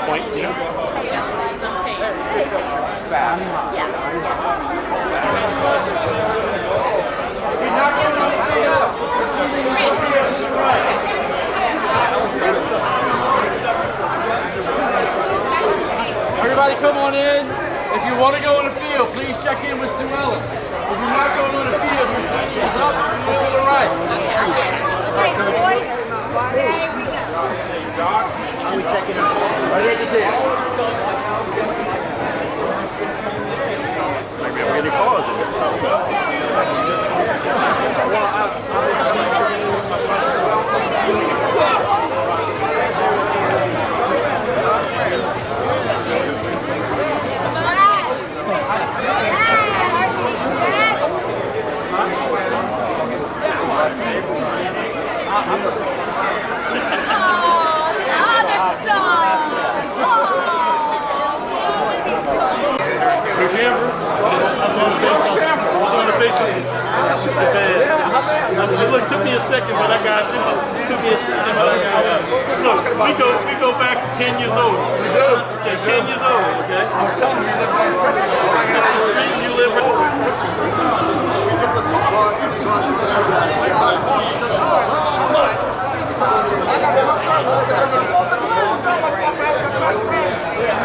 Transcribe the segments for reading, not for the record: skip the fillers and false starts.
point, you know? Everybody come on in. If you want to go in the field, please check in with Sue Ellen. If you're not going on the field, your seat is up and to the right. Okay, boys. There we go. Are we checking in? Right at the table. Maybe I'm getting calls in here. It took me a second, but I got you. It took me a second, but I got you. We go back 10 years old. We do? Okay, 10 years old, okay? I was telling you, you live right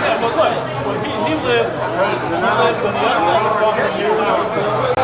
yeah, but look, when he lived when the other years ago.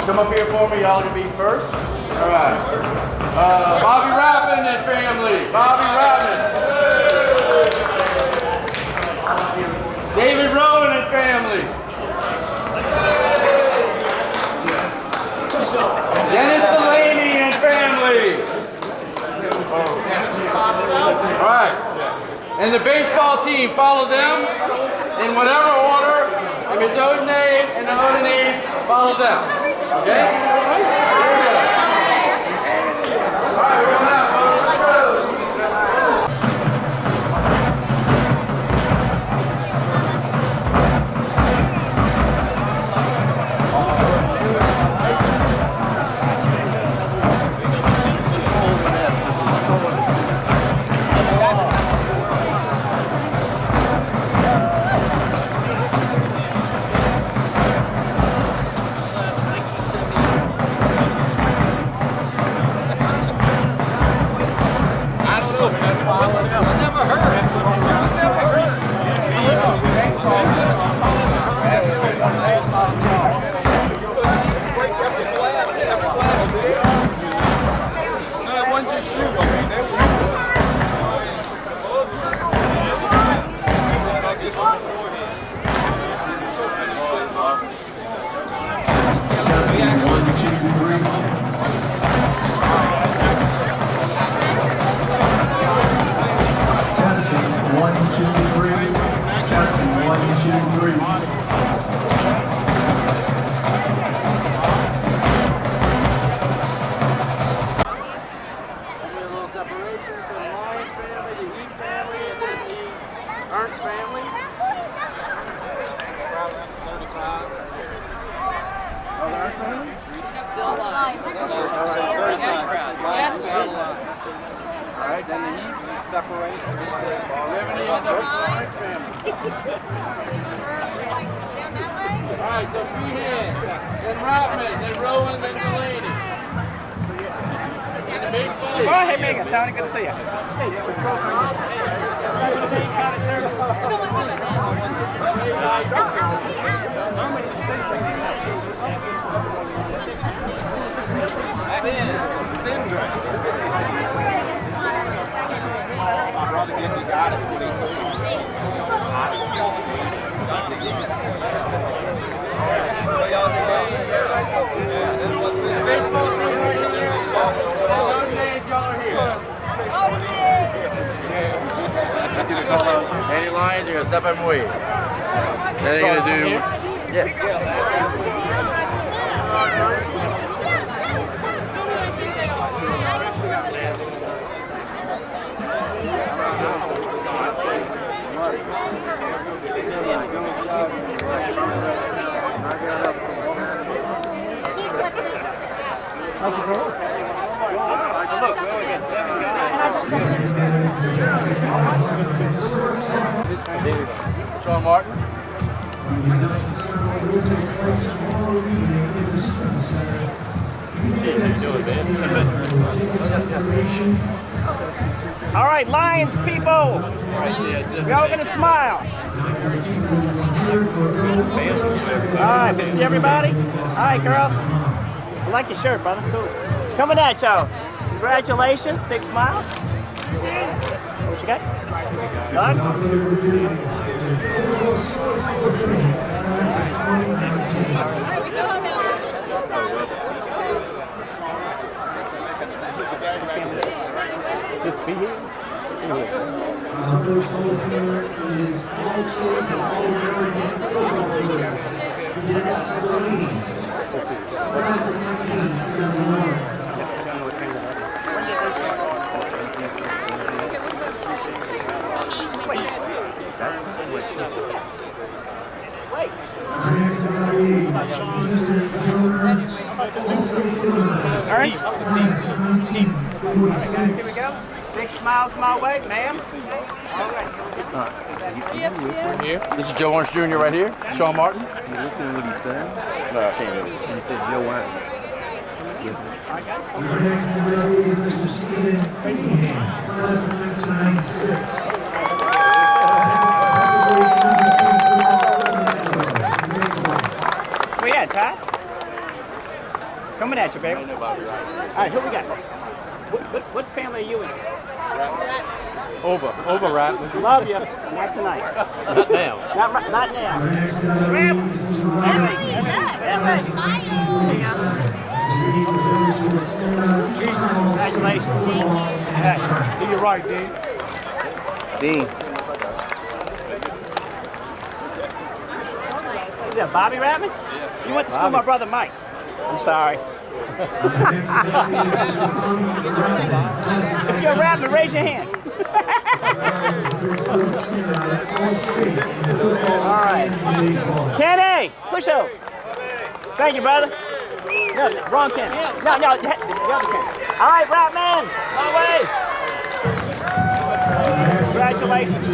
Come up here for me, y'all can be first. All right. Bobby Hrapmann and family. Bobby Hrapmann. David Rowan and family. Dennis Delaney and family. All right. And the baseball team, follow them in whatever order. And Ms. Odinet and the Odinets, follow them. Okay? All right, we're going out, folks. Let's go. Separation from the Lyons family, the Heap family, and then the Ernst family. Still alive. All right, then the Heap. Separation. Do you have any other Lyons family? All right, so Feehan, then Hrapmann, then Rowan, then Delaney. And the big fight. Go ahead, Megan. Tony, good to see you. That's gonna call out any Lyons, you're gonna step them away. Then they're gonna do, yeah. Sean Martin. All right, Lions people. We're all going to smile. All right, good to see everybody. All right, girls. I like your shirt, brother. Cool. Coming at y'all. Congratulations. Big smiles. What you got? Doug? Just be here. First holder is All-State All-American football player, Delaney, class of 1971. Our next evaluee is Mr. Joe Ernst, All-State quarterback, Ernst? class of 1946. Here we go. Big smiles my way, ma'am. All right. Here. This is Joe Ernst Jr. right here. Sean Martin. You listening to what he's saying? No, I can't do it. You said Joe Ernst. Our next evaluee is Mr. Stephen Feehan, class of 1996. Where you at, Ty? Coming at you, baby. All right, who we got? What family are you in? Over Hrapmann. Love you. Not tonight. Not now. Not now. Our next evaluee is Mr. Rowan, class of 1947. Mr. Heap is very short standout, two-time All-State football and track. You're right, Dean. Dean. Is that Bobby Hrapmann? You went to school with my brother Mike. I'm sorry. Our next evaluee is Mr. Hrapmann, class of If you're Hrapmann, raise your hand. All right. Kenny, push over. Thank you, brother. No, wrong Kenny. No, the other Kenny. All right, Hrapmann, my way. Congratulations.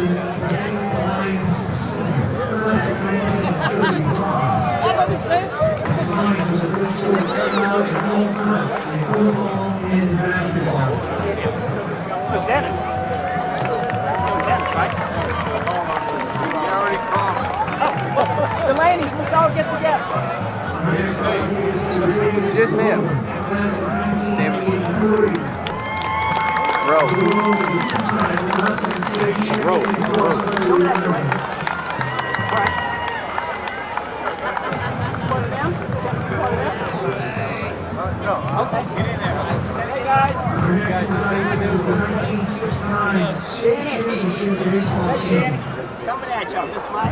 Lyons was a good sort of sellout in football and basketball. So Dennis. Dennis, right? Oh, Delaney, let's all get together. Just him. Coming at y'all, just smile.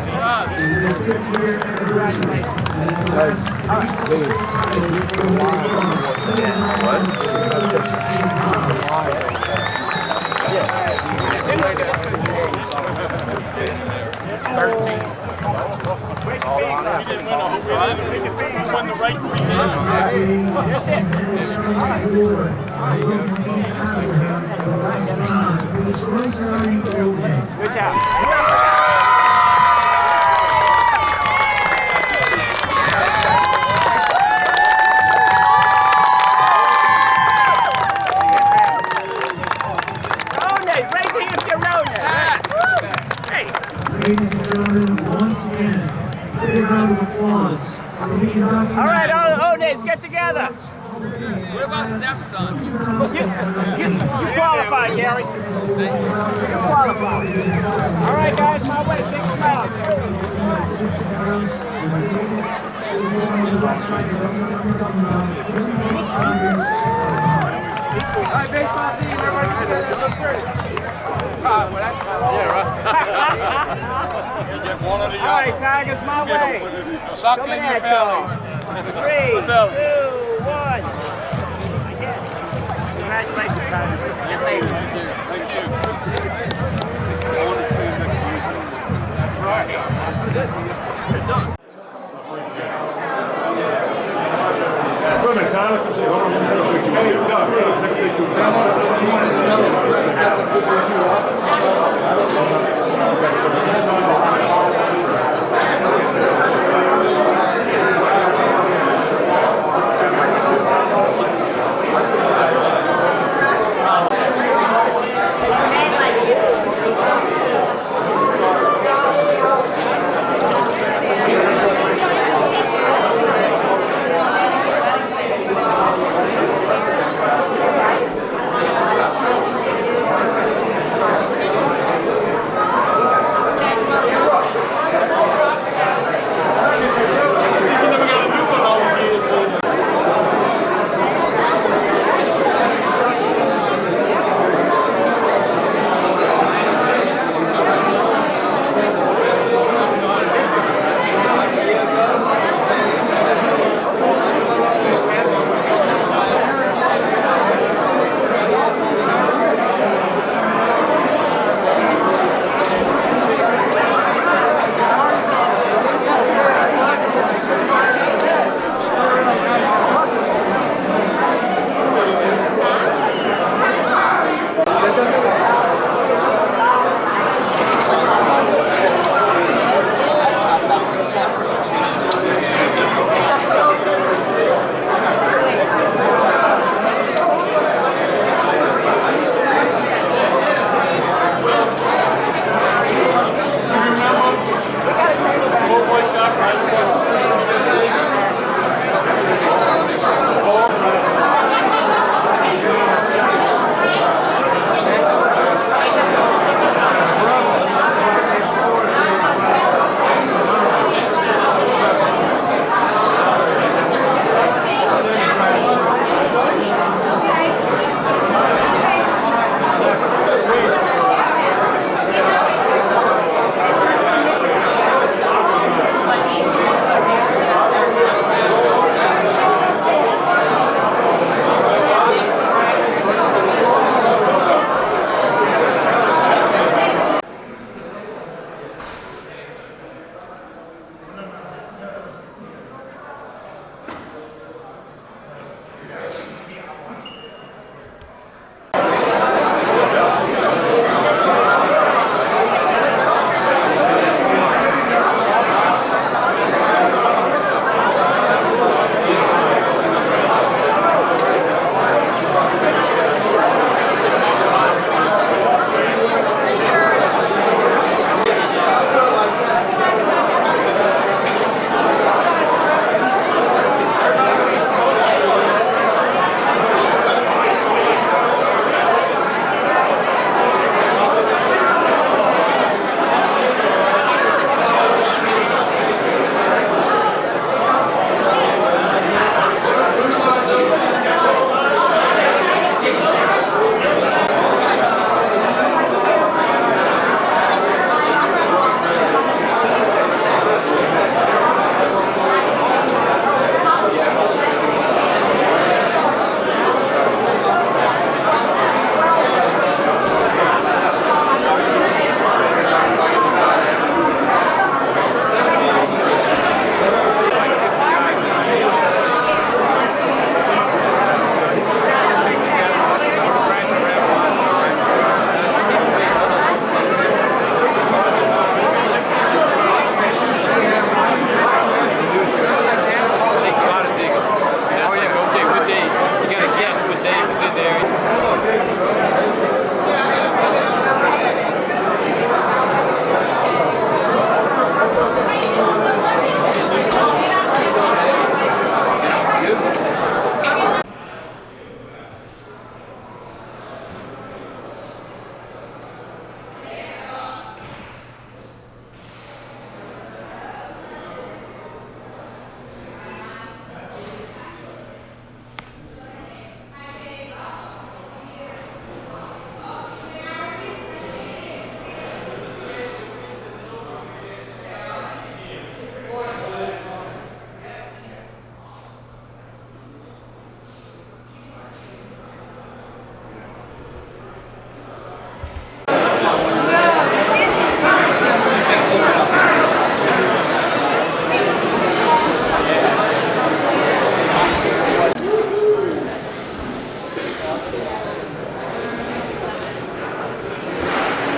Won the right 3 minutes. That's it. Good job. Raise your hand if you're Rowan. Hey. Ladies and gentlemen, once again, big round of applause. All right, all Odates, get together. What about stepson? You qualify, Gary. You qualify. All right, guys, my way. Big smile. All right, baseball team, everybody together. Look great. One or the All right, Tigers, my way. Suck Coming in your at y'all. bellies. 3, 2, 1. Again. Congratulations, Tigers. And ladies. Thank you. I want to see you next week. That's right. Wait a minute, Tyler. Hold on. Hey, Doug. Take a picture.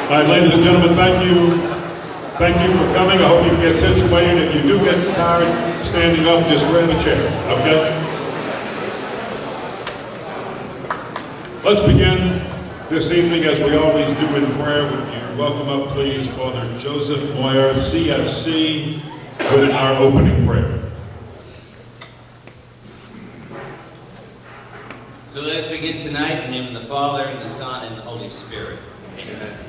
All right, ladies and gentlemen, thank you. Thank you for coming. I hope you can get situated. If you do get tired standing up, just grab a chair, okay? Let's begin this evening, as we always do, in prayer. Would you welcome up, please, Father Joseph Moyer, CSC, with our opening prayer. So let us begin tonight in the name of the Father, and the Son, and the Holy Spirit. Amen.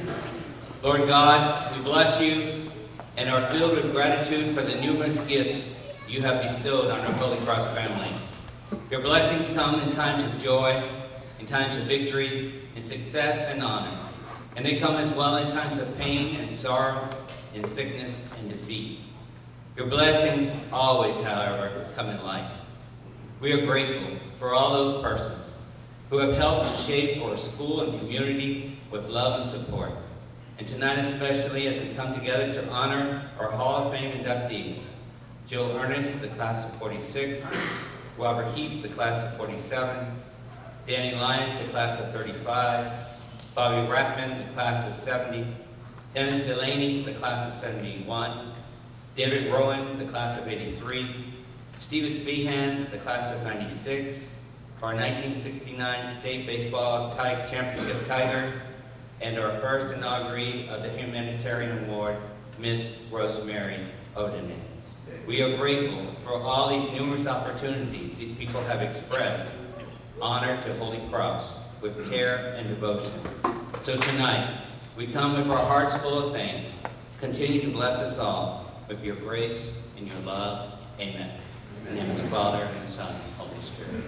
Lord God, we bless you and are filled with gratitude for the numerous gifts you have bestowed on our Holy Cross family. Your blessings come in times of joy, in times of victory, in success and honor. And they come as well in times of pain and sorrow, in sickness and defeat. Your blessings always, however, come in life. We are grateful for all those persons who have helped to shape our school and community with love and support. And tonight especially, as we come together to honor our Hall of Fame inductees, Jill Ernst, the class of 46, Robert Heap, the class of 47, Danny Lyons, the class of 35, Bobby Hrapmann, the class of 70, Dennis Delaney, the class of 71, David Rowan, the class of 83, Stephen Feehan, the class of 96, our 1969 State Baseball Championship Tigers, and our first inauguree of the Humanitarian Award, Miss Rosemary Odinet. We are grateful for all these numerous opportunities these people have expressed honor to Holy Cross with care and devotion. So tonight, we come with our hearts full of thanks. Continue to bless us all with your grace and your love. Amen. In the name of the Father, and the Son, and the Holy Spirit.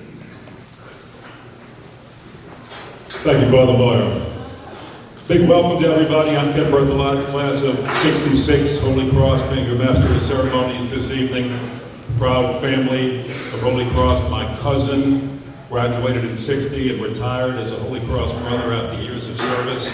Thank you, Father Moyer. Big welcome to everybody. I'm Ken Berthelot, class of 66, Holy Cross, being your master of ceremonies this evening. Proud family of Holy Cross. My cousin graduated in 60 and retired as a Holy Cross brother after years of service.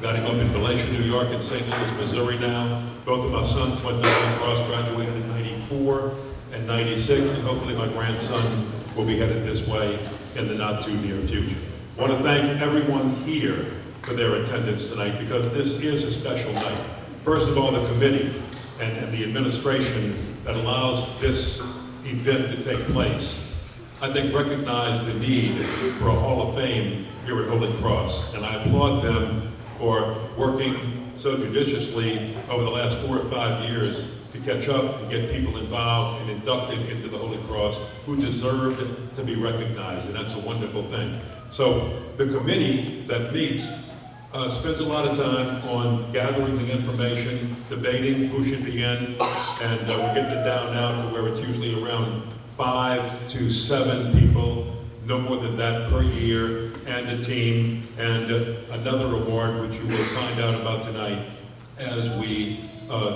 Got him up in Delaney, New York, and St. Louis, Missouri now. Both of my sons went to Holy Cross, graduated in 94 and 96, and hopefully my grandson will be headed this way in the not too near future. I want to thank everyone here for their attendance tonight, because this is a special night. First of all, the committee and the administration that allows this event to take place, I think, recognize the need for a Hall of Fame here at Holy Cross, and I applaud them for working so judiciously over the last 4 or 5 years to catch up and get people involved and inducted into the Holy Cross who deserved to be recognized, and that's a wonderful thing. So the committee that meets spends a lot of time on gathering the information, debating who should be in, and we're getting it down now to where it's usually around 5 to 7 people, no more than that per year, and a team, and another award which you will find out about tonight as we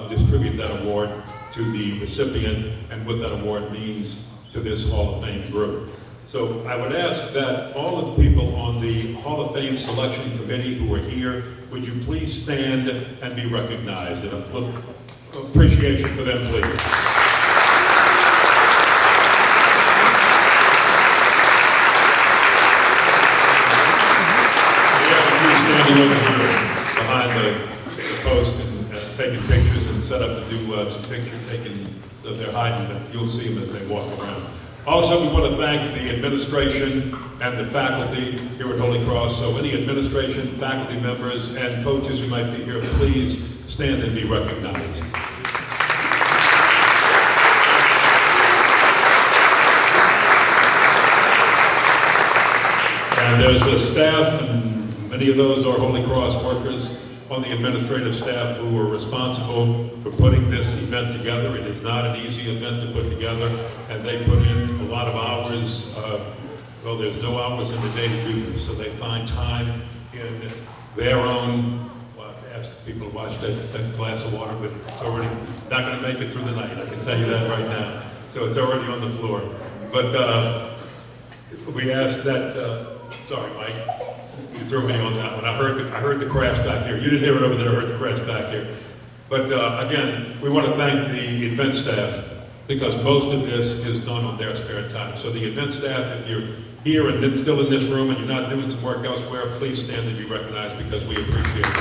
distribute that award to the recipient and what that award means to this Hall of Fame group. So I would ask that all of the people on the Hall of Fame Selection Committee who are here, would you please stand and be recognized? And a little appreciation for them, please. Standing over here behind the post and taking pictures and set up to do some picture taking. They're hiding, but you'll see them as they walk around. Also, we want to thank the administration and the faculty here at Holy Cross. So any administration, faculty members, and coaches who might be here, please stand and be recognized. And there's a staff, and many of those are Holy Cross workers on the administrative staff who are responsible for putting this event together. It is not an easy event to put together, and they put in a lot of hours. Well, there's no hours in the day to do this, so they find time in their own. Well, I asked people to watch that glass of water, but it's already not going to make it through the night. I can tell you that right now. So it's already on the floor. But we asked that. Sorry, Mike. You threw me on that one. I heard the crash back here. You didn't hear it over there. I heard the crash back here. But again, we want to thank the event staff, because most of this is done on their spare time. So the event staff, if you're here and then still in this room and you're not doing some work elsewhere, please stand and be recognized because we appreciate it.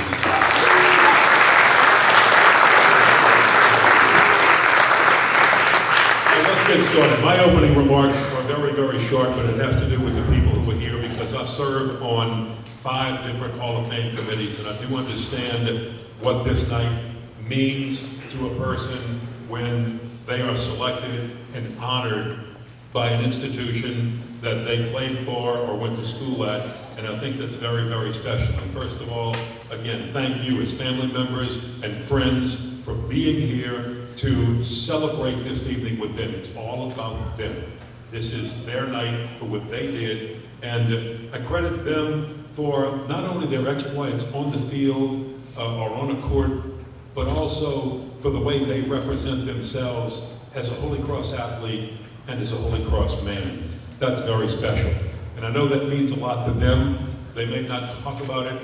Let's get started. My opening remarks are very, very short, but it has to do with the people who are here because I serve on 5 different Hall of Fame committees, and I do understand what this night means to a person when they are selected and honored by an institution that they played for or went to school at, and I think that's very, very special. And first of all, again, thank you as family members and friends for being here to celebrate this evening with them. It's all about them. This is their night for what they did, and I credit them for not only their exploits on the field or on a court, but also for the way they represent themselves as a Holy Cross athlete and as a Holy Cross man. That's very special. And I know that means a lot to them. They may not talk about it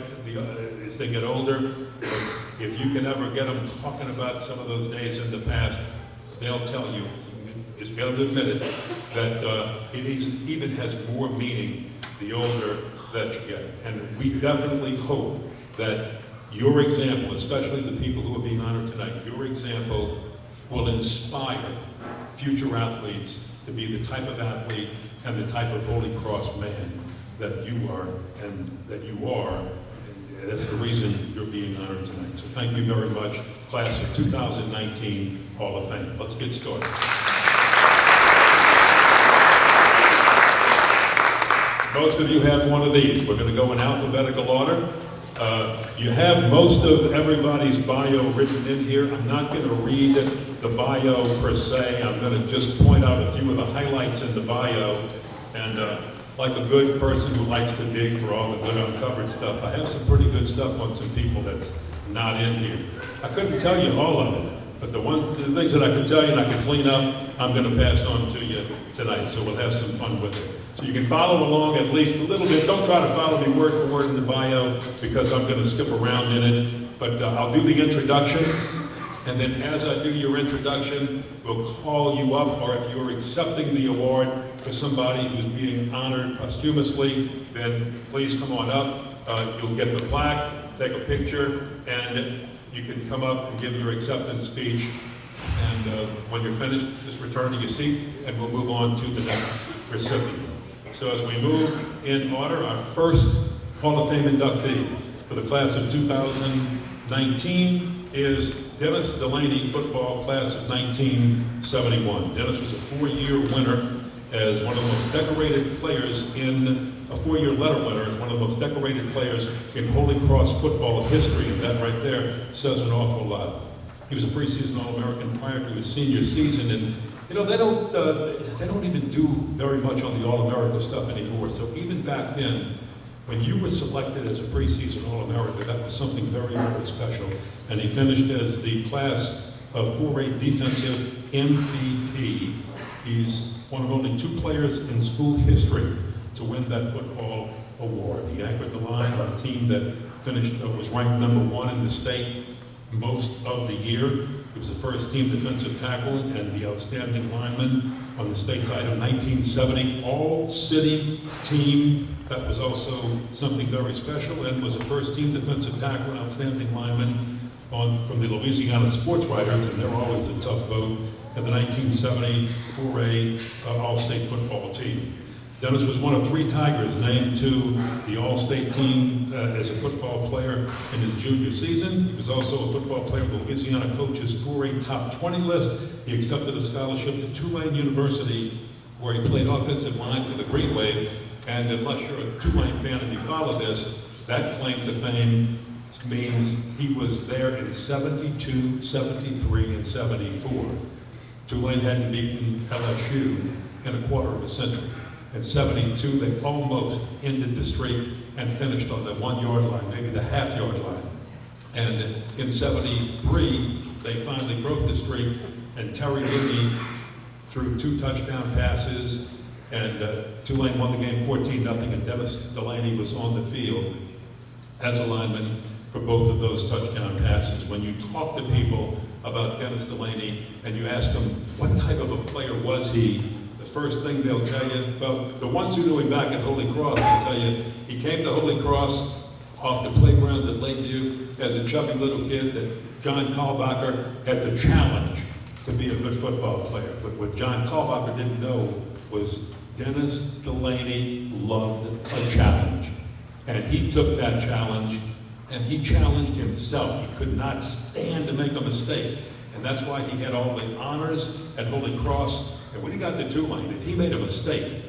as they get older, but if you can ever get them talking about some of those days in the past, they'll tell you, just get them to admit it, that it even has more meaning the older that you get. And we definitely hope that your example, especially the people who are being honored tonight, your example will inspire future athletes to be the type of athlete and the type of Holy Cross man that you are and that you are. And that's the reason you're being honored tonight. So thank you very much, class of 2019 Hall of Fame. Let's get started. Most of you have one of these. We're going to go in alphabetical order. You have most of everybody's bio written in here. I'm not going to read the bio per se. I'm going to just point out a few of the highlights in the bio. And like a good person who likes to dig for all the good uncovered stuff, I have some pretty good stuff on some people that's not in here. I couldn't tell you all of it, but the things that I could tell you and I could clean up, I'm going to pass on to you tonight. So we'll have some fun with it. So you can follow along at least a little bit. Don't try to follow me word for word in the bio because I'm going to skip around in it. But I'll do the introduction. And then as I do your introduction, we'll call you up, or if you're accepting the award for somebody who's being honored posthumously, then please come on up. You'll get the plaque, take a picture, and you can come up and give your acceptance speech. And when you're finished, just return to your seat, and we'll move on to the next recipient. So as we move in order, our first Hall of Fame inductee for the class of 2019 is Dennis Delaney, football class of 1971. Dennis was a 4-year winner as one of the most decorated players in, a 4-year letter winner as one of the most decorated players in Holy Cross football history, and that right there says an awful lot. He was a preseason All-American prior to his senior season, and you know, they don't even do very much on the All-America stuff anymore. So even back then, when you were selected as a preseason All-America, that was something very, very special. And he finished as the class of 4A defensive MVP. He's one of only 2 players in school history to win that football award. He anchored the line on a team that finished, was ranked #1 in the state most of the year. He was the first team defensive tackle and the outstanding lineman on the state's item 1970 all-city team. That was also something very special, and was a first team defensive tackle and outstanding lineman from the Louisiana Sports Writers, and they're always a tough vote, and the 1970 4A all-state football team. Dennis was one of 3 Tigers named to the all-state team as a football player in his junior season. He was also a football player of the Louisiana Coaches 4A Top 20 list. He accepted a scholarship to Tulane University, where he played offensive line for the Green Wave. And unless you're a Tulane fan and you follow this, that claim to fame means he was there in 72, 73, and 74. Tulane hadn't beaten LSU in a quarter of a century. In 72, they almost ended the streak and finished on the 1-yard line, maybe the half-yard line. And in 73, they finally broke the streak, and Terry Looney threw 2 touchdown passes, and Tulane won the game 14-0, and Dennis Delaney was on the field as a lineman for both of those touchdown passes. When you talk to people about Dennis Delaney and you ask them what type of a player was he, the first thing they'll tell you, well, the ones who knew him back at Holy Cross will tell you, he came to Holy Cross off the playgrounds at Lakeview as a chubby little kid that John Kalbacher had the challenge to be a good football player. But what John Kalbacher didn't know was Dennis Delaney loved a challenge. And he took that challenge and he challenged himself. He could not stand to make a mistake. And that's why he had all the honors at Holy Cross. And when he got to Tulane, if he made a mistake,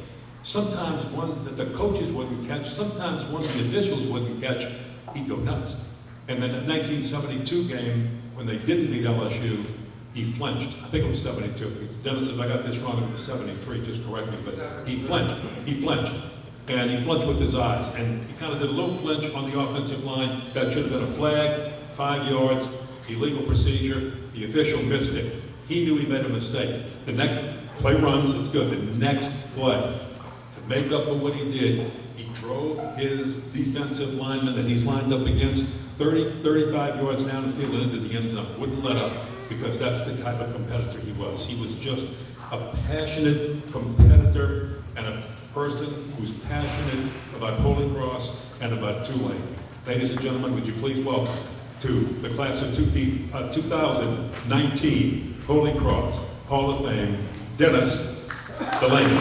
sometimes one that the coaches wouldn't catch, sometimes one of the officials wouldn't catch, he'd go nuts. And then the 1972 game, when they didn't beat LSU, he flinched. I think it was 72. Dennis, if I got this wrong, it was 73, just correct me. But he flinched. He flinched. And he flinched with his eyes. And he kind of did a little flinch on the offensive line. That should have been a flag, 5 yards, illegal procedure. The official missed it. He knew he made a mistake. The next play runs, it's good. The next play, to make up for what he did, he drove his defensive lineman that he's lined up against 30, 35 yards down the field and into the end zone. Wouldn't let up, because that's the type of competitor he was. He was just a passionate competitor and a person who's passionate about Holy Cross and about Tulane. Ladies and gentlemen, would you please welcome to the class of 2019 Holy Cross Hall of Fame, Dennis Delaney.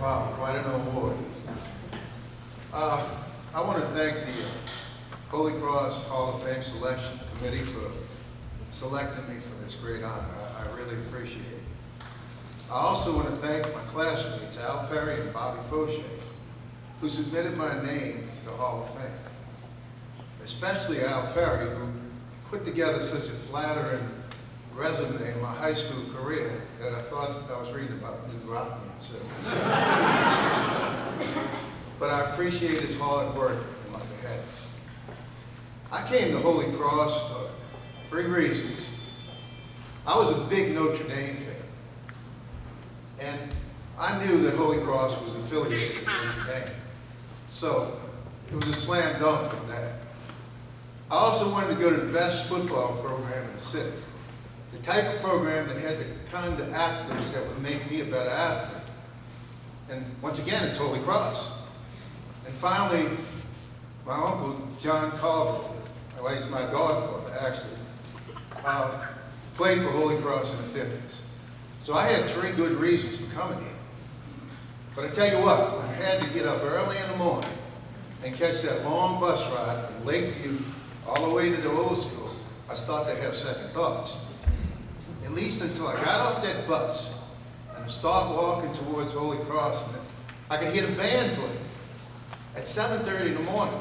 Wow, quite an award. I want to thank the Holy Cross Hall of Fame Selection Committee for selecting me for this great honor. I really appreciate it. I also want to thank my classmates, Al Perry and Bobby Poche, who submitted my name to the Hall of Fame. Especially Al Perry, who put together such a flattering resume in my high school career that I thought I was reading about Hrapmann. But I appreciate his hard work on my behalf. I came to Holy Cross for 3 reasons. I was a big Notre Dame fan, and I knew that Holy Cross was affiliated with Notre Dame. So it was a slam dunk on that. I also wanted to go to the best football program in the city. The type of program that had the kind of athletes that would make me a better athlete. And once again, it's Holy Cross. And finally, my uncle, John Carver, well, he's my godfather, actually, played for Holy Cross in the 50s. So I had 3 good reasons for coming here. But I tell you what, I had to get up early in the morning and catch that long bus ride from Lakeview all the way to the old school. I started to have second thoughts. At least until I got off that bus and I started walking towards Holy Cross, and I could hear the band play at 7:30 in the morning.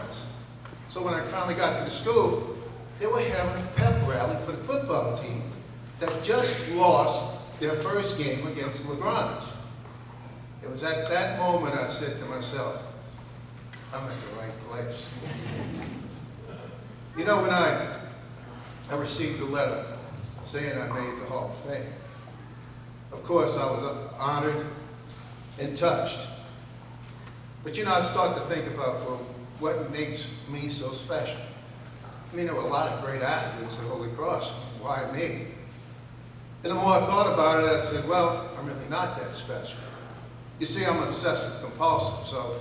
So when I finally got to the school, they were having a pep rally for the football team that just lost their first game against LaGrange. It was at that moment I said to myself, I'm at the right place. You know, when I received a letter saying I made the Hall of Fame, of course I was honored and touched. But you know, I start to think about, well, what makes me so special? I mean, there were a lot of great athletes at Holy Cross. Why me? And the more I thought about it, I said, well, I'm really not that special. You see, I'm obsessive compulsive, so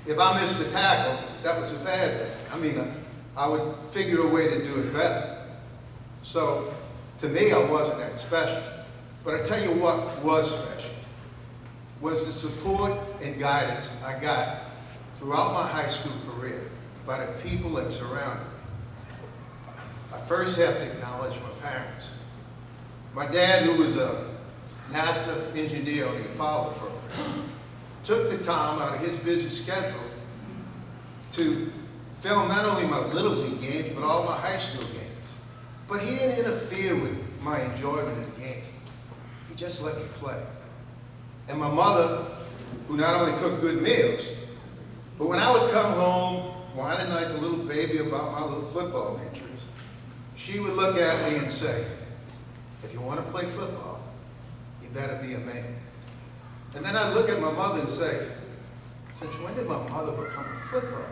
if I missed a tackle, that was a bad thing. I mean, I would figure a way to do it better. So, to me, I wasn't that special. But I tell you what was special, was the support and guidance I got throughout my high school career by the people that surrounded me. I first have to acknowledge my parents. My dad, who was a NASA engineer on the Apollo program, took the time out of his busy schedule to film not only my Little League games, but all my high school games. But he didn't interfere with my enjoyment of the game. He just let me play. And my mother, who not only cooked good meals, but when I would come home whining like a little baby about my little football injuries, she would look at me and say, if you want to play football, you better be a man. And then I'd look at my mother and say, since when did my mother become a football coach?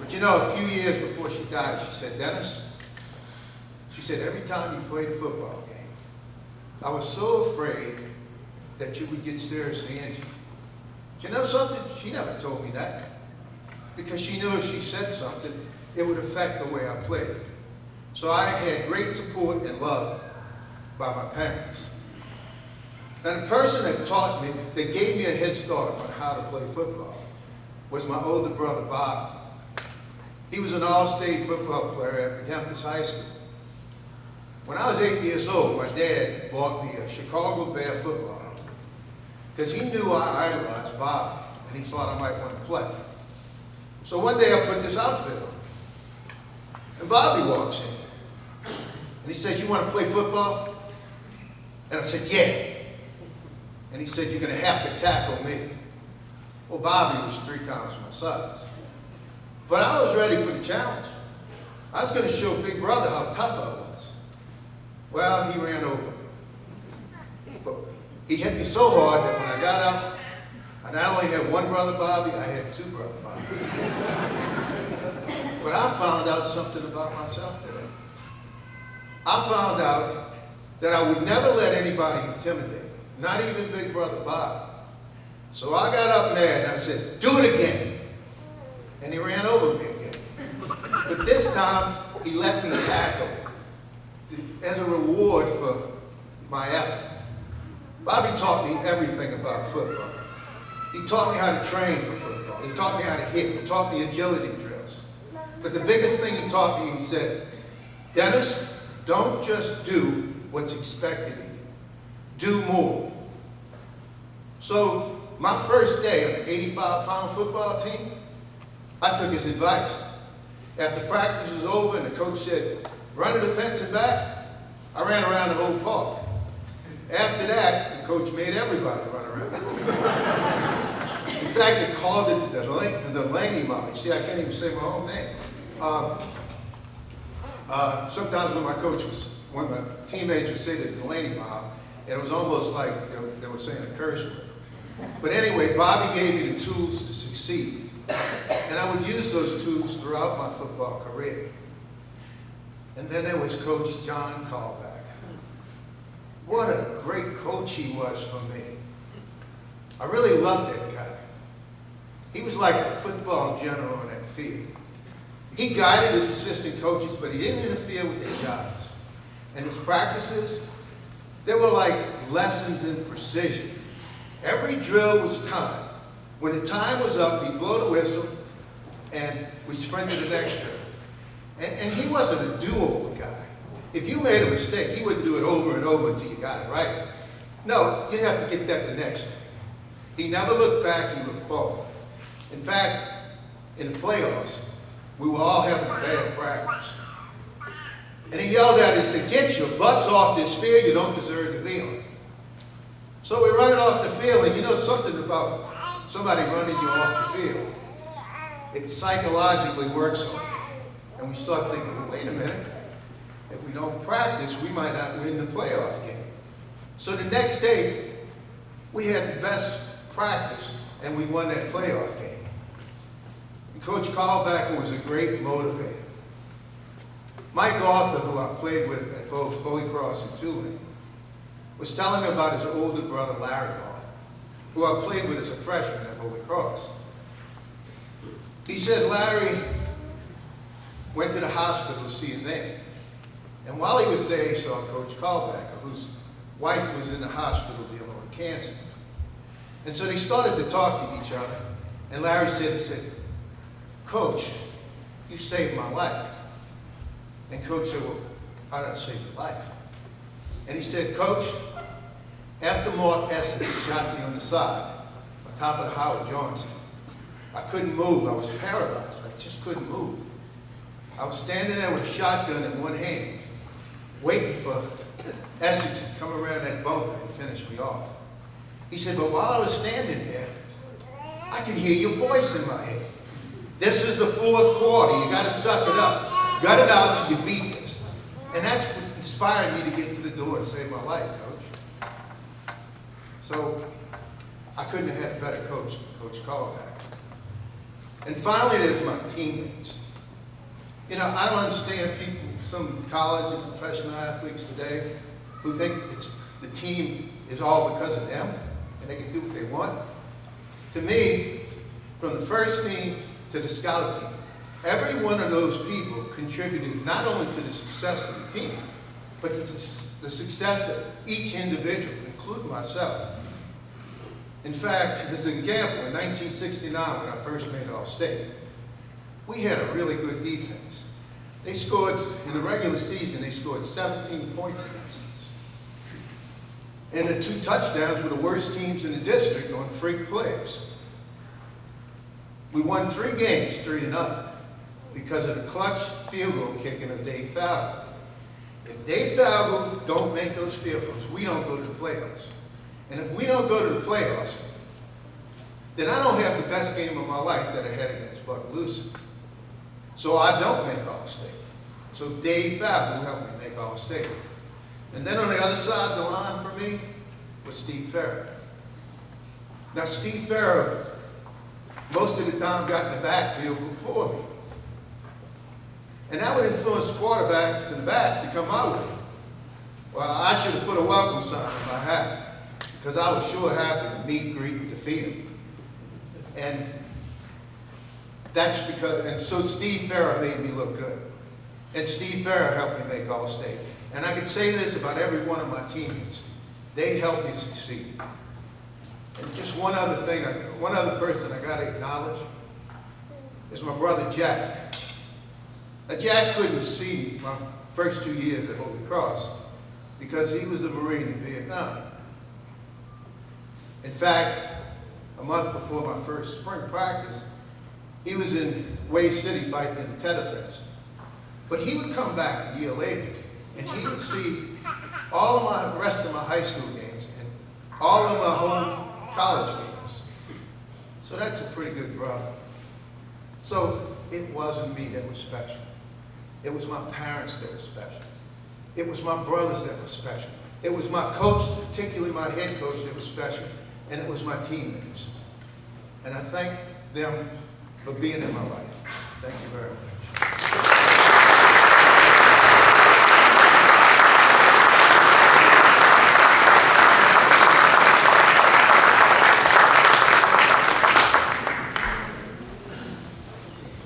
But you know, a few years before she died, she said, Dennis, she said, every time you played a football game, I was so afraid that you would get seriously injured. Do you know something? She never told me that. Because she knew if she said something, it would affect the way I played. So I had great support and love by my parents. Now the person that taught me, that gave me a head start on how to play football, was my older brother, Bob. He was an all-state football player at Redemptus High School. When I was 8 years old, my dad bought me a Chicago Bear football outfit because he knew I idolized Bob, and he thought I might want to play. So one day I put this outfit on, and Bobby walks in, and he says, you want to play football? And I said, yeah. And he said, you're going to have to tackle me. Well, Bobby was 3 times my size. But I was ready for the challenge. I was going to show Big Brother how tough I was. Well, he ran over me. But he hit me so hard that when I got up, I not only had one brother Bobby, I had 2 brother Bobbies. But I found out something about myself today. I found out that I would never let anybody intimidate me, not even Big Brother Bob. So I got up mad and I said, do it again. And he ran over me again. But this time, he let me tackle as a reward for my effort. Bobby taught me everything about football. He taught me how to train for football. He taught me how to hit. He taught me agility drills. But the biggest thing he taught me, he said, Dennis, don't just do what's expected of you. Do more. So my first day on the 85-pound football team, I took his advice. After practice was over and the coach said, run to the fence and back, I ran around the whole park. After that, the coach made everybody run around. In fact, they called it the Delaney mob. See, I can't even say my own name. Sometimes when when my teammates would say the Delaney mob, and it was almost like they were saying a curse word. But anyway, Bobby gave me the tools to succeed. And I would use those tools throughout my football career. And then there was Coach John Callback. What a great coach he was for me. I really loved that guy. He was like a football general on that field. He guided his assistant coaches, but he didn't interfere with their jobs. And his practices, they were like lessons in precision. Every drill was timed. When the time was up, he'd blow the whistle, and we sprinted the next drill. And he wasn't a do-over guy. If you made a mistake, he wouldn't do it over and over until you got it right. No, you have to get that the next time. He never looked back, he looked forward. In fact, in the playoffs, we were all having a bad practice. And he yelled at us, he said, get your butts off this field, you don't deserve to be on. So we're running off the field, and you know something about somebody running you off the field. It psychologically works on you. And we start thinking, well, wait a minute. If we don't practice, we might not win the playoff game. So the next day, we had the best practice, and we won that playoff game. And Coach Callback was a great motivator. Mike Arthur, who I played with at both Holy Cross and Tulane, was telling me about his older brother, Larry Arthur, who I played with as a freshman at Holy Cross. He said Larry went to the hospital to see his aunt. And while he was there, he saw Coach Callback, whose wife was in the hospital dealing with cancer. And so they started to talk to each other. And Larry said, Coach, you saved my life. And Coach said, well, how did I save your life? And he said, Coach, after Mark Essex shot me on the side, on top of the Howard Johnson, I couldn't move. I was paralyzed. I just couldn't move. I was standing there with a shotgun in one hand, waiting for Essex to come around that bunker and finish me off. He said, but while I was standing there, I could hear your voice in my head. This is the fourth quarter. You got to suck it up. Gut it out till you beat this. And that's what inspired me to get through the door and save my life, Coach. So I couldn't have had a better coach than Coach Callback. And finally, there's my teammates. You know, I don't understand people, some college and professional athletes today, who think the team is all because of them and they can do what they want. To me, from the first team to the scout team, every one of those people contributed not only to the success of the team, but to the success of each individual, including myself. In fact, as an example, in 1969, when I first made All-State, we had a really good defense. They scored, in the regular season, they scored 17 points against us. And the 2 touchdowns were the worst teams in the district on freak plays. We won 3 games, 3-0, because of the clutch field goal kicking of Dave Falco. If Dave Falco don't make those field goals, we don't go to the playoffs. And if we don't go to the playoffs, then I don't have the best game of my life that I had against Buckaloosa. So I don't make All-State. So Dave Falco helped me make All-State. And then on the other side of the line for me was Steve Farrer. Now Steve Farrer, most of the time got in the backfield before me. And that would influence quarterbacks and backs to come my way. Well, I should have put a welcome sign in my hat, because I was sure happy to meet, greet, and defeat him. And that's because, and so Steve Farrer made me look good. And Steve Farrer helped me make All-State. And I can say this about every one of my teammates. They helped me succeed. And just one other thing, one other person I got to acknowledge is my brother Jack. Now Jack couldn't see my first 2 years at Holy Cross because he was a Marine in Vietnam. In fact, a month before my first spring practice, he was in Way City fighting in the Tet Offensive. But he would come back a year later, and he would see all of the rest of my high school games and all of my home college games. So that's a pretty good brother. So it wasn't me that was special. It was my parents that were special. It was my brothers that were special. It was my coaches, particularly my head coach, that was special. And it was my teammates. And I thank them for being in my life. Thank you very much.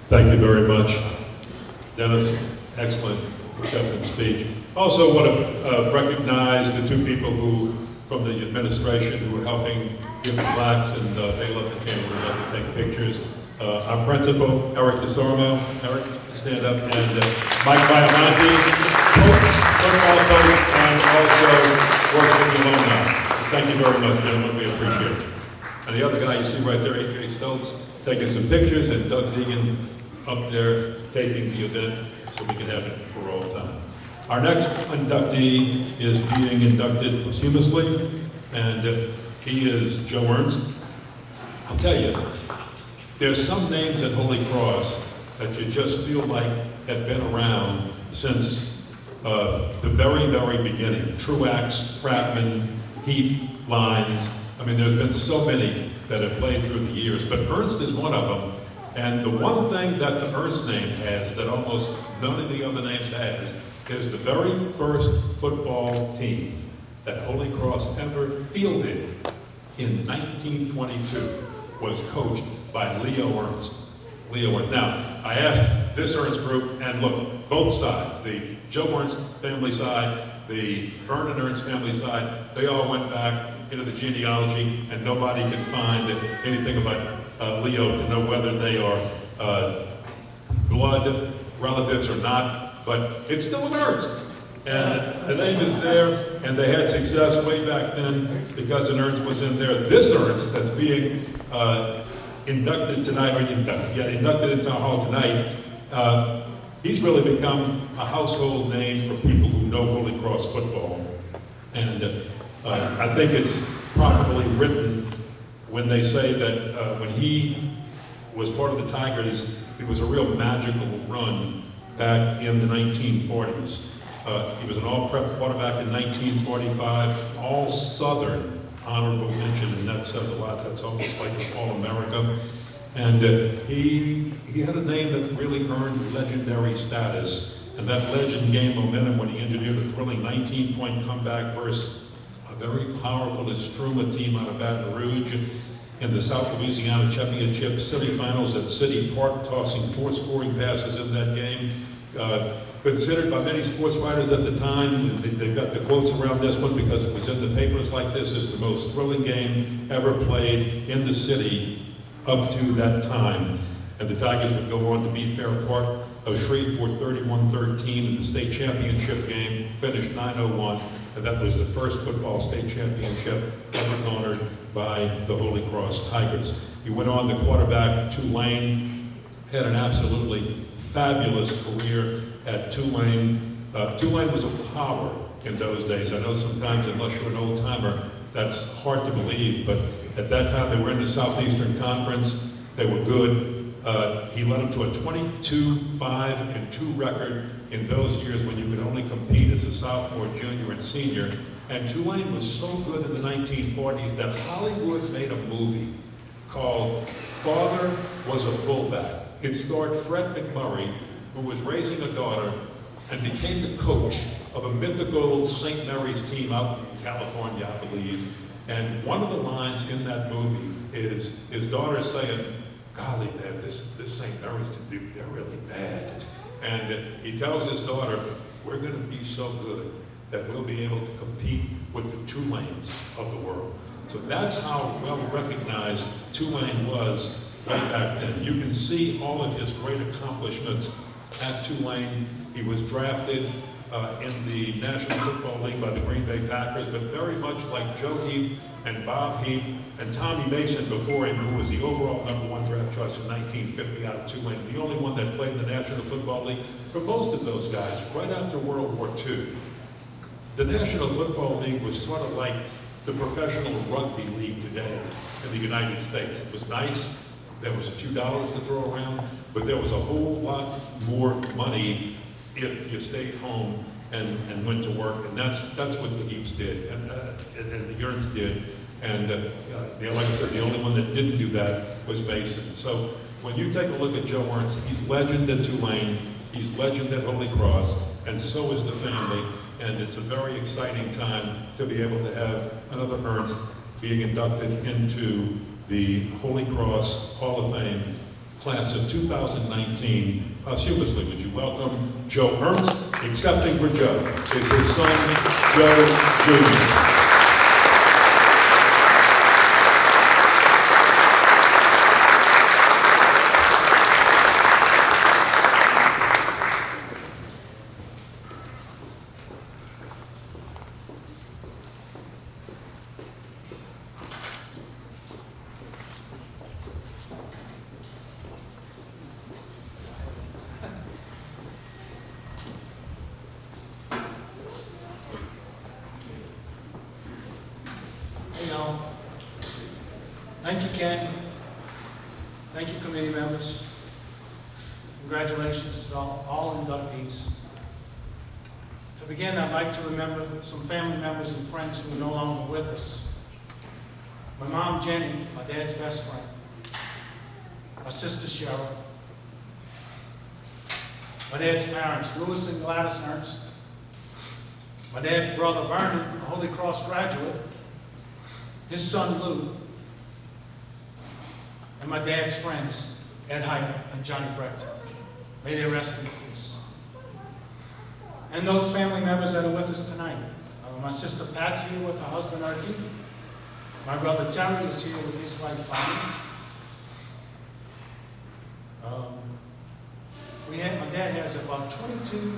Thank you very much, Dennis. Excellent acceptance speech. Also want to recognize the 2 people who, from the administration, who were helping give the plaques, and they left the camera and let me take pictures. Our principal, Eric DeSormo. Eric, stand up. And Mike Biomonte, coach, football coach, and also works with the alumni. Thank you very much, gentlemen. We appreciate it. And the other guy you see right there, A.J. Stokes, taking some pictures, and Doug Degan up there taping the event so we can have it for all time. Our next inductee is being inducted posthumously, and he is Joe Ernst. I'll tell you, there's some names at Holy Cross that you just feel like have been around since the very, very beginning. Truax, Hrapmann, Heap, Lyons. I mean, there's been so many that have played through the years, but Ernst is one of them. And the one thing that the Ernst name has that almost none of the other names has is the very first football team that Holy Cross ever fielded in 1922 was coached by Leo Ernst. Leo Ernst. Now, I asked this Ernst group, and look, both sides, the Joe Ernst family side, the Vernon Ernst family side, they all went back into the genealogy, and nobody can find anything about Leo to know whether they are blood relatives or not, but it's still an Ernst. And the name is there, and they had success way back then because an Ernst was in there. This Ernst that's being inducted tonight, or inducted into our hall tonight, he's really become a household name for people who know Holy Cross football. And I think it's properly written when they say that when he was part of the Tigers, it was a real magical run back in the 1940s. He was an all-prep quarterback in 1945, all-Southern honorable mention, and that says a lot. That's almost like an All-America. And he had a name that really earned legendary status, and that legend gained momentum when he engineered a thrilling 19-point comeback versus a very powerful Estruma team out of Baton Rouge in the South Louisiana Championship semifinals at City Park, tossing 4 scoring passes in that game. Considered by many sports writers at the time, they've got the quotes around this one because it was in the papers like this, as the most thrilling game ever played in the city up to that time. And the Tigers would go on to beat Fair Park of Shreveport 31-13 in the state championship game, finished 9-01, and that was the first football state championship ever garnered by the Holy Cross Tigers. He went on to quarterback Tulane, had an absolutely fabulous career at Tulane. Tulane was a power in those days. I know sometimes, unless you're an old timer, that's hard to believe, but at that time they were in the Southeastern Conference. They were good. He led them to a 22-5-2 record in those years when you could only compete as a sophomore, junior, and senior. And Tulane was so good in the 1940s that Hollywood made a movie called Father Was a Fullback. It starred Fred McMurray, who was raising a daughter and became the coach of a mythical St. Mary's team out in California, I believe. And one of the lines in that movie is his daughter saying, golly, Dad, this St. Mary's team, they're really bad. And he tells his daughter, we're going to be so good that we'll be able to compete with the Tulanes of the world. So that's how well recognized Tulane was way back then. You can see all of his great accomplishments at Tulane. He was drafted in the National Football League by the Green Bay Packers, but very much like Joe Heap and Bob Heap and Tommy Mason before him, who was the overall #1 draft choice in 1950 out of Tulane, the only one that played in the National Football League. For most of those guys, right after World War II, the National Football League was sort of like the professional rugby league today in the United States. It was nice. There was a few dollars to throw around, but there was a whole lot more money if you stayed home and went to work. And that's what the Heaps did, and the Ernst did. And like I said, the only one that didn't do that was Mason. So when you take a look at Joe Ernst, he's legend at Tulane, he's legend at Holy Cross, and so is the family. And it's a very exciting time to be able to have another Ernst being inducted into the Holy Cross Hall of Fame class of 2019. Posthumously, would you welcome Joe Ernst? Accepting for Joe is his son, Joe Jr. Thank you, Ken. Thank you, committee members. Congratulations to all inductees. To begin, I'd like to remember some family members and friends who are no longer with us. My mom, Jenny, my dad's best friend. My sister, Cheryl. My dad's parents, Louis and Gladys Ernst. My dad's brother, Vernon, a Holy Cross graduate. His son, Lou. And my dad's friends, Ed Hyper and Johnny Brecht. May they rest in peace. And those family members that are with us tonight. My sister Pat's here with her husband, Erky. My brother Terry is here with his wife, Bonnie. My dad has about 22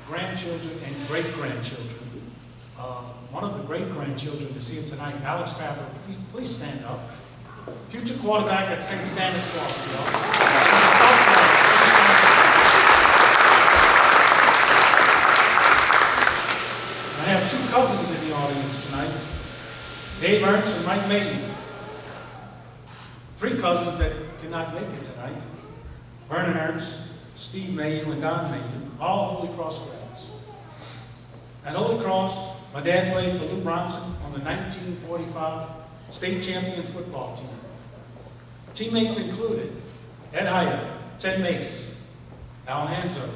grandchildren and great-grandchildren. One of the great-grandchildren is here tonight, Alex Faber. Please stand up. future quarterback at St. Stanislaus, y'all. He's a sophomore. I have two cousins in the audience tonight, Dave Ernst and Mike Mayhew. Three cousins that cannot make it tonight, Vernon Ernst, Steve Mayhew, and Don Mayhew, all Holy Cross grads. At Holy Cross, my dad played for Lou Bronson on the 1945 state champion football team. Teammates included Ed Hyder, Ted Mace, Al Hanzo,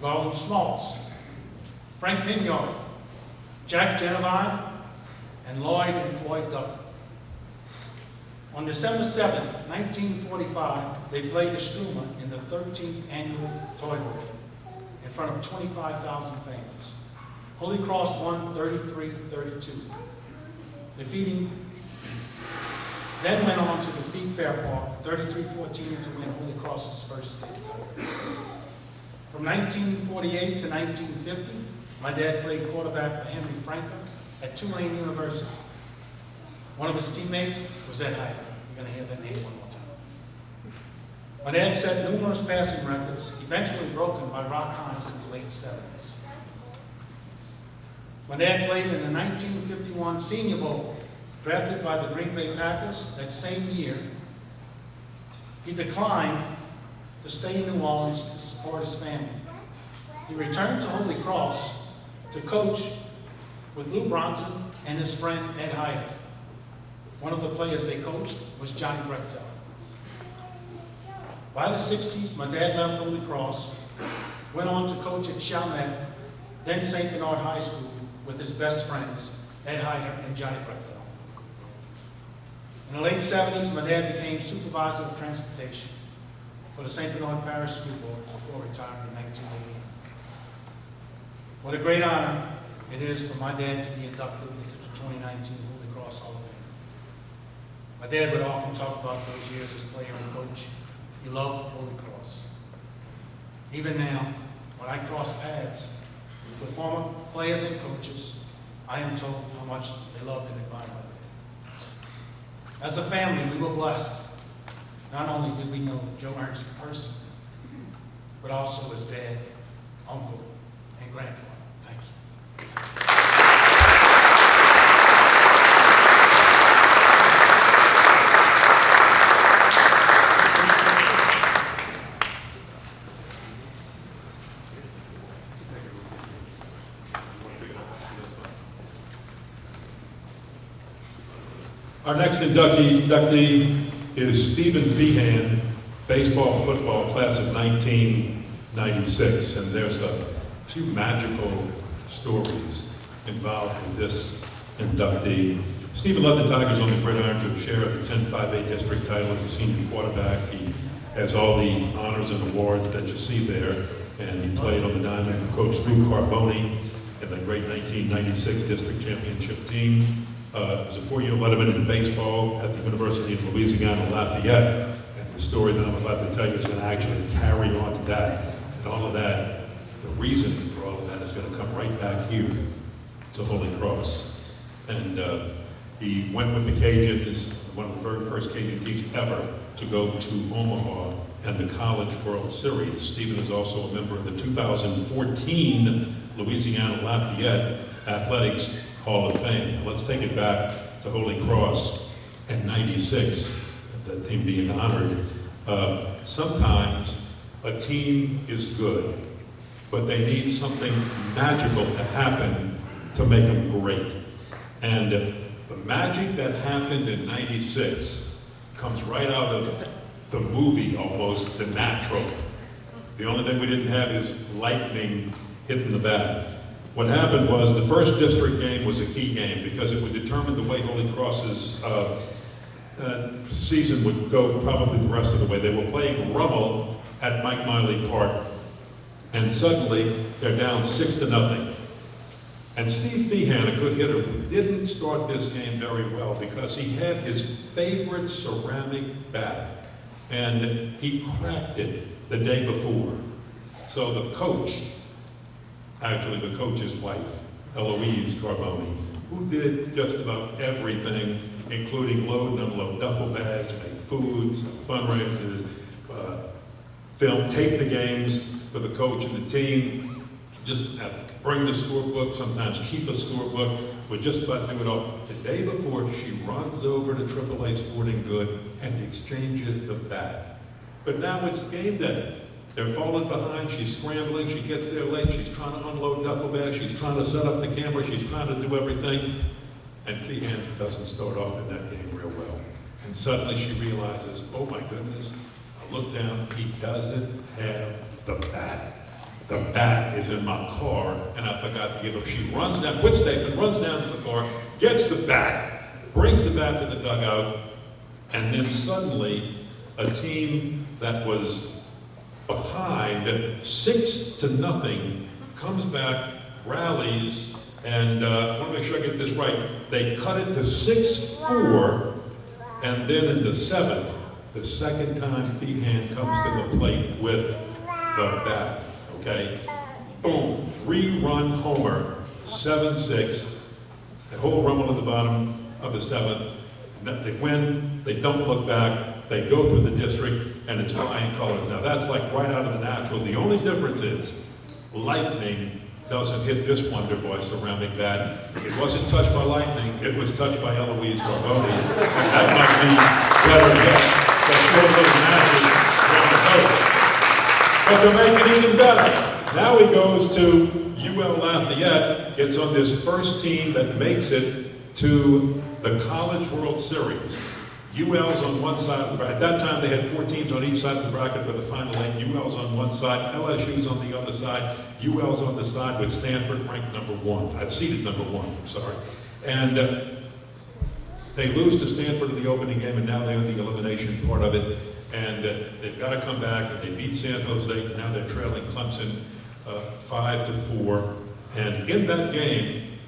Garland Schmaltz, Frank Mignard, Jack Genevieve, and Lloyd and Floyd Duffy. On December 7, 1945, they played the Struma in the 13th annual Toy Bowl in front of 25,000 fans. Holy Cross won 33-32, then went on to defeat Fair Park 33-14 to win Holy Cross's first state title. From 1948 to 1950, my dad played quarterback for Henry Franklin at Tulane University. One of his teammates was Ed Hyder. You're going to hear that name one more time. My dad set numerous passing records, eventually broken by Rock Hines in the late 70s. My dad played in the 1951 Senior Bowl, drafted by the Green Bay Packers that same year. He declined to stay in New Orleans to support his family. He returned to Holy Cross to coach with Lou Bronson and his friend Ed Hyder. One of the players they coached was Johnny Brechtel. By the 60s, my dad left Holy Cross, went on to coach at Chalmette, then St. Bernard High School with his best friends, Ed Hyder and Johnny Brechtel. In the late 70s, my dad became supervisor of transportation for the St. Bernard Parish School Board before retiring in 1989. What a great honor it is for my dad to be inducted into the 2019 Holy Cross Hall of Fame. My dad would often talk about those years as player and coach. He loved Holy Cross. Even now, when I cross paths with former players and coaches, I am told how much they loved and admired my dad. As a family, we were blessed. Not only did we know Joe Ernst in person, but also his dad, uncle, and grandfather. Thank you. Our next inductee is Stephen Feehan, baseball, football, class of 1996. And there's a few magical stories involved in this inductee. Stephen led the Tigers on the gridiron to a share of the 10-5A district title as a senior quarterback. He has all the honors and awards that you see there. And he played on the diamond for Coach Lou Carboni in the great 1996 district championship team. It was a four-year letterman in baseball at the University of Louisiana Lafayette. And the story that I'm about to tell you is going to actually carry on to that. And all of that, the reason for all of that is going to come right back here to Holy Cross. And he went with the Cajuns, one of the very first Cajun teams ever to go to Omaha and the College World Series. Stephen is also a member of the 2014 Louisiana Lafayette Athletics Hall of Fame. Let's take it back to Holy Cross in '96, that team being honored. Sometimes a team is good, but they need something magical to happen to make them great. And the magic that happened in '96 comes right out of the movie almost, The Natural. The only thing we didn't have is lightning hitting the bat. What happened was the first district game was a key game because it would determine the way Holy Cross's season would go probably the rest of the way. They were playing Rummel at Mike Miley Park, and suddenly they're down 6-0. And Steve Feehan, a good hitter, didn't start this game very well because he had his favorite ceramic bat, and he cracked it the day before. So the coach, actually the coach's wife, Eloise Carboni, who did just about everything including load and unload duffel bags, make foods, fundraisers, film, tape the games for the coach and the team, just bring the scorebook, sometimes keep a scorebook. We're just about to do it all. The day before, she runs over to AAA Sporting Good and exchanges the bat. But now it's game day. They're falling behind, she's scrambling, she gets there late, she's trying to unload duffel bags, she's trying to set up the camera, she's trying to do everything. And Feehan doesn't start off in that game real well. And suddenly she realizes, oh my goodness, I look down, he doesn't have the bat. The bat is in my car, and I forgot to give him. She runs down, quits taping, runs down to the car, gets the bat, brings the bat to the dugout, and then suddenly a team that was behind 6-0 comes back, rallies, and I want to make sure I get this right. They cut it to 6-4, and then in the 7th, the second time Feehan comes to the plate with the bat. Okay, boom, 3-run homer, 7-6. The whole rumble at the bottom of the 7th. They win, they don't look back, they go through the district, and it's flying colors. Now that's like right out of the natural. The only difference is lightning doesn't hit this Wonder Boy ceramic bat. It wasn't touched by lightning, it was touched by Eloise Garboni. And that might be better than the short little matches from the coach. But to make it even better, now he goes to UL Lafayette, gets on this first team that makes it to the College World Series. UL's on one side of the bracket. At that time, they had 4 teams on each side of the bracket for the final 8. UL's on one side, LSU's on the other side. UL's on the side with Stanford ranked number 1. Seeded number 1, I'm sorry. And they lose to Stanford in the opening game, and now they're in the elimination part of it. And they've got to come back, and they beat San Jose, and now they're trailing Clemson 5-4. And in that game,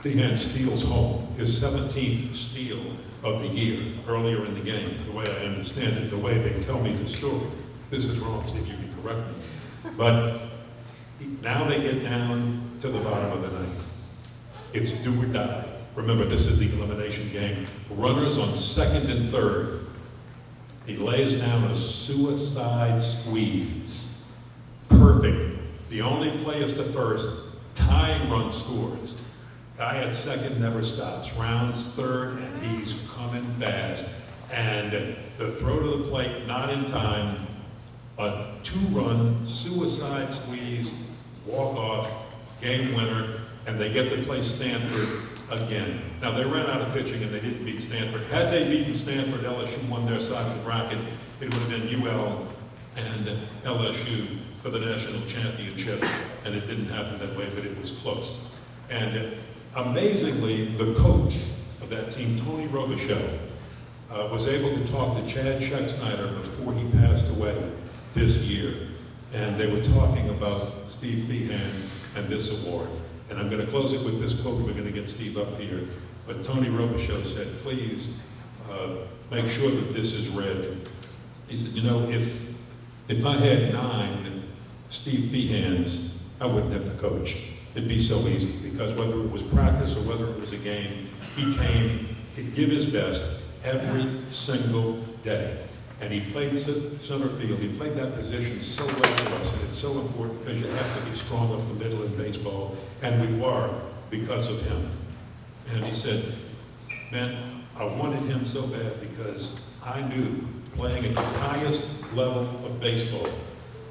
Feehan steals home, his 17th steal of the year, earlier in the game, the way I understand it, the way they tell me the story. This is wrong, see if you can correct me. But now they get down to the bottom of the 9th. It's do or die. Remember, this is the elimination game. Runners on 2nd and 3rd. He lays down a suicide squeeze. Perfect. The only play is to first. Tying run scores. Guy at 2nd never stops. Rounds 3rd, and he's coming fast. And the throw to the plate, not in time. A 2-run suicide squeeze, walk off, game winner, and they get to play Stanford again. Now, they ran out of pitching and they didn't beat Stanford. Had they beaten Stanford, LSU won their side of the bracket. It would have been UL and LSU for the national championship, and it didn't happen that way, but it was close. And amazingly, the coach of that team, Tony Robichaux, was able to talk to Chad Scheck-Snyder before he passed away this year. And they were talking about Steve Feehan and this award. And I'm going to close it with this quote. We're going to get Steve up here. But Tony Robichaux said, please make sure that this is read. He said, you know, if I had 9 Steve Feehans, I wouldn't have to coach. It'd be so easy, because whether it was practice or whether it was a game, he came to give his best every single day. And he played center field. He played that position so well for us, and it's so important because you have to be strong up the middle in baseball, and we were because of him. And he said, man, I wanted him so bad because I knew playing at the highest level of baseball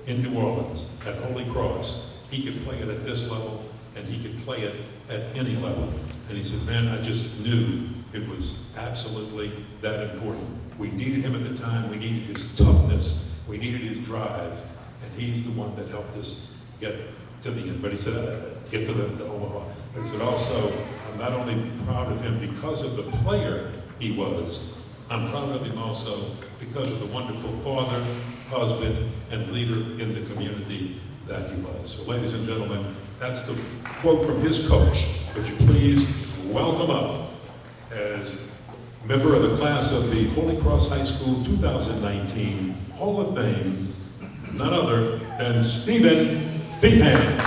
in New Orleans at Holy Cross, he could play it at this level, and he could play it at any level. And he said, man, I just knew it was absolutely that important. We needed him at the time. We needed his toughness. We needed his drive. And he's the one that helped us get to the end. But he said, get to the Omaha. But he said, also, I'm not only proud of him because of the player he was, I'm proud of him also because of the wonderful father, husband, and leader in the community that he was. So ladies and gentlemen, that's the quote from his coach. Would you please welcome up as member of the class of the Holy Cross High School 2019 Hall of Fame, none other than Stephen Feehan.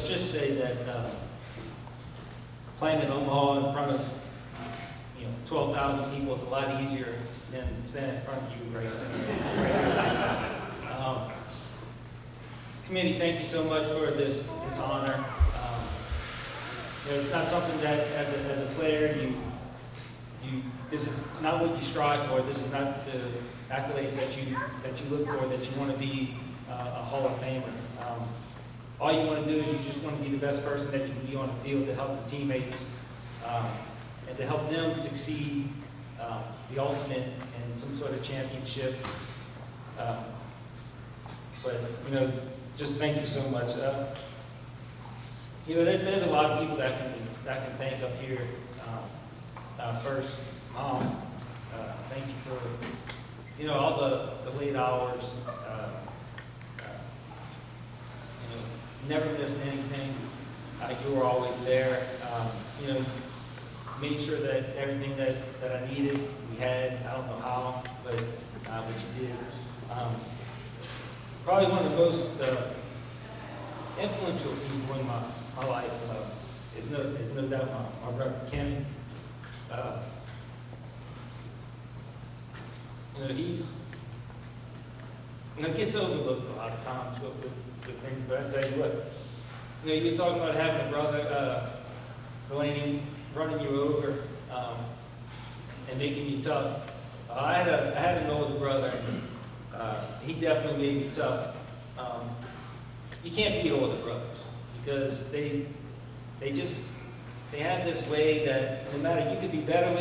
let's just say that playing in Omaha in front of 12,000 people is a lot easier than standing in front of you right now. Committee, thank you so much for this honor. It's not something that, as a player, this is not what you strive for. This is not the accolades that you look for. That you want to be a Hall of Famer. All you want to do is you just want to be the best person that you can be on the field to help the teammates and to help them succeed, the ultimate in some sort of championship. But just thank you so much. There's a lot of people that can thank up here. First, Mom, thank you for all the late hours. Never missed anything. You were always there. Made sure that everything that I needed we had. I don't know how, but you did. Probably one of the most influential people in my life is no doubt my brother Kenny. He's gets overlooked a lot of times with things, but I tell you what, you're talking about having a brother, Delaney, running you over and making you tough. I had an older brother, and he definitely made me tough. You can't beat older brothers because they have this way that no matter, you could be better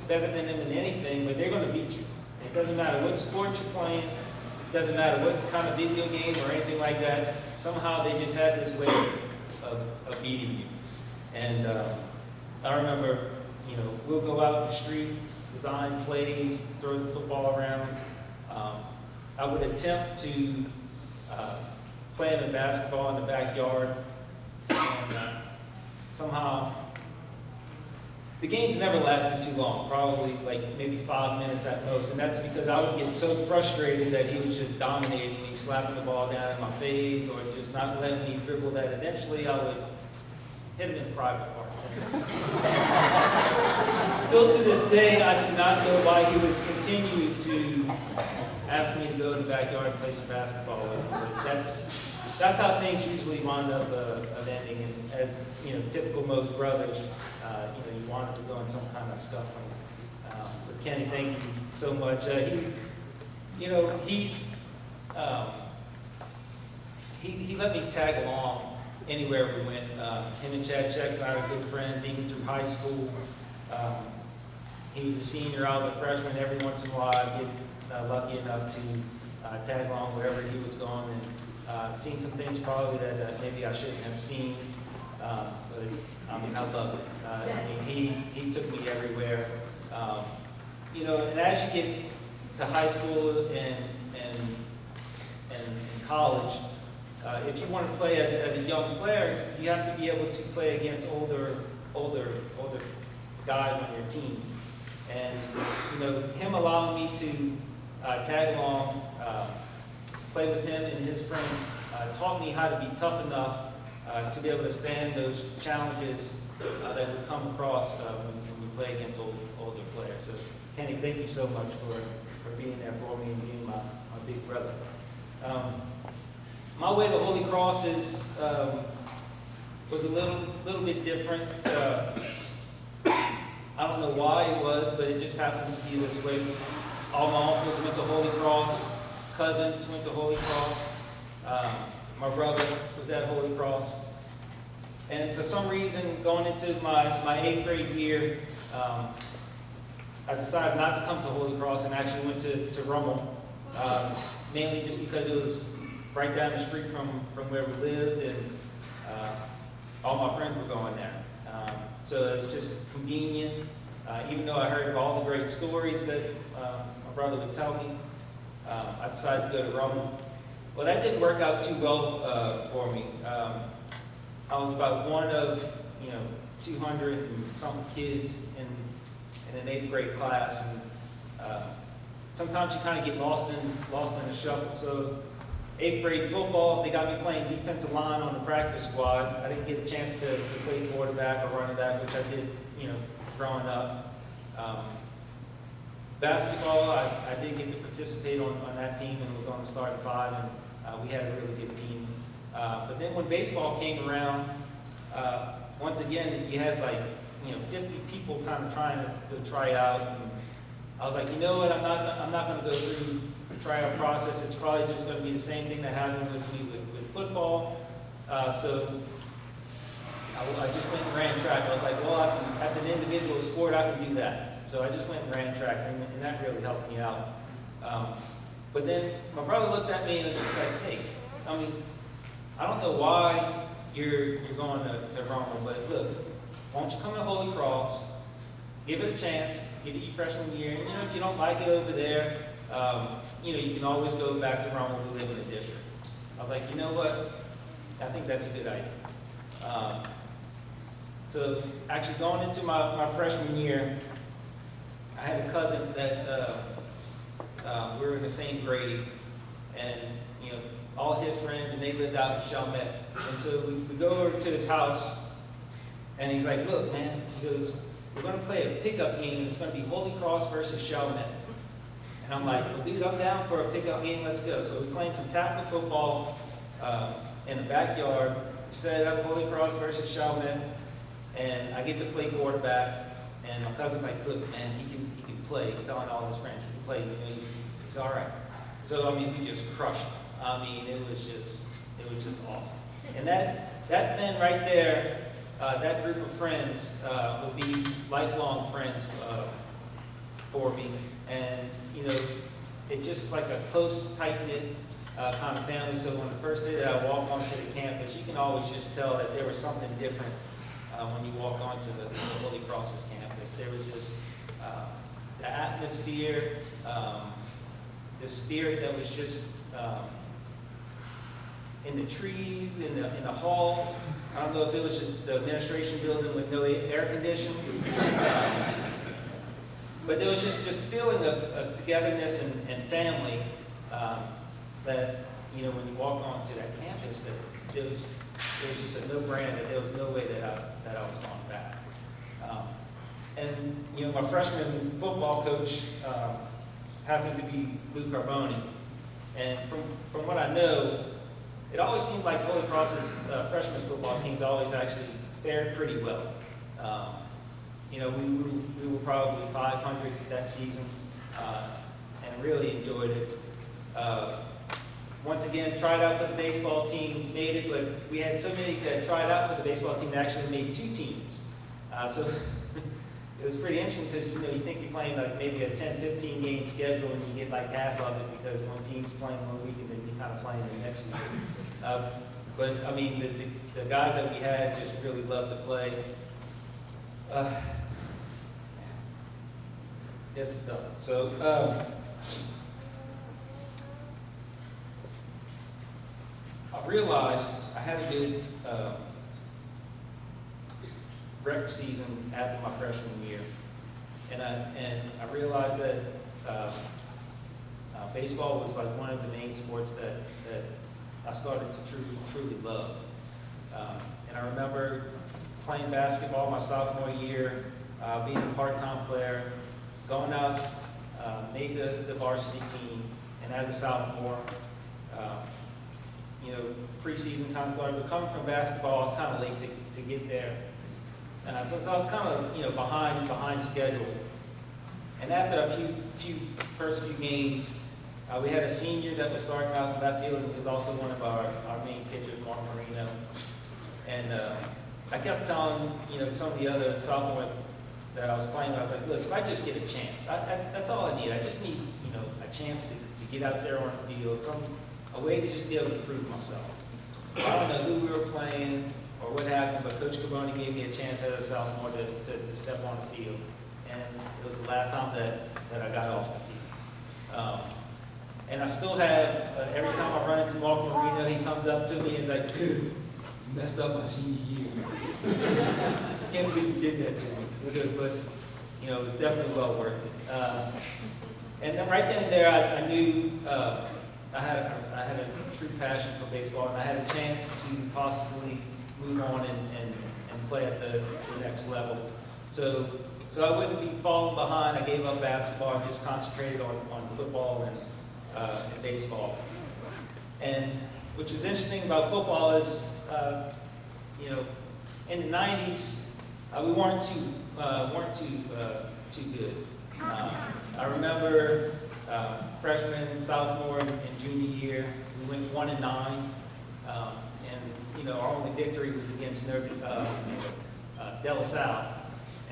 than them in anything, but they're going to beat you. It doesn't matter what sport you're playing. It doesn't matter what kind of video game or anything like that. Somehow they just have this way of beating you. And I remember, we'll go out in the street, design plays, throw the football around. I would attempt to play in the basketball in the backyard. And somehow, the games never lasted too long, probably like maybe 5 minutes at most, and that's because I would get so frustrated that he was just dominating me, slapping the ball down in my face, or just not letting me dribble, that eventually I would hit him in private parts. Still to this day, I do not know why he would continue to ask me to go in the backyard and play some basketball with him, but that's how things usually wind up ending, and as typical most brothers, you wanted to go in some kind of scuffle. But Kenny, thank you so much. He let me tag along anywhere we went. Him and Chad Check and I were good friends even through high school. He was a senior, I was a freshman. Every once in a while I'd get lucky enough to tag along wherever he was going, and seen some things probably that maybe I shouldn't have seen. But I love it. He took me everywhere. And as you get to high school and college, if you want to play as a young player, you have to be able to play against older guys on your team. And him allowing me to tag along, play with him and his friends, taught me how to be tough enough to be able to stand those challenges that would come across when we play against older players. So, Kenny, thank you so much for being there for me and being my big brother. My way to Holy Cross was a little bit different. I don't know why it was, but it just happened to be this way. All my uncles went to Holy Cross, cousins went to Holy Cross. My brother was at Holy Cross. And for some reason, going into my 8th grade year, I decided not to come to Holy Cross and actually went to Hrapmann, mainly just because it was right down the street from where we lived, and all my friends were going there. So it was just convenient, even though I heard of all the great stories that my brother would tell me. I decided to go to Rowan. Well, that didn't work out too well for me. I was about one of 200 and something kids in an 8th grade class, and sometimes you kind of get lost in the shuffle. So 8th grade football, they got me playing defensive line on the practice squad. I didn't get a chance to play quarterback or running back, which I did, growing up. Basketball, I did get to participate on that team and was on the starting five, and we had a really good team. But then when baseball came around, once again, you had 50 people kind of trying to try out. And I was like, you know what, I'm not going to go through the tryout process. It's probably just going to be the same thing that happened with me with football. So I just went and ran track. I was like, well, that's an individual sport, I can do that. So I just went and ran track, and that really helped me out. But then my brother looked at me and was just like, hey, I don't know why you're going to Rowan, but look, why don't you come to Holy Cross, give it a chance, give it your freshman year, and if you don't like it over there, you can always go back to Rowan to live in the district. I was like, you know what, I think that's a good idea. So actually going into my freshman year, I had a cousin that we were in the same grade, and all his friends, and they lived out in Chalmette. And so we go over to his house, and he's like, look, man, he goes, we're going to play a pickup game, and it's going to be Holy Cross versus Chalmette. And I'm like, well, dude, I'm down for a pickup game, let's go. So we're playing some tackle football in the backyard. We set it up, Holy Cross versus Chalmette, and I get to play quarterback. And my cousin's like, look, man, he can play. He's telling all his friends he can play. He's all right. So we just crushed him. It was just awesome. And that then right there, that group of friends will be lifelong friends for me. And it's just like a close, tight-knit kind of family. So on the first day that I walked onto the campus, you can always just tell that there was something different when you walk onto the Holy Cross's campus. There was just the atmosphere, the spirit that was just in the trees, in the halls. I don't know if it was just the administration building with no air conditioning. But there was just this feeling of togetherness and family that, when you walk onto that campus, that there was just a no-brainer, that there was no way that I was going back. And my freshman football coach happened to be Luke Hrapmann. And from what I know, it always seemed like Holy Cross's freshman football teams always actually fared pretty well. We were probably 500 that season and really enjoyed it. Once again, tried out for the baseball team, made it, but we had so many that tried out for the baseball team that actually made 2 teams. So it was pretty interesting because, you think you're playing maybe a 10-15 game schedule and you get half of it because one team's playing one week and then you're kind of playing the next week. But the guys that we had just really loved to play. It's tough. So, I realized I had a good rec season after my freshman year, and I realized that baseball was one of the main sports that I started to truly love. And I remember playing basketball my sophomore year, being a part-time player, going out, made the varsity team, and as a sophomore, preseason kind of started. But coming from basketball, I was kind of late to get there. So I was kind of, behind schedule. And after a first few games, we had a senior that was starting out in that field, who was also one of our main pitchers, Mark Marino. And I kept telling, some of the other sophomores that I was playing with, I was like, look, if I just get a chance, that's all I need. I just need, a chance to get out there on the field, a way to just be able to prove myself. I don't know who we were playing or what happened, but Coach Caboni gave me a chance as a sophomore to step on the field. And it was the last time that I got off the field. And I still have, every time I run into Mark Marino, he comes up to me and is like, dude, you messed up my senior year. I can't believe you did that to me. But, it was definitely well worth it. And then right then and there, I knew I had a true passion for baseball, and I had a chance to possibly move on and play at the next level. So I wouldn't be falling behind. I gave up basketball and just concentrated on football and baseball. And which was interesting about football is, you know, in the 90s, we weren't too good. I remember freshman, sophomore, and junior year, we went 1-9, and you know our only victory was against De La Salle,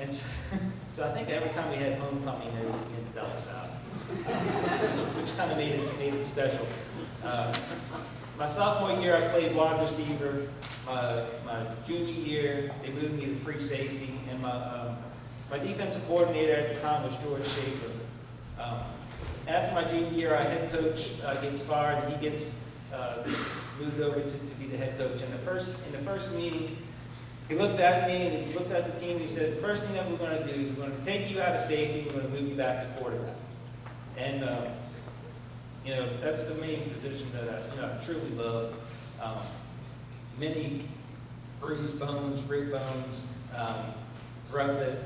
and so I think every time we had homecoming, it was against De La Salle, which kind of made it special. My sophomore year, I played wide receiver. My junior year, they moved me to free safety, and my defensive coordinator at the time was George Schaefer. After my junior year, our head coach gets fired, and he gets moved over to be the head coach. And in the first meeting, he looked at me and he looks at the team and he said, "The first thing that we're going to do is we're going to take you out of safety, we're going to move you back to quarterback." And you know, that's the main position that I truly love. Many bruised bones, rib bones throughout the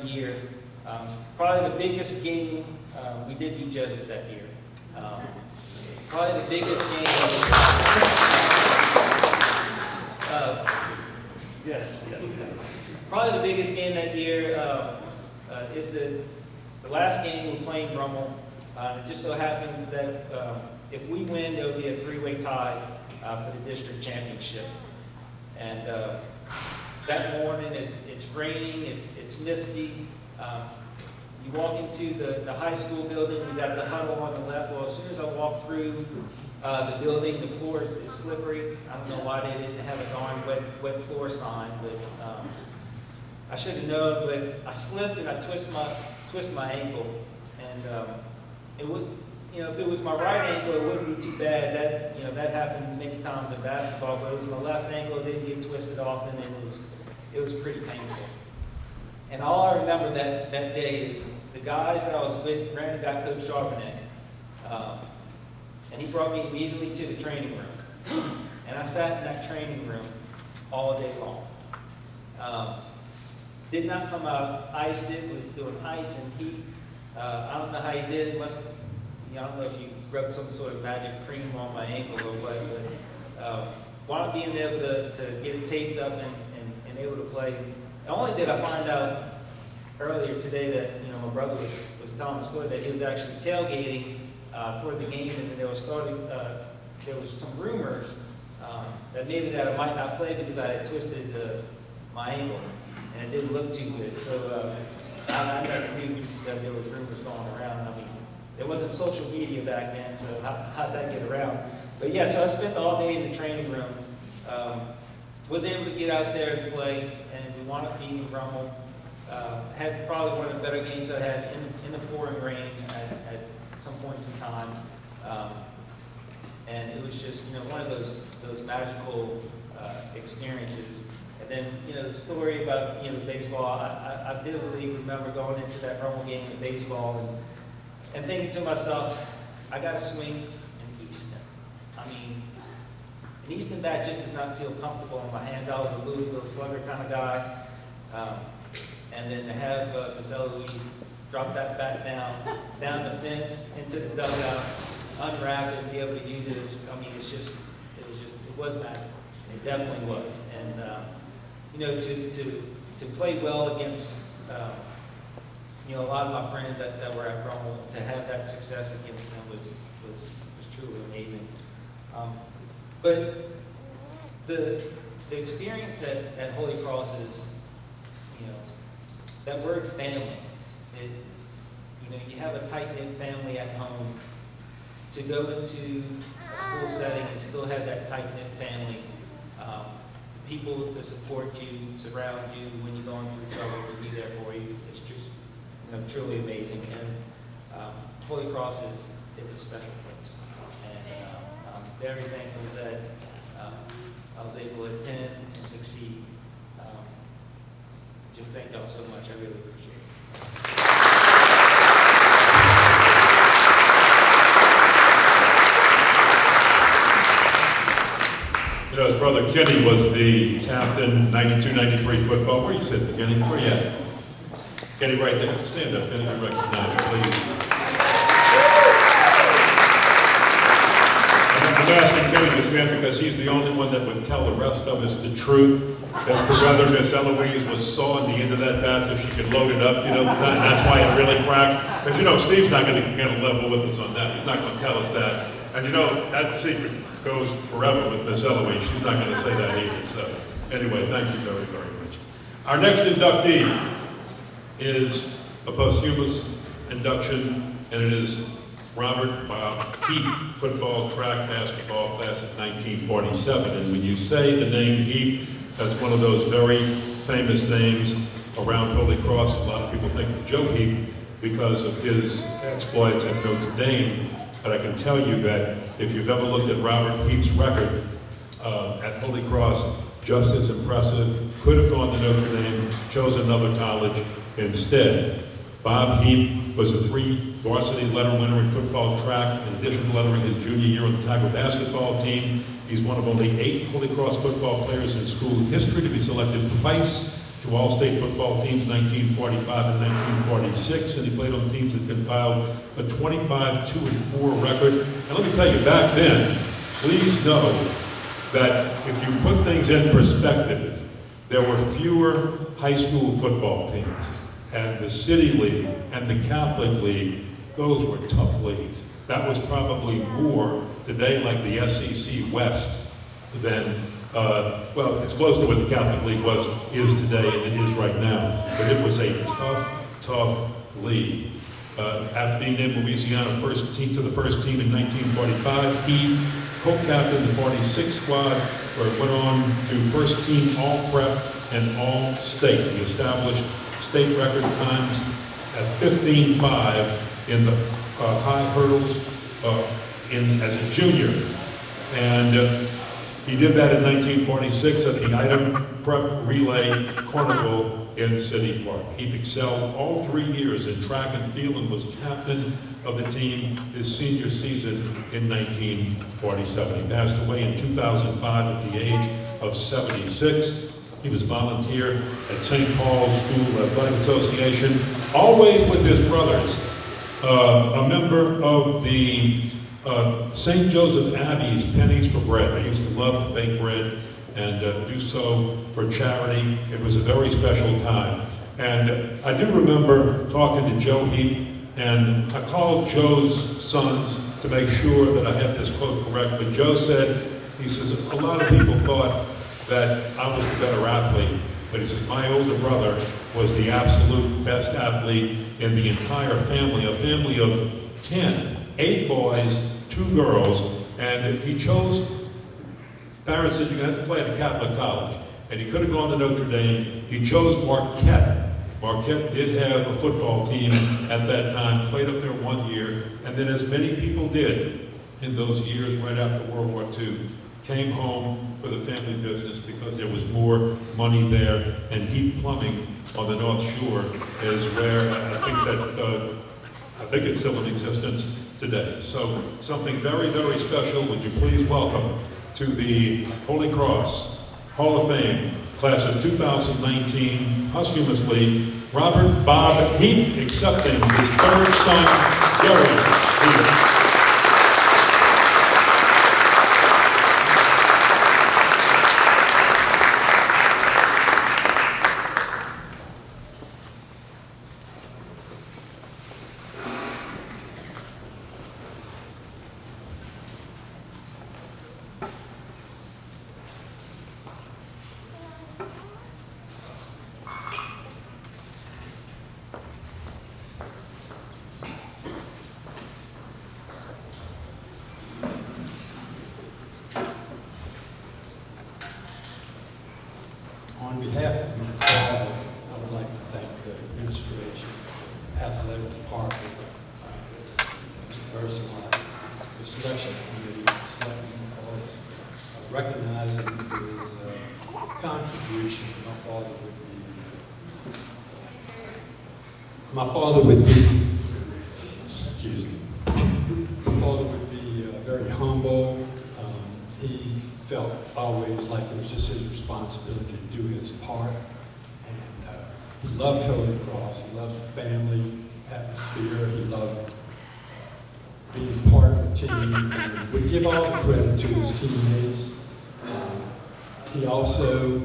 year. Probably the biggest game, we did beat Jesuit that year. Probably the biggest game. Yes. Probably the biggest game that year is the last game we're playing Brummel. It just so happens that if we win, there will be a three-way tie for the district championship. And that morning, it's raining, it's misty. You walk into the high school building, you got the huddle on the left. Well, as soon as I walk through the building, the floor is slippery. I don't know why they didn't have a darn wet floor sign, but I should have known. But I slipped and I twist my ankle, and it would, if it was my right ankle, it wouldn't be too bad. That happened many times in basketball, but it was my left ankle. It didn't get twisted often, and it was pretty painful. And all I remember that day is the guys that I was with, granted got Coach Hrapmann, and he brought me immediately to the training room. And I sat in that training room all day long. Did not come out, iced it, was doing ice and heat. I don't know how he did it. I don't know if you rubbed some sort of magic cream on my ankle or what, but wound up being able to get it taped up and able to play. Not only did I find out earlier today that my brother was telling the story that he was actually tailgating for the game, and there was some rumors that maybe that I might not play because I had twisted my ankle and it didn't look too good. So I never knew that there was rumors going around. I mean, there wasn't social media back then, so how'd that get around? But yeah, so I spent all day in the training room. Was able to get out there and play, and we wound up beating Brummel. Had probably one of the better games I had in the pouring rain at some points in time. And it was just one of those magical experiences. And then the story about baseball. I vividly remember going into that Brummel game of baseball and thinking to myself, I got to swing in Easton. I mean, an Easton bat just does not feel comfortable in my hands. I was a Louisville slugger kind of guy. And then to have Miss Eloise drop that bat down the fence, into the dugout, unwrap it, and be able to use it, it was magic. It definitely was. And, to play well against, a lot of my friends that were at Brummel, to have that success against them was truly amazing. But the experience at Holy Cross is, that word family. You have a tight-knit family at home. To go into a school setting and still have that tight-knit family, the people to support you, surround you when you're going through trouble, to be there for you, it's just truly amazing. And Holy Cross is a special place. And I'm very thankful that I was able to attend and succeed. Just thank y'all so much. I really appreciate it. know, Kenny was the captain, 92-93 football. Where you sitting, Kenny? Where you at? Kenny, right there. Stand up, Kenny. I recognize you, please. I'm asking Kenny to stand because he's the only one that would tell the rest of us the truth as to whether Miss Eloise was sawing the end of that bat so she could load it up, you know, and that's why it really cracked. But you know, Steve's not going to get a level with us on that. He's not going to tell us that. And you know, that secret goes forever with Miss Eloise. She's not going to say that either. So anyway, thank you very, very much. Our next inductee is a posthumous induction, and it is Robert Bob Heap, football, track, basketball class of 1947. And when you say the name Heap, that's one of those very famous names around Holy Cross. A lot of people think of Joe Heap because of his exploits at Notre Dame. But I can tell you that if you've ever looked at Robert Heap's record at Holy Cross, just as impressive. Could have gone to Notre Dame, chose another college instead. Bob Heap was a 3 varsity letter winner in football track, in addition to lettering his junior year on the Tiger basketball team. He's one of only 8 Holy Cross football players in school history to be selected twice to all-state football teams, 1945 and 1946, and he played on teams that compiled a 25-2-4 record. And let me tell you, back then, please know that if you put things in perspective, there were fewer high school football teams. And the City League and the Catholic League, those were tough leagues. That was probably more today like the SEC West than, well, it's close to what the Catholic League is today and it is right now. But it was a tough league. After being named Louisiana first team to the first team in 1945, he co-captained the 46 squad, where it went on to first team all-prep and all-state. He established state record times at 15.5 in the high hurdles as a junior. And he did that in 1946 at the Item Prep Relay Carnival in City Park. He excelled all 3 years in track and field and was captain of the team his senior season in 1947. He passed away in 2005 at the age of 76. He was volunteer at St. Paul's School Athletic Association, always with his brothers, a member of the St. Joseph Abbey's Pennies for Bread. They used to love to bake bread and do so for charity. It was a very special time. And I do remember talking to Joe Heap, and I called Joe's sons to make sure that I had this quote correct. But Joe said, he says, a lot of people thought that I was the better athlete, but he says, my older brother was the absolute best athlete in the entire family, a family of 10, 8 boys, 2 girls, and he chose, parents said, you're gonna have to play at a Catholic college, and he could have gone to Notre Dame. He chose Marquette. Marquette did have a football team at that time, played up there 1 year, and then as many people did in those years right after World War II, came home for the family business because there was more money there, and Heap Plumbing on the North Shore is where I think it's still in existence today. So something very, very special. Would you please welcome to the Holy Cross Hall of Fame, class of 2019, posthumously, Robert Bob Heap, accepting his 3rd son, Gary Heap. On behalf of my father, I would like to thank the administration, athletic department, Mr. Ernst, the selection committee, selecting my father, recognizing his contribution. My father would be, excuse me, my father would be very humble. He felt always like it was just his responsibility to do his part. And he loved Holy Cross. He loved the family atmosphere. He loved being part of the team. And we give all the credit to his teammates. He also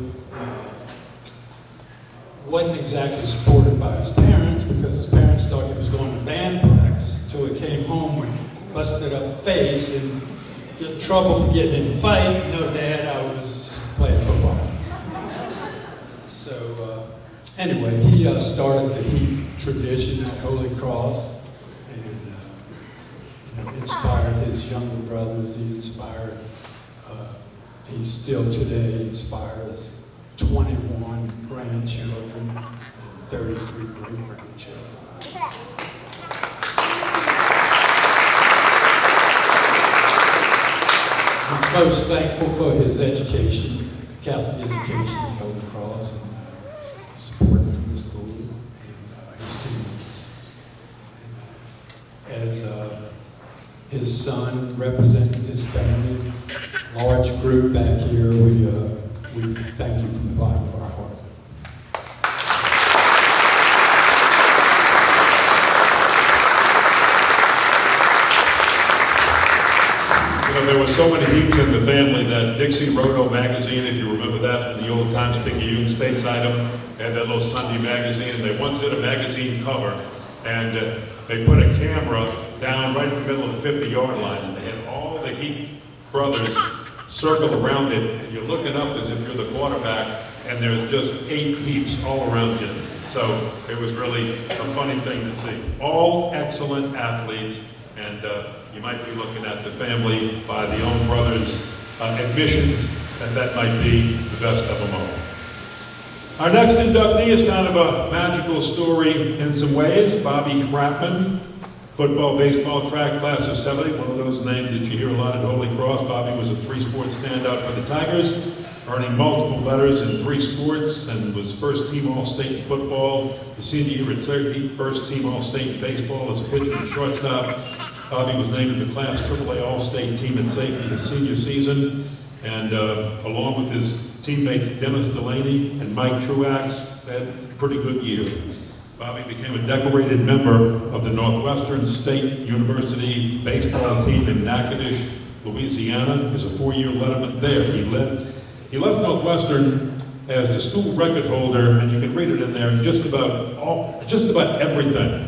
wasn't exactly supported by his parents because his parents thought he was going to band practice until he came home and busted up a face and got in trouble for getting in a fight. No, Dad, I was playing football. So anyway, he started the Heap tradition at Holy Cross and inspired his younger brothers. He inspired, he still today inspires 21 grandchildren and 33 great-grandchildren. He's most thankful for his education, Catholic education at Holy Cross, and support from the school and his teammates. As his son representing his family, large group back here, we thank you from the bottom of our heart. You know, there were so many Heaps in the family that Dixie Roto magazine, if you remember that, in the old Times Picayune States item, had that little Sunday magazine, and they once did a magazine cover, and they put a camera down right in the middle of the 50-yard line, and they had all the Heap brothers circle around it, and you're looking up as if you're the quarterback, and there's just 8 Heaps all around you. So it was really a funny thing to see. All excellent athletes, and you might be looking at the family by the own brothers' admissions, and that might be the best of them all. Our next inductee is kind of a magical story in some ways. Bobby Hrapmann, football, baseball, track, class of 70, one of those names that you hear a lot at Holy Cross. Bobby was a 3-sport standout for the Tigers, earning multiple letters in 3 sports, and was first team All-State in football. The senior year at Heap, first team All-State in baseball as a pitcher and shortstop. Bobby was named to the class AAA All-State team at safety his senior season, and along with his teammates Dennis Delaney and Mike Truax, had a pretty good year. Bobby became a decorated member of the Northwestern State University baseball team in Natchitoches, Louisiana. He was a 4-year letterman there. He left Northwestern as the school record holder, and you can read it in there, just about everything.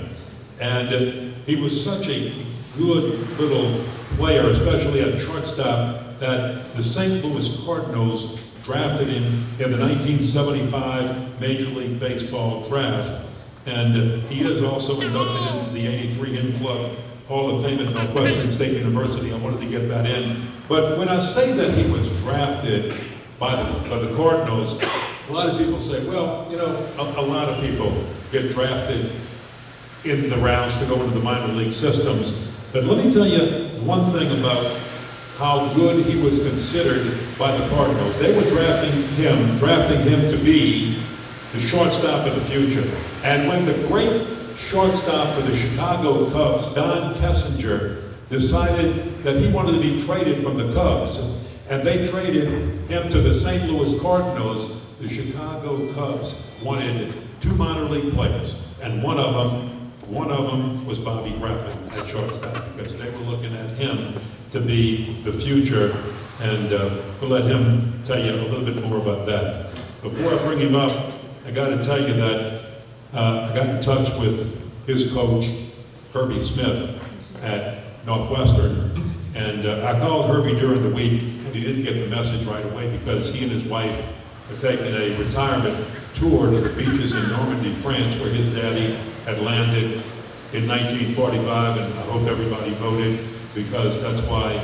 And he was such a good little player, especially at shortstop, that the St. Louis Cardinals drafted him in the 1975 Major League Baseball draft. And he is also inducted into the 83 In Club Hall of Fame at Northwestern State University. I wanted to get that in. But when I say that he was drafted by the Cardinals, a lot of people say, well, you know, a lot of people get drafted in the rounds to go into the minor league systems. But let me tell you one thing about how good he was considered by the Cardinals. They were drafting him to be the shortstop of the future. And when the great shortstop for the Chicago Cubs, Don Kessinger, decided that he wanted to be traded from the Cubs, and they traded him to the St. Louis Cardinals, the Chicago Cubs wanted 2 minor league players, and one of them was Bobby Hrapmann at shortstop, because they were looking at him to be the future, and we'll let him tell you a little bit more about that. Before I bring him up, I got to tell you that I got in touch with his coach, Herbie Smith, at Northwestern, and I called Herbie during the week, and he didn't get the message right away because he and his wife were taking a retirement tour to the beaches in Normandy, France, where his daddy had landed in 1945, and I hope everybody voted, because that's why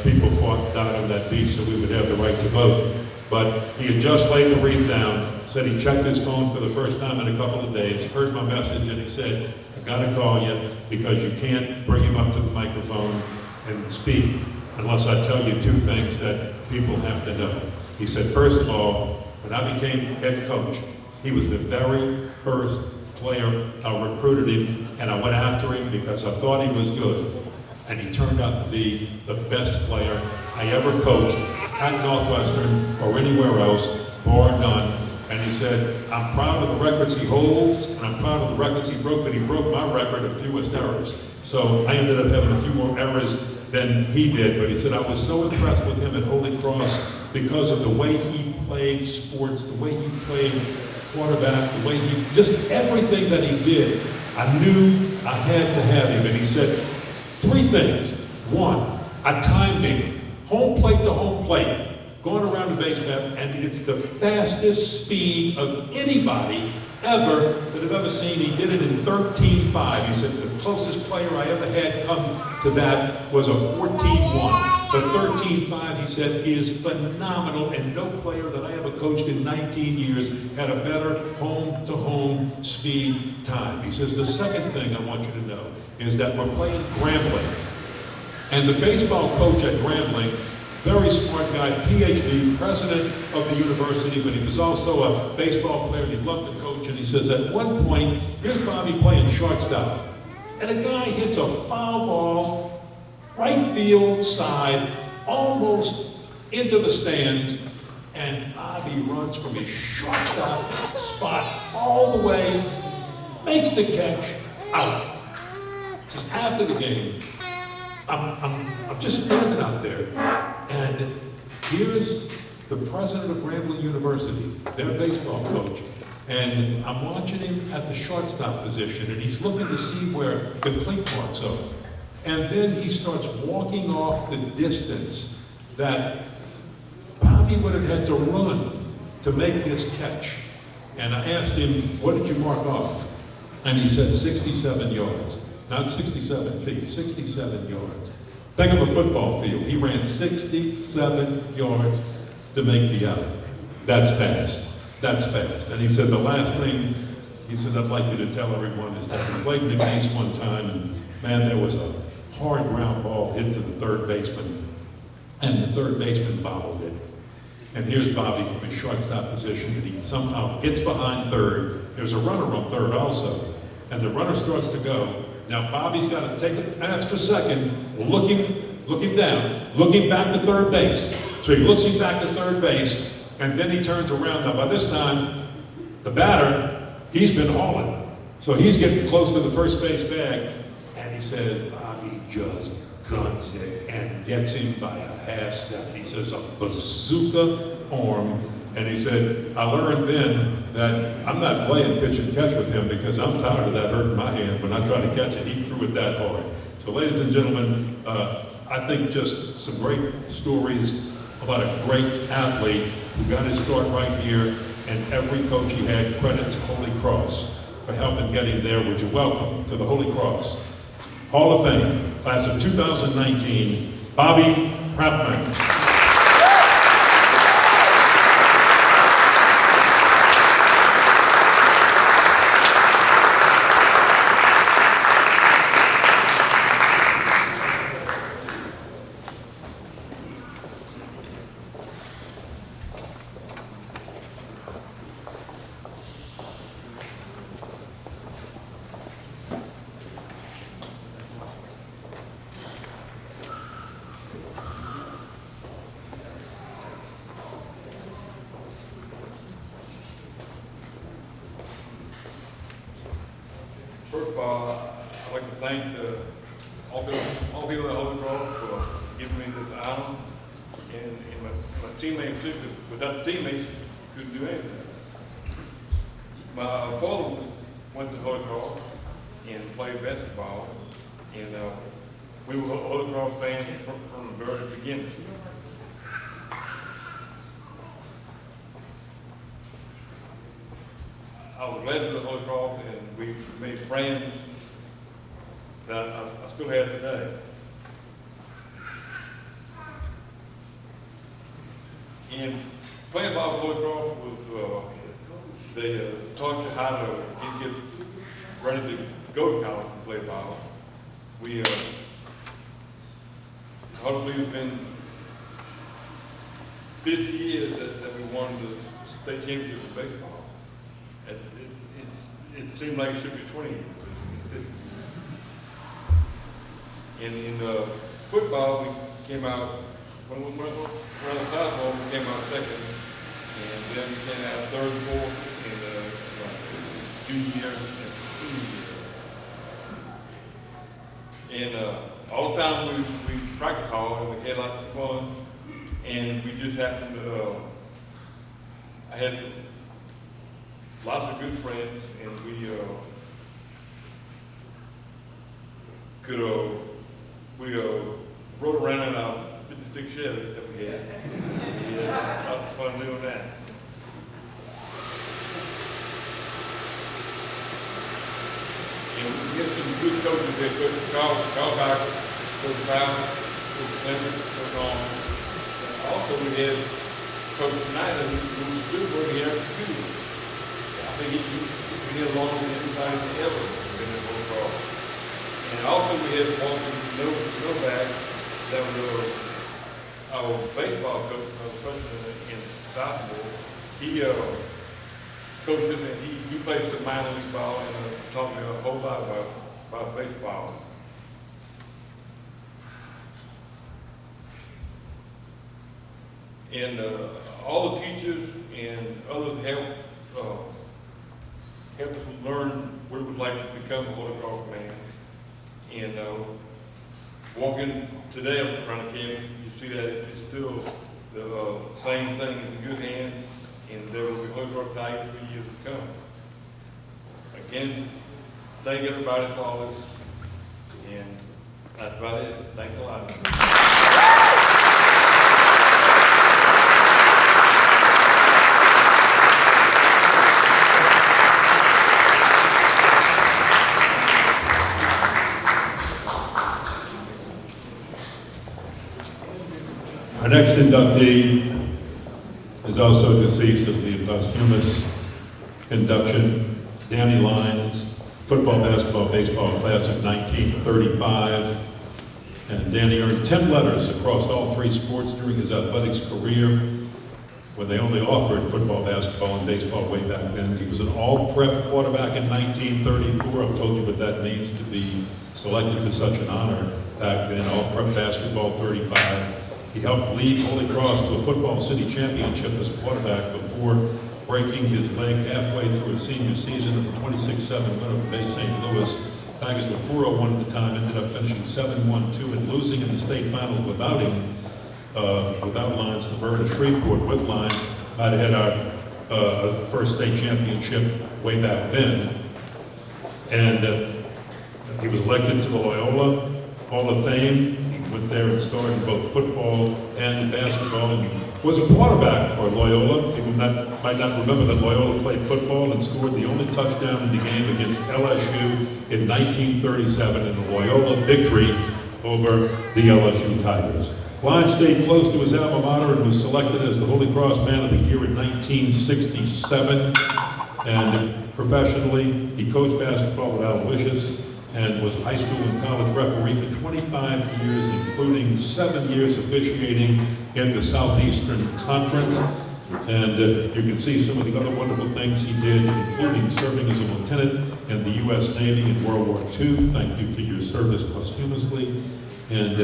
people fought and died on that beach, so we would have the right to vote. But he had just laid the wreath down, said he checked his phone for the first time in a couple of days, heard my message, and he said, I gotta call you because you can't bring him up to the microphone and speak unless I tell you 2 things that people have to know. He said, first of all, when I became head coach, he was the very first player I recruited him, and I went after him because I thought he was good. And he turned out to be the best player I ever coached at Northwestern or anywhere else, bar none. And he said, I'm proud of the records he holds, and I'm proud of the records he broke, but he broke my record of fewest errors. So I ended up having a few more errors than he did, but he said, I was so impressed with him at Holy Cross because of the way he played sports, the way he played quarterback, the way he, just everything that he did. I knew I had to have him, and he said 3 things. 1, I timed him, home plate to home plate, going around the base path, and it's the fastest speed of anybody ever that I've ever seen. He did it in 13.5. He said the closest player I ever had come to that was a 14.1. But 13.5, he said, is phenomenal, and no player that I ever coached in 19 years had a better home-to-home speed time. He says the second thing I want you to know is that we're playing Grambling. And the baseball coach at Grambling, very smart guy, PhD, president of the university, but he was also a baseball player, and he loved to coach. And he says, at one point, here's Bobby playing shortstop, and a guy hits a foul ball, right field side, almost into the stands, and Bobby runs from his shortstop spot all the way, makes the catch, out. Just after the game, I'm just standing out there, and here's the president of Grambling University, their baseball coach, and I'm watching him at the shortstop position, and he's looking to see where the cleat marks are. And then he starts walking off the distance that Bobby would have had to run to make this catch. And I asked him, what did you mark off? And he said 67 yards. Not 67 feet, 67 yards. Think of a football field. He ran 67 yards to make the out. That's fast. That's fast. And he said the last thing, he said, I'd like you to tell everyone is that we played in the case one time, and man, there was a hard ground ball hit to the third baseman, and the third baseman bobbled it. And here's Bobby from his shortstop position, and he somehow gets behind third. There's a runner on third also, and the runner starts to go. Now Bobby's got to take an extra second, looking down, looking back to third base. So he looks him back to third base, and then he turns around. Now by this time, the batter, he's been hauling. So he's getting close to the first base bag, and he says, Bobby just guns it and gets him by a half step. He says, a bazooka arm. And he said, I learned then that I'm not playing pitch and catch with him because I'm tired of that hurting my hand when I try to catch it. He threw it that hard. So ladies and gentlemen, I think just some great stories about a great athlete who got his start right here, and every coach he had credits Holy Cross for helping get him there. Would you welcome to the Holy Cross Hall of Fame, class of 2019, Bobby Hrapmann. First of all, I'd like to thank all people at Holy Cross for giving me this honor, and my teammates too, because without the teammates, couldn't do anything. My father went to Holy Cross and played basketball, and we were Holy Cross fans from the very beginning. I was glad to the Holy Cross, and we made friends that I still have today. And playing ball with Holy Cross was, they taught you how to get ready to go to college and play ball. We, hardly it's been 50 years that we won the state championship in baseball. It seemed like it should be 20 years. And in football, we came out when we went around the sophomore, we came out second, and then we came out third and fourth in junior year and senior year. And all the time we practiced hard and we had lots of fun, and we just happened to, I had lots of good friends, and we rode around in our 56 Chevy that we had. We had lots of fun doing that. And we had some good coaches there, Coach Backer, Coach Powell, Coach Clemens, Coach On. Also, we had Coach Snyder, who was good working here at the school. I think he's been here longer than anybody ever been in Holy Cross. And also, we had Walter Novak, that was our baseball coach, I was coaching in sophomore. He coached us, and he played some minor league ball and taught me a whole lot about baseball. And all the teachers and others helped us learn what it was like to become a Holy Cross man. And walking today around the campus, you see that it's still the same thing in good hands, and there will be Holy Cross Tigers for years to come. Again, thank everybody for all this, and that's about it. Thanks a lot. Our next inductee is also deceased of the posthumous induction, Danny Lyons, football, basketball, baseball class of 1935. And Danny earned 10 letters across all three sports during his athletics career, when they only offered football, basketball, and baseball way back then. He was an all-prep quarterback in 1934. I've told you what that means to be selected to such an honor back then, all-prep basketball 35. He helped lead Holy Cross to a football city championship as a quarterback before breaking his leg halfway through his senior season of the 26-7 win over Bay St. Louis. Tigers were 4-01 at the time, ended up finishing 7-1-2 and losing in the state finals without him, without Lyons to Bird of Shreveport. With Lyons, might have had our first state championship way back then. And he was elected to the Loyola Hall of Fame. Went there and started both football and basketball, and was a quarterback for Loyola. People might not remember that Loyola played football and scored the only touchdown in the game against LSU in 1937 in the Loyola victory over the LSU Tigers. Lyons stayed close to his alma mater and was selected as the Holy Cross Man of the Year in 1967. And professionally, he coached basketball at Aloysius and was a high school and college referee for 25 years, including 7 years officiating in the Southeastern Conference. And you can see some of the other wonderful things he did, including serving as a lieutenant in the U.S. Navy in World War II. Thank you for your service posthumously. And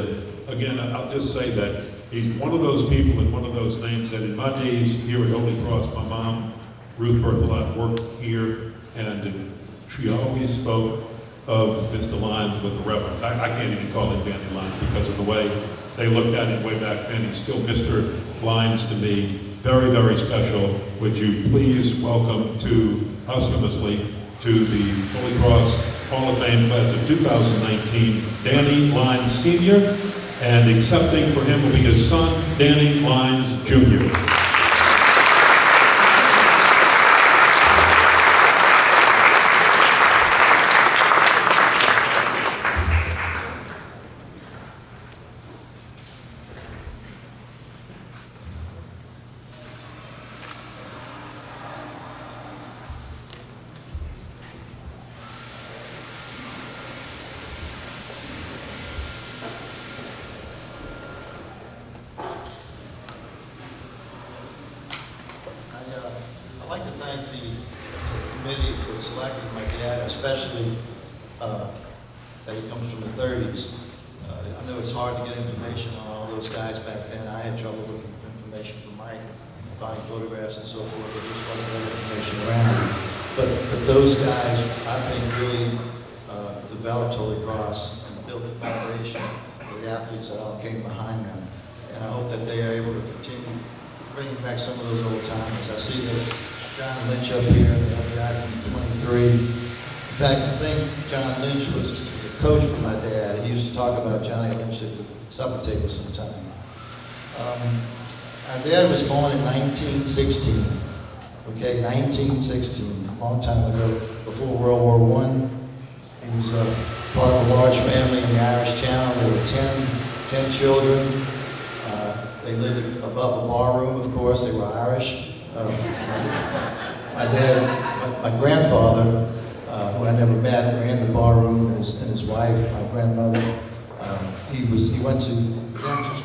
again, I'll just say that he's one of those people and one of those names that in my days here at Holy Cross, my mom, Ruth Berthelot, worked here, and she always spoke of Mr. Lyons with the reference. I can't even call him Danny Lyons because of the way they looked at him way back then. He's still Mr. Lyons to me. Very, very special. Would you please welcome posthumously to the Holy Cross Hall of Fame class of 2019, Danny Lyons Sr., and accepting for him will be his son, Danny Lyons Jr. I'd like to thank the committee for selecting my dad, especially that he comes from the 30s. I know it's hard to get information on all those guys back then. I had trouble looking for information for Mike, finding photographs and so forth, but just wasn't that information around. But those guys, I think, really developed Holy Cross and built the foundation for the athletes that all came behind them. And I hope that they are able to continue bringing back some of those old timers. I see that John Lynch up here, another guy from 23. In fact, I think John Lynch was a coach for my dad. He used to talk about Johnny Lynch at the supper table sometime. Our dad was born in 1916. Okay, 1916, a long time ago, before World War I. He was part of a large family in the Irish Channel. There were 10 children. They lived above a bar room, of course. They were Irish. My grandfather, who I never met, ran the bar room, and his wife, my grandmother. He went to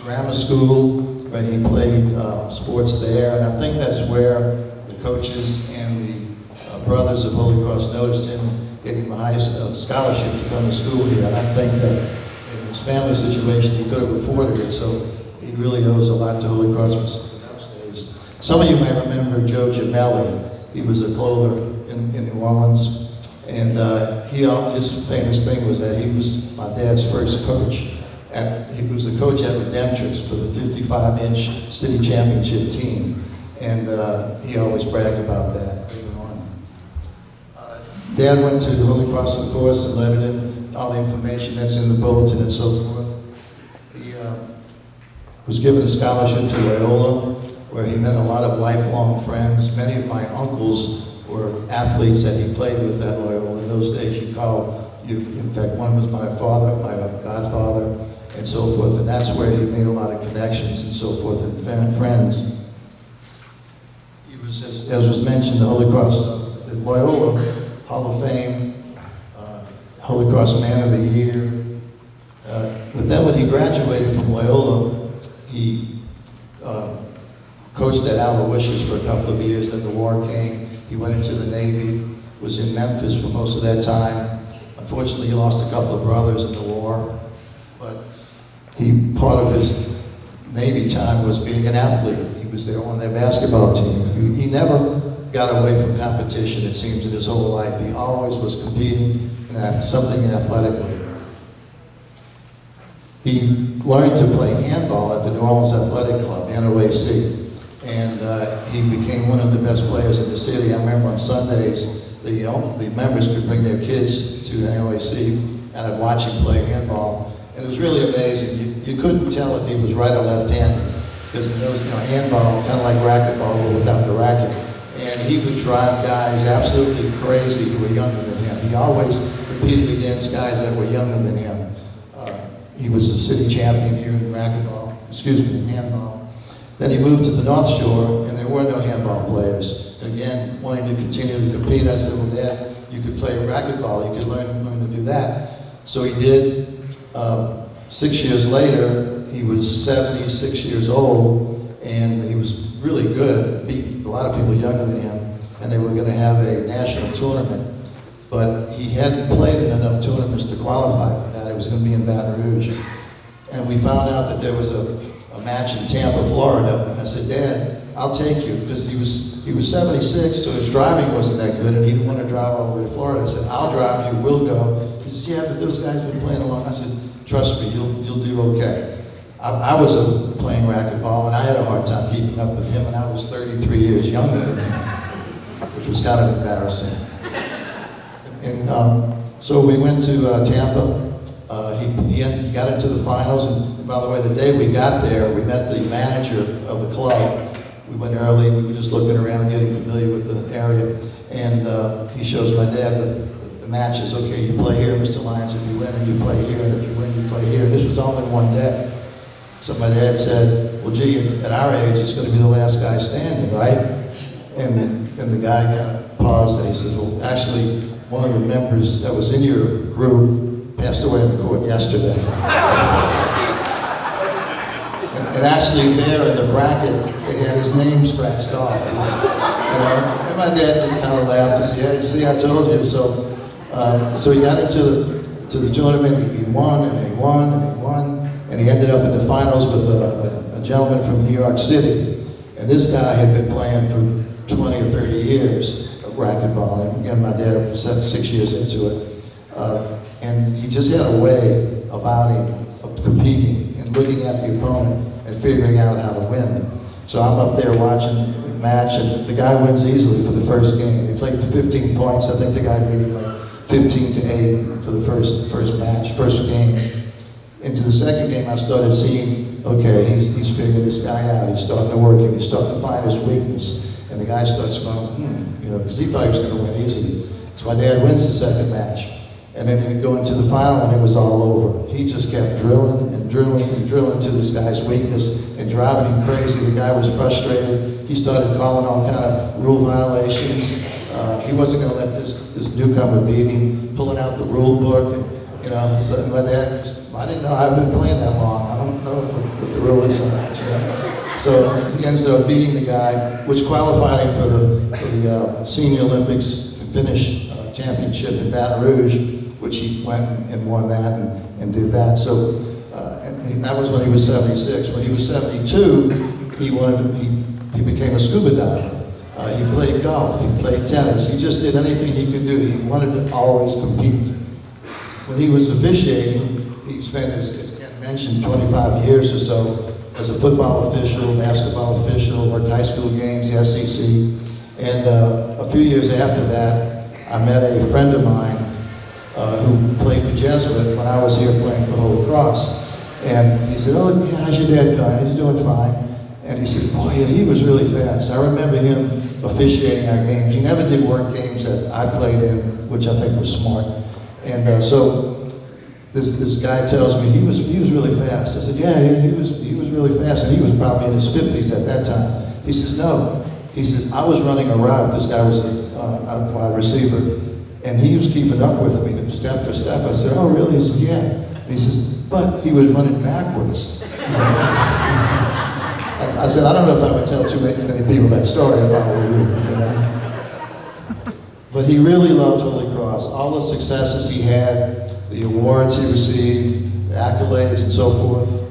grammar school, where he played sports there, and I think that's where the coaches and the brothers of Holy Cross noticed him, gave him a high scholarship to come to school here, and I think that in his family situation, he could have afforded it, so he really owes a lot to Holy Cross for those days. Some of you might remember Joe Gemelli. He was a clother in New Orleans, and his famous thing was that he was my dad's first coach. He was a coach at Redemptrix for the 55-inch city championship team, and he always bragged about that. Dad went to Holy Cross, of course, and Lebanon, all the information that's in the bulletin and so forth. He was given a scholarship to Loyola, where he met a lot of lifelong friends. Many of my uncles were athletes that he played with at Loyola. In those days, in fact, one was my father, my godfather, and so forth, and that's where he made a lot of connections and so forth, and friends. He was, as was mentioned, the Holy Cross, at Loyola, Hall of Fame, Holy Cross Man of the Year. But then when he graduated from Loyola, he coached at Aloysius for a couple of years. Then the war came. He went into the Navy, was in Memphis for most of that time. Unfortunately, he lost a couple of brothers in the war. But part of his Navy time was being an athlete. He was there on their basketball team. He never got away from competition, it seems, in his whole life. He always was competing in something athletically. He learned to play handball at the New Orleans Athletic Club, NOAC, and he became one of the best players in the city. I remember on Sundays, the members could bring their kids to NOAC, and I'd watch him play handball, and it was really amazing. You couldn't tell if he was right or left-handed, because handball, kind of like racquetball, but without the racket. And he would drive guys absolutely crazy who were younger than him. He always competed against guys that were younger than him. He was the city champion here in handball. Then he moved to the North Shore, and there were no handball players. Again, wanting to continue to compete, I said, well, Dad, you could play racquetball. You could learn to do that. So he did. 6 years later, he was 76 years old, and he was really good, beat a lot of people younger than him, and they were going to have a national tournament. But he hadn't played in enough tournaments to qualify for that. It was going to be in Baton Rouge. And we found out that there was a match in Tampa, Florida, and I said, Dad, I'll take you, because he was 76, so his driving wasn't that good, and he didn't want to drive all the way to Florida. I said, I'll drive you, we'll go. He says, yeah, but those guys have been playing along. I said, trust me, you'll do okay. I was playing racquetball, and I had a hard time keeping up with him, and I was 33 years younger than him, which was kind of embarrassing. And so we went to Tampa. He got into the finals, and by the way, the day we got there, we met the manager of the club. We went early. We were just looking around, getting familiar with the area, and he shows my dad the matches. Okay, you play here, Mr. Lyons. If you win, and you play here, and if you win, you play here. And this was all in one day. So my dad said, well, gee, at our age, it's going to be the last guy standing, right? And the guy kind of paused, and he says, well, actually, one of the members that was in your group passed away in the court yesterday. and actually there in the bracket, they had his name scratched off. It was, and my dad just kind of laughed and said, yeah, see, I told you. So he got into the tournament, he won, and he won, and he won. And and he ended up in the finals with a gentleman from New York City. And this guy had been playing for 20 or 30 years of racquetball. And again, my dad was 6 years into it. And he just had a way about him of competing and looking at the opponent and figuring out how to win. So I'm up there watching the match, and the guy wins easily for the first game. He played to 15 points. I think the guy beat him like 15-8 for the first game. Into the second game, I started seeing, okay, he's figuring this guy out. He's starting to work him. He's starting to find his weakness. And the guy starts going, because he thought he was going to win easily. So my dad wins the second match. And then he'd go into the final, and it was all over. He just kept drilling and drilling and drilling to this guy's weakness and driving him crazy. The guy was frustrated. He started calling all kind of rule violations. He wasn't going to let this newcomer beat him, pulling out the rule book. And, so my dad, I didn't know, I've been playing that long. I don't know what the rule is on that. So he ends up beating the guy, which qualified him for the Senior Olympics finish championship in Baton Rouge, which he went and won that and did that. So and that was when he was 76. When he was 72, he became a scuba diver. He played golf, he played tennis, he just did anything he could do. He wanted to always compete. When he was officiating, he spent, as Ken mentioned, 25 years or so as a football official, basketball official, worked high school games, the SEC. And a few years after that, I met a friend of mine who played for Jesuit when I was here playing for Holy Cross. And he said, oh, yeah, how's your dad doing? He's doing fine. And he said, boy, yeah, he was really fast. I remember him officiating our games. He never did work games that I played in, which I think was smart. And so this guy tells me he was really fast. I said, yeah, he was really fast. And he was probably in his 50s at that time. He says, no. He says, I was running a route. This guy was a wide receiver. And he was keeping up with me step for step. I said, oh, really? He said, yeah. And he says, but he was running backwards. I said, I don't know if I would tell too many people that story if I were you, But he really loved Holy Cross. All the successes he had, the awards he received, the accolades and so forth,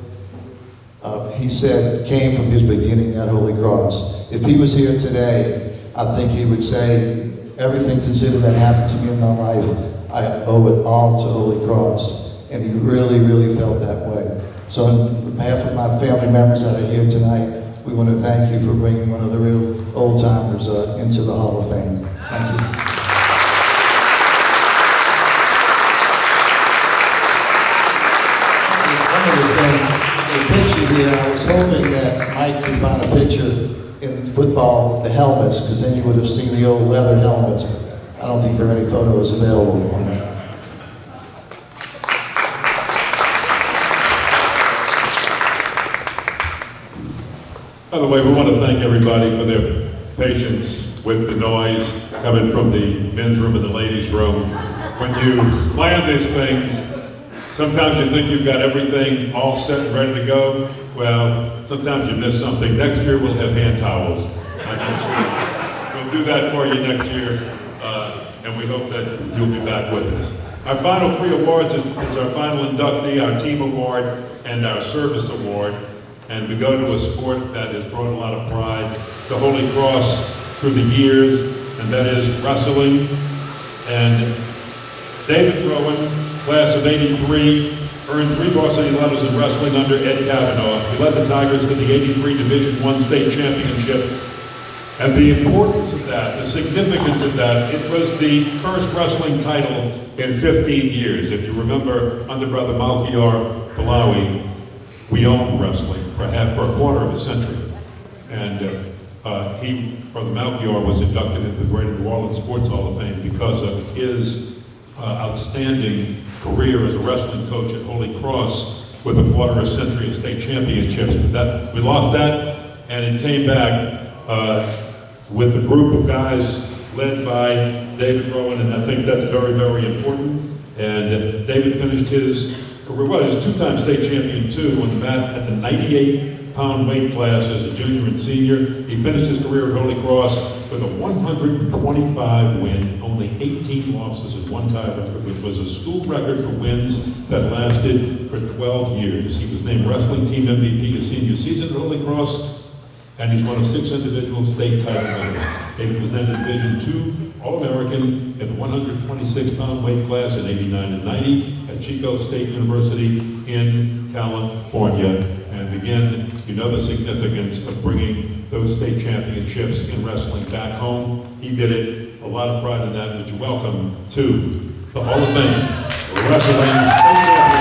he said came from his beginning at Holy Cross. If he was here today, I think he would say, everything considered that happened to me in my life, I owe it all to Holy Cross. And he really, really felt that way. So on behalf of my family members that are here tonight, we want to thank you for bringing one of the real old-timers into the Hall of Fame. Thank you. One other thing, the picture here, I was hoping that Mike could find a picture in football, the helmets, because then you would have seen the old leather helmets. I don't think there are any photos available on that. By the way, we want to thank everybody for their patience with the noise coming from the men's room and the ladies' room. When you plan these things, sometimes you think you've got everything all set and ready to go. Well, sometimes you miss something. Next year we'll have hand towels. We'll do that for you next year, and we hope that you'll be back with us. Our final three awards is our final inductee, our team award, and our service award. And we go to a sport that has brought a lot of pride to Holy Cross through the years, and that is wrestling. And David Rowan, class of '83, earned 3 varsity letters in wrestling under Ed Kavanaugh. He led the Tigers to the '83 Division I state championship. And the importance of that, the significance of that, it was the first wrestling title in 15 years. If you remember, under Brother Malkiar Balawi, we owned wrestling for a quarter of a century. And Brother Malkiar was inducted into the Greater New Orleans Sports Hall of Fame because of his outstanding career as a wrestling coach at Holy Cross with a quarter of a century of state championships. But we lost that, and it came back with a group of guys led by David Rowan, and I think that's very, very important. And David finished his career, well, he was a 2-time state champion too on the mat at the 98-pound weight class as a junior and senior. He finished his career at Holy Cross with a 125 win, only 18 losses and one tie record, which was a school record for wins that lasted for 12 years. He was named Wrestling Team MVP his senior season at Holy Cross, and he's one of 6 individual state title winners. David was named a Division II All-American in the 126-pound weight class in 89 and 90 at Chico State University in California. And again, you know the significance of bringing those state championships in wrestling back home. He did it. A lot of pride in that. Would you welcome to the Hall of Fame Wrestling State Champion.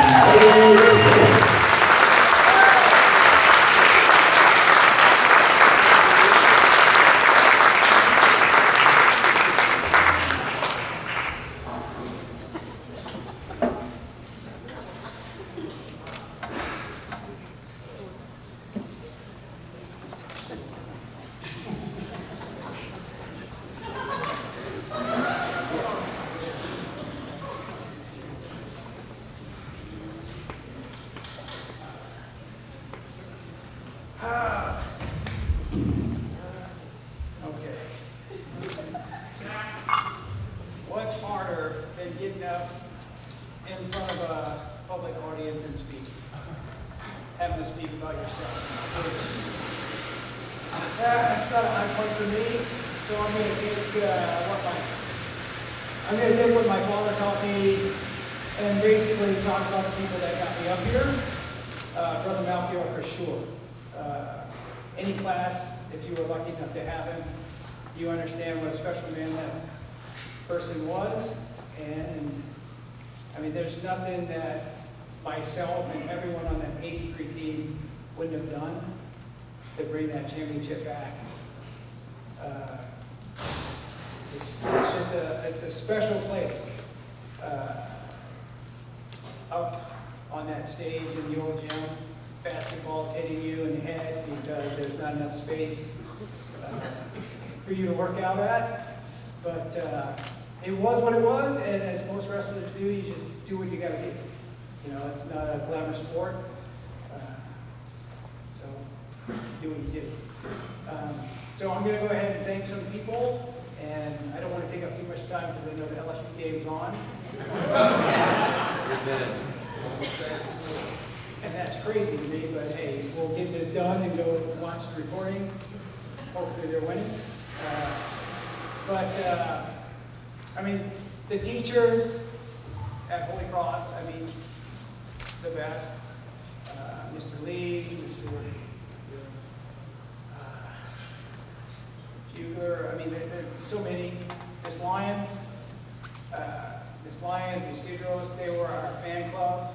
You understand what a special man that person was, and I mean, there's nothing that myself and everyone on that 83 team wouldn't have done to bring that championship back. It's a special place up on that stage in the old gym. Basketball's hitting you in the head because there's not enough space for you to work out at, but it was what it was, and as most wrestlers do, you just do what you got to do. You know, it's not a glamour sport, so do what you do. So I'm going to go ahead and thank some people, and I don't want to take up too much time because I know the LSU game's on. And that's crazy to me, but hey, we'll get this done and go watch the recording. Hopefully they're winning. I mean, the teachers at Holy Cross, I mean, the best. Mr. Lee, Mr. Fugler, I mean, there's so many. Miss Lyons, Miss Gidros, they were our fan club.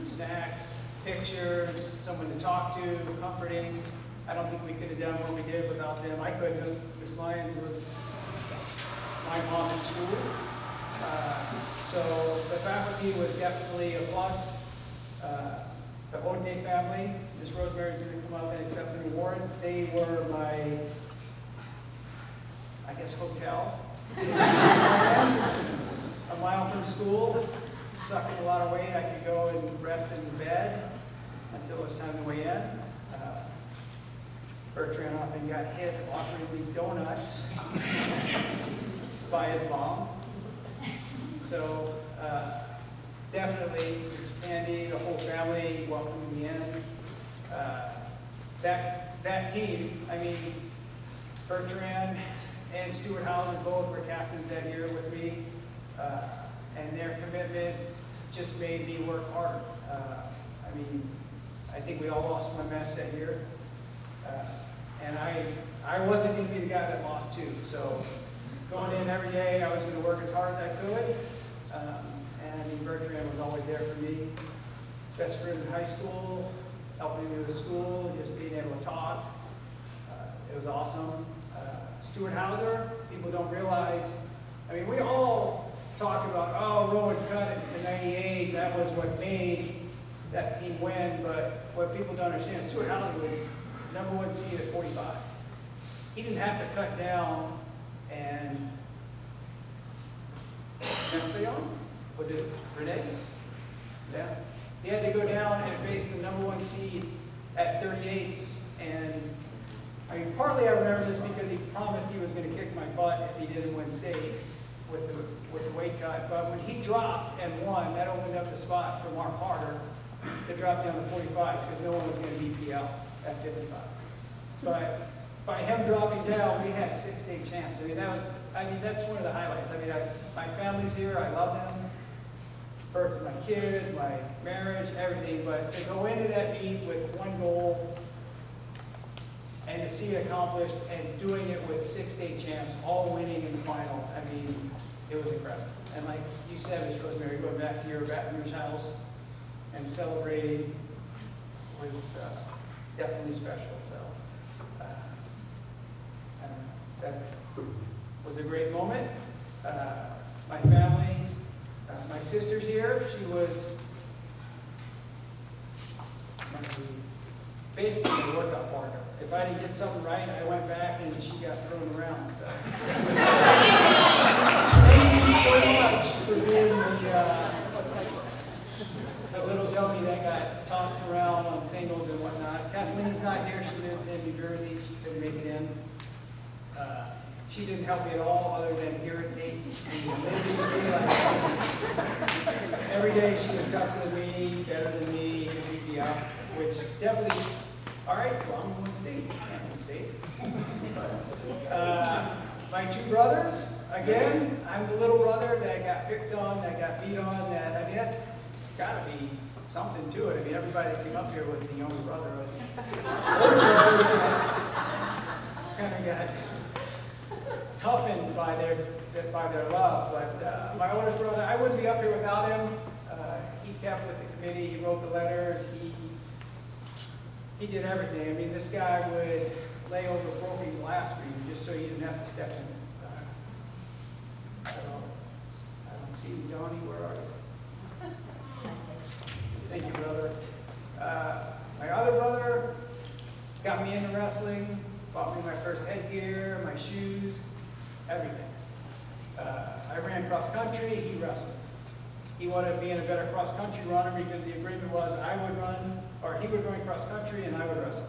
Snacks, pictures, someone to talk to, comforting. I don't think we could have done what we did without them. I couldn't have. Miss Lyons was my mom in school. So the faculty was definitely a plus. The Odinet family, Miss Rosemary's going to come up and accept an award. They were my, I guess, hotel. A mile from school, sucking a lot of weight. I could go and rest in bed until it was time to weigh in. Bertrand often got hit offering me donuts by his mom. So definitely Mr. Candy, the whole family welcoming me in. That team, I mean, Bertrand and Stuart Howland both were captains that year with me, and their commitment just made me work hard. I mean, I think we all lost one match that year. And I wasn't going to be the guy that lost two. So going in every day, I was going to work as hard as I could. And Bertrand was always there for me. Best friend in high school, helping me with school, just being able to talk. It was awesome. Stuart Hauser, people don't realize, I mean, we all talk about, oh, Rowan cut it to 98, that was what made that team win, but what people don't understand, Stuart Hauser was #1 seed at 45. He didn't have to cut down and Feehan? Was it Renee? Yeah. He had to go down and face the #1 seed at 38s, and I mean, partly I remember this because he promised he was going to kick my butt if he didn't win state with the weight cut. But when he dropped and won, that opened up the spot for Mark Harder to drop down to 45s because no one was going to beat PL at 55. But by him dropping down, we had 6 state champs. I mean, that's one of the highlights. I mean, my family's here. I love them. Birth of my kid, my marriage, everything. But to go into that meet with one goal and to see it accomplished and doing it with 6 state champs, all winning in the finals, I mean, it was incredible. And like you said, Ms. Rosemary, going back to your Baton Rouge house and celebrating was definitely special. So that was a great moment. My family, my sister's here. She was basically a workout partner. If I didn't get something right, I went back and she got thrown around. So. Thank you so much for being the little dummy that got tossed around on singles and whatnot. Kathleen's not here. She lives in New Jersey. She couldn't make it in. She didn't help me at all other than irritate and living daylight. Every day she was tougher than me, better than me, and beat me up, which definitely, all right, well, I'm going state. I can't win state. My 2 brothers, again, I'm the little brother that got picked on, that got beat on, that, I mean, that's got to be something to it. I mean, everybody that came up here was the younger brother. Older brother kind of got toughened by their love, but my oldest brother, I wouldn't be up here without him. He kept with the committee, he wrote the letters, he did everything. I mean, this guy would lay over broken glass for you just so you didn't have to step in it. So, I don't see you, Donnie, where are you? Thank you, brother. My other brother got me into wrestling, bought me my first headgear, my shoes, everything. I ran cross country, he wrestled. He wanted me in a better cross country runner because the agreement was I would run, or he would run cross country and I would wrestle.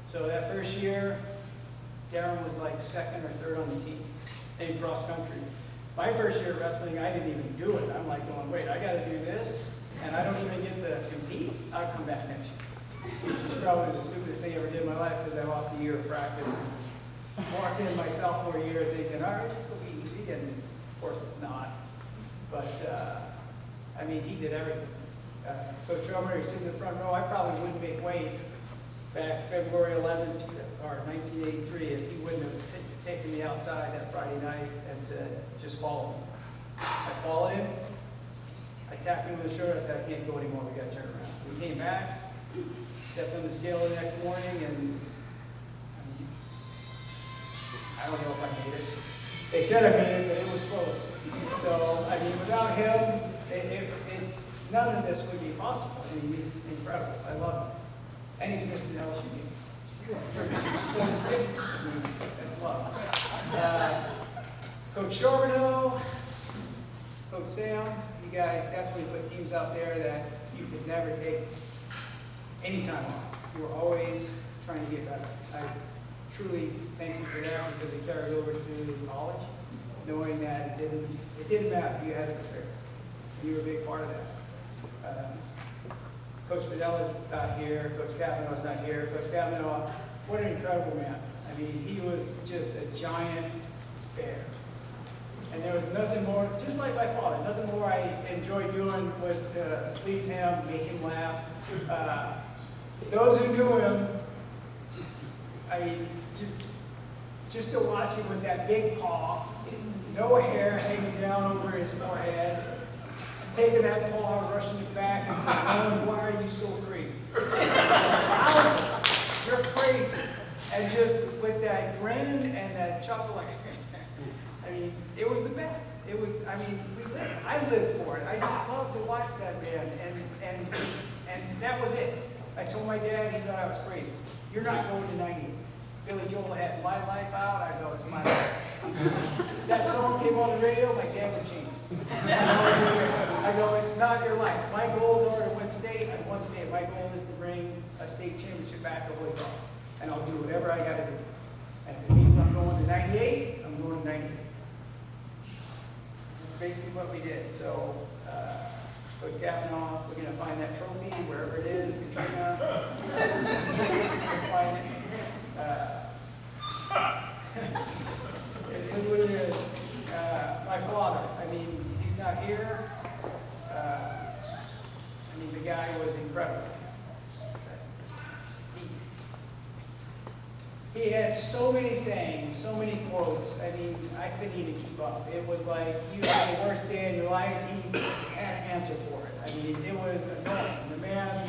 So that first year, Darren was like 2nd or 3rd on the team in cross country. My first year of wrestling, I didn't even do it. I'm like going, wait, I got to do this, and I don't even get to compete. I'll come back next year. Which is probably the stupidest thing I ever did in my life because I lost a year of practice. And walked in my sophomore year thinking, all right, this will be easy, and of course it's not. But, I mean, he did everything. Coach Rowan, who's in the front row, I probably wouldn't make weight back February 11th, or 1983, if he wouldn't have taken me outside that Friday night and said, just follow me. I followed him. I tapped him on the shoulder. I said, I can't go anymore. We got to turn around. We came back, stepped on the scale the next morning, and I don't know if I made it. They said I made it, but it was close. So, I mean, without him, none of this would be possible. I mean, he's incredible. I love him. And he's missed an LSU game. So does Heap. I mean, that's love. Coach Charbonneau, Coach Sam, you guys definitely put teams out there that you could never take any time off. You were always trying to get better. I truly thank you for that because it carried over to college, knowing that it didn't matter. You had to prepare. You were a big part of that. Coach Fidella's not here. Coach Kavanaugh's not here. Coach Kavanaugh, what an incredible man. I mean, he was just a giant bear. And there was nothing more, just like my father, nothing more I enjoyed doing was to please him, make him laugh. Those who knew him, I mean, just to watch him with that big paw, no hair hanging down over his forehead, taking that paw, rushing it back and saying, Rowan, why are you so crazy? You're crazy. And just with that grin and that chuckle, like, I mean, it was the best. It was, I mean, I lived for it. I just loved to watch that man, and that was it. I told my dad, he thought I was crazy. You're not going to 90. Billy Joel had My Life out. I go, it's my life. That song came on the radio, my dad would change it. I go, it's not your life. My goals are to win state. I won state. My goal is to bring a state championship back to Holy Cross. and I'll do whatever I got to do. And if it means I'm going to 98, I'm going to 98. That's basically what we did. So, Coach Kavanaugh, we're going to find that trophy wherever it is. Katrina, we'll find it. It is what it is. My father, I mean, he's not here. I mean, the guy was incredible. He had so many sayings, so many quotes. I mean, I couldn't even keep up. It was like you had the worst day in your life, he had an answer for it. I mean, it was annoying. The man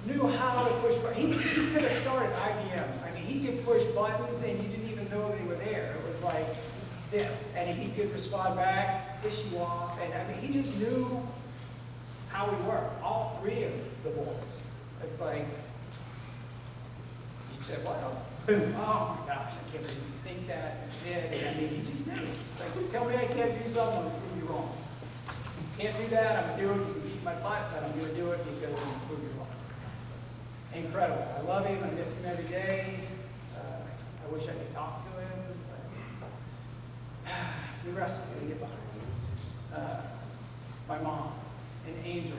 knew how to push buttons. He could have started IBM. I mean, he could push buttons and you didn't even know they were there. It was like this. And he could respond back, piss you off. And I mean, he just knew how we worked. All three of the boys. It's like, he said, wow, boom, oh my gosh, I can't even think that, that's it. And I mean, he just knew. It's like, tell me I can't do something, I'm going to prove you wrong. Can't do that, I'm going to do it, you can beat my butt, but I'm going to do it because I'm going to prove you wrong. Incredible. I love him, I miss him every day. I wish I could talk to him, but the rest we're going to get behind. My mom, an angel.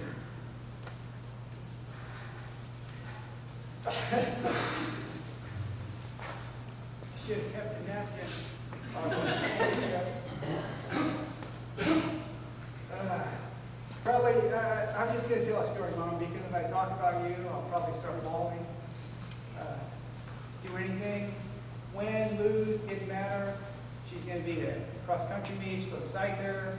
I should have kept the napkin. Probably, I'm just going to tell a story, Mom, because if I talk about you, I'll probably start bawling. Do anything, win, lose, didn't matter. She's going to be there. Cross country meets, go to Scyther.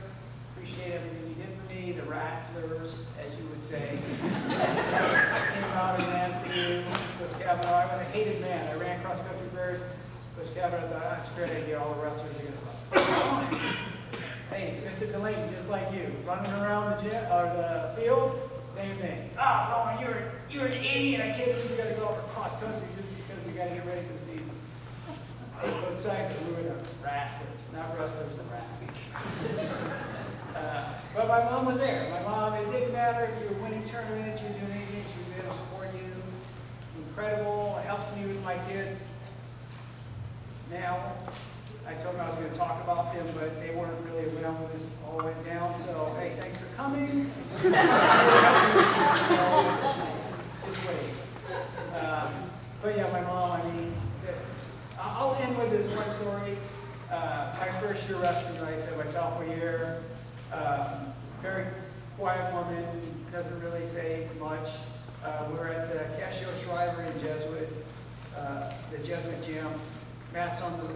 Appreciate everything you did for me. The wrestlers, as you would say. Came out and ran for you. Coach Kavanaugh, I was a hated man. I ran cross country first. Coach Kavanaugh thought, that's a great idea. All the wrestlers are going to run. Hey, Mr. Delaney, just like you, running around the gym or the field, same thing. Rowan, you're an idiot. I can't believe we got to go over cross country just because we got to get ready for the season. Go to Scyther, we were the wrestlers, not wrestlers, the wrestlers. But my mom was there. My mom, it didn't matter if you were winning tournaments, you were doing anything, she was there to support you. Incredible, it helps me with my kids. Now, I told them I was going to talk about them, but they weren't really around when this all went down. So, hey, thanks for coming. So, just wait. But yeah, my mom, I mean, I'll end with this one story. My first year wrestling, like I said, my sophomore year, very quiet woman, doesn't really say much. We're at the Casio Shriver in Jesuit, the Jesuit gym. Matt's on the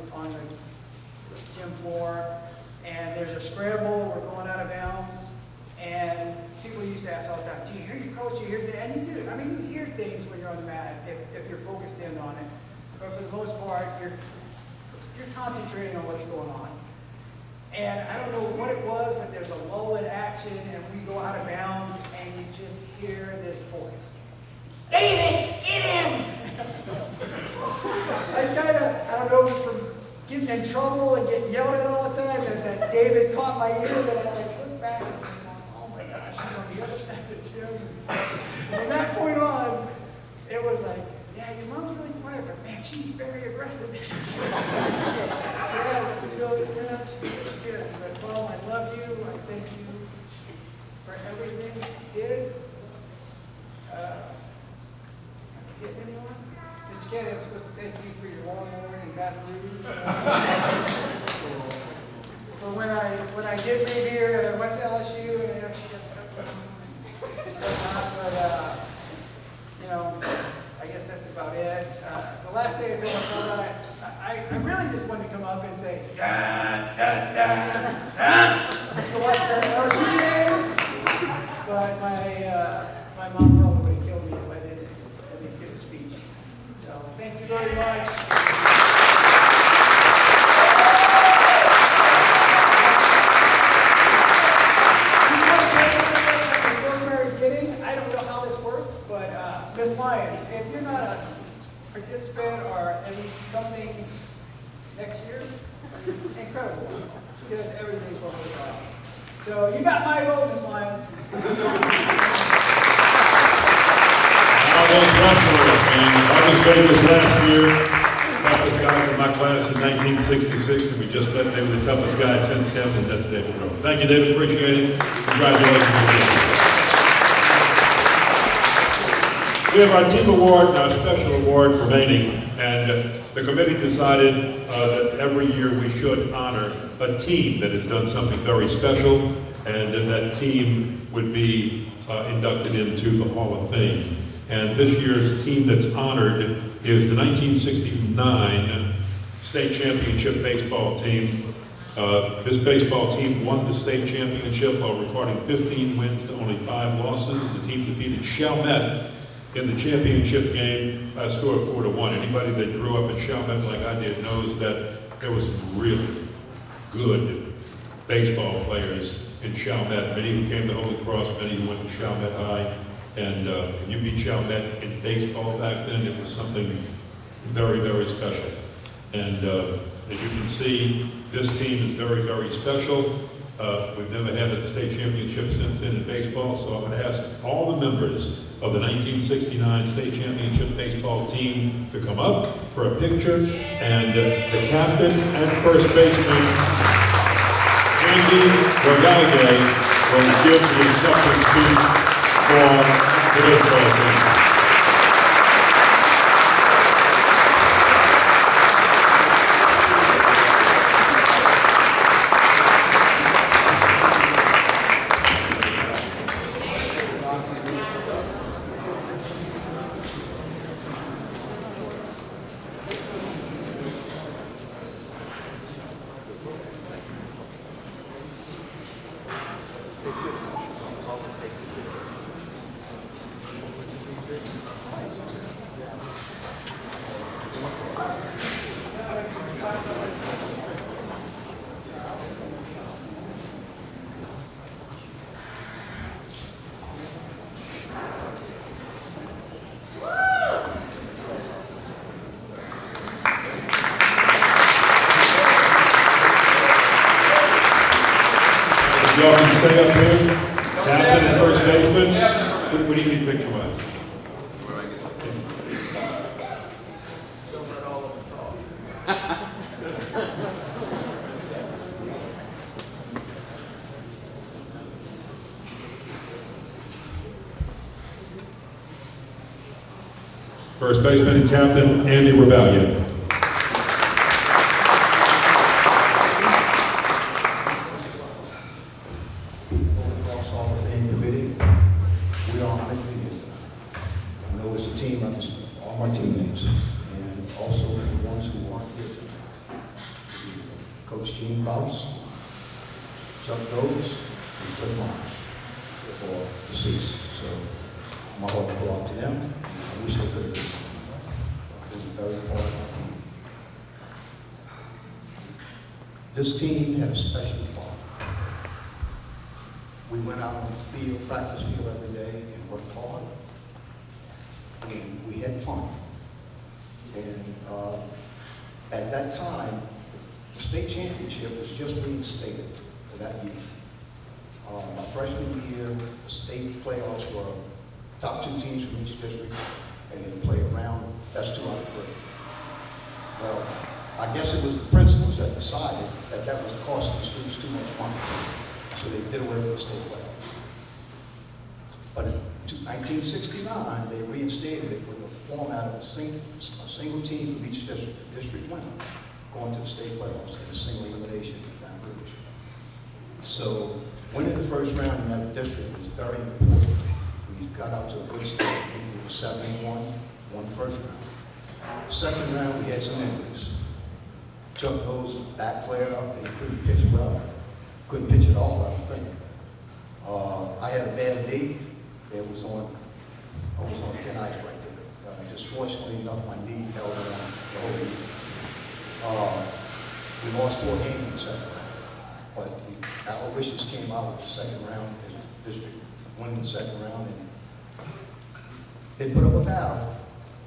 gym floor, and there's a scramble. We're going out of bounds, and people used to ask all the time, do you hear your coach? Do you hear that? And you do. I mean, you hear things when you're on the mat if you're focused in on it. But for the most part, you're concentrating on what's going on. And I don't know what it was, but there's a lull in action, and we go out of bounds, and you just hear this voice. David, get him! I don't know if it's from getting in trouble and getting yelled at all the time, that David caught my ear, but I looked back and I'm going, oh my gosh, he's on the other side of the gym. From that point on, it was like, yeah, your mom's really quiet, but man, she's very aggressive, isn't she? Yes, yeah, she is. But Mom, I love you. I thank you for everything you did. Get anyone? Mr. Kennedy, I'm supposed to thank you for your lawnmower in Baton Rouge. But when I did leave here and I went to LSU and I actually I guess that's about it. The last thing I told my brother, I really just wanted to come up and say, let's go watch that LSU game. But my mom probably would have killed me if I didn't at least give a speech. So thank you very much. Rosemary's getting, I don't know how this works, but Miss Lyons, if you're not a participant or at least something next year, incredible. She does everything for her class. So you got my vote, Miss Lyons. those wrestlers, man. I was saying this last year, toughest guys in my class in 1966, and we just met maybe the toughest guy since him, and that's David Rowan. Thank you, David. Appreciate it. Congratulations. We have our team award and our special award remaining, and the committee decided that every year we should honor a team that has done something very special, and that team would be inducted into the Hall of Fame. And this year's team that's honored is the 1969 state championship baseball team. This baseball team won the state championship while recording 15 wins to only 5 losses. The team defeated Chalmette in the championship game by a score of 4-1. Anybody that grew up in Chalmette like I did knows that there was some really good baseball players in Chalmette. Many who came to Holy Cross, many who went to Chalmette High. And when you beat Chalmette in baseball back then, it was something very, very special. And as you can see, this team is very, very special. We've never had a state championship since then in baseball, so I'm going to ask all the members of the 1969 state championship baseball team to come up for a picture, and the captain and first baseman, Andy Rogalde, will give the acceptance speech for the baseball team. Y'all can stay up here. Captain and first baseman. What do you need picture-wise? First baseman and captain, Andy Rogalde. This team had a special part. We went out on the field, practice field every day, and worked hard. And we had fun. And at that time, the state championship was just reinstated for that year. My freshman year, the state playoffs were top 2 teams from each district, and they play around best 2 out of 3. Well, I guess it was the principals that decided that that was costing the students too much money, so they did away with the state playoffs. But in 1969, they reinstated it with a format of a single team from each district, the district winner, going to the state playoffs in a single elimination in Baton Rouge. So winning the first round in that district was very important. We got out to a good start. I think we were 7-1, won the first round. The second round, we had some injuries. Chuck Goes back flared up and he couldn't pitch well. Couldn't pitch at all, I don't think. I had a bad knee. I was on thin ice right there. Just fortunately enough, my knee held on the whole year. We lost 4 games in the second round. But our wishes came out with the second round as a district winning the second round. And they put up a battle.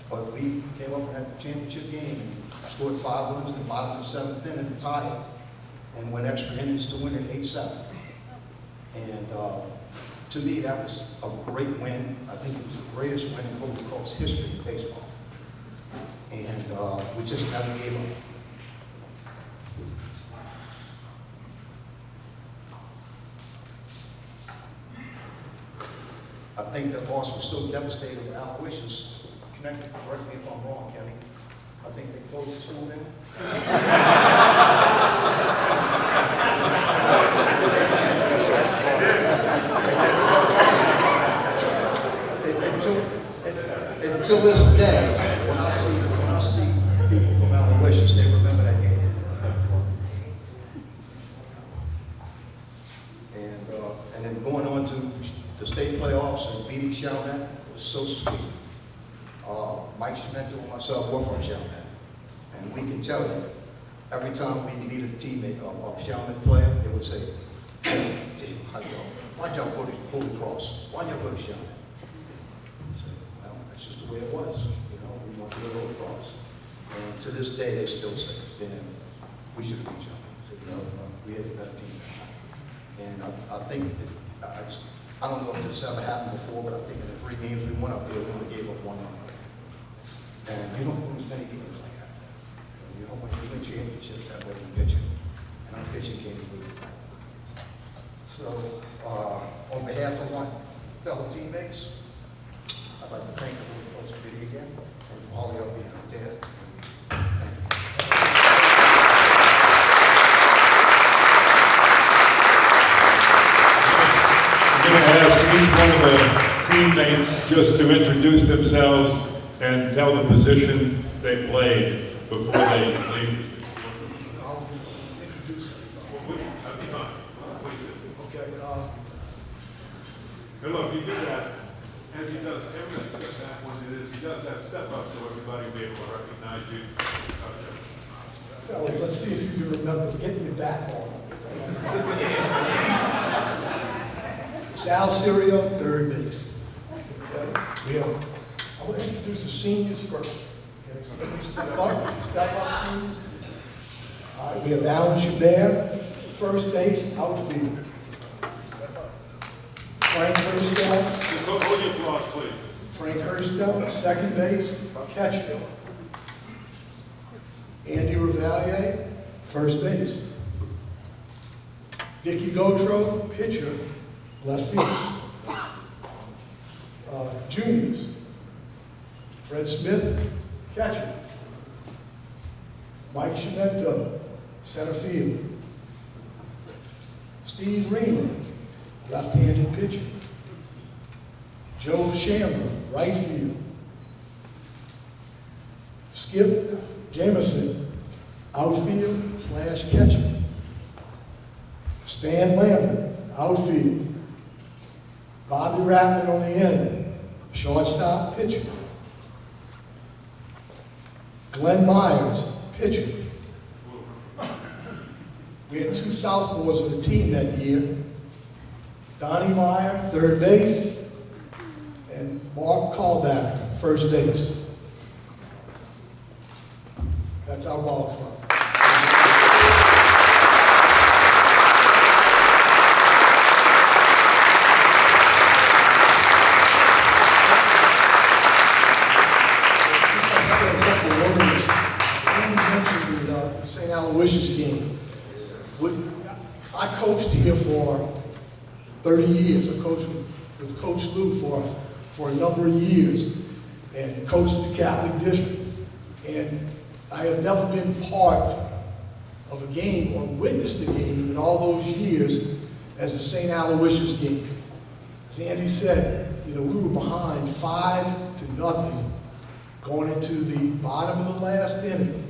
But we came up in that championship game and scored 5 runs in the bottom of the 7th inning to tie it, and went extra innings to win it 8-7. And to me, that was a great win. I think it was the greatest win in Holy Cross history in baseball. And we just never gave up. I think that loss was so devastating that Aloysius connected, correct me if I'm wrong, Kenny, I think they closed the school down. Until this day, when I see people from Aloysius, they remember that game. And then going on to the state playoffs and beating Chalmette was so sweet. Mike Schmento and myself were from Chalmette, and we can tell you, every time we meet a teammate of Chalmette player, they would say, "Hey, team, how y'all? Why'd y'all go to Holy Cross? Why'd y'all go to Chalmette?" Well, that's just the way it was. You know, we want to go to Holy Cross. And to this day, they still say, "Damn, we should have beat y'all. You know, we had the better team." And I think, I don't know if this ever happened before, but I think in the 3 games we won up there, we only gave up 1 run. And you don't lose many games like that. You don't win championships that way in pitching. And our pitching came through. So, on behalf of my fellow teammates, I'd like to thank the Holy Cross Committee again, and for all y'all being out there. I'm going to ask each one of the teammates just to introduce themselves and tell the position they played before they leave. I'll introduce everybody. Okay. And look, he did that, as he does every step back when it is, he does that step up so everybody will be able to recognize you. Fellas, let's see if you can remember getting your bat on. Sal Sirio, third base. Okay. I'm going to introduce the seniors first. Okay. Step up seniors. All right, we have Alan Chabert, first base, outfield. Frank Hurstell. Hold your applause, please. Frank Hurstell, second base, catcher. Andy Revalier, first base. Dickie Gotro, pitcher, left field. Juniors. Fred Smith, catcher. Mike Schmento, center field. Steve Reamer, left-handed pitcher. Joe Shamber, right field. Skip Jameson, outfield / catcher. Stan Lambert, outfield. Bobby Hrapmann on the end, shortstop, pitcher. Glenn Myers, pitcher. We had 2 sophomores on the team that year. Donnie Meyer, third base, and Mark Callback, first base. That's our ball club. Just like to say a couple of words. Andy mentioned the St. Aloysius game. I coached here for 30 years. I coached with Coach Lou for a number of years and coached the Catholic district. And I have never been part of a game or witnessed a game in all those years as the St. Aloysius game. As Andy said, you know, we were behind 5-0 going into the bottom of the last inning.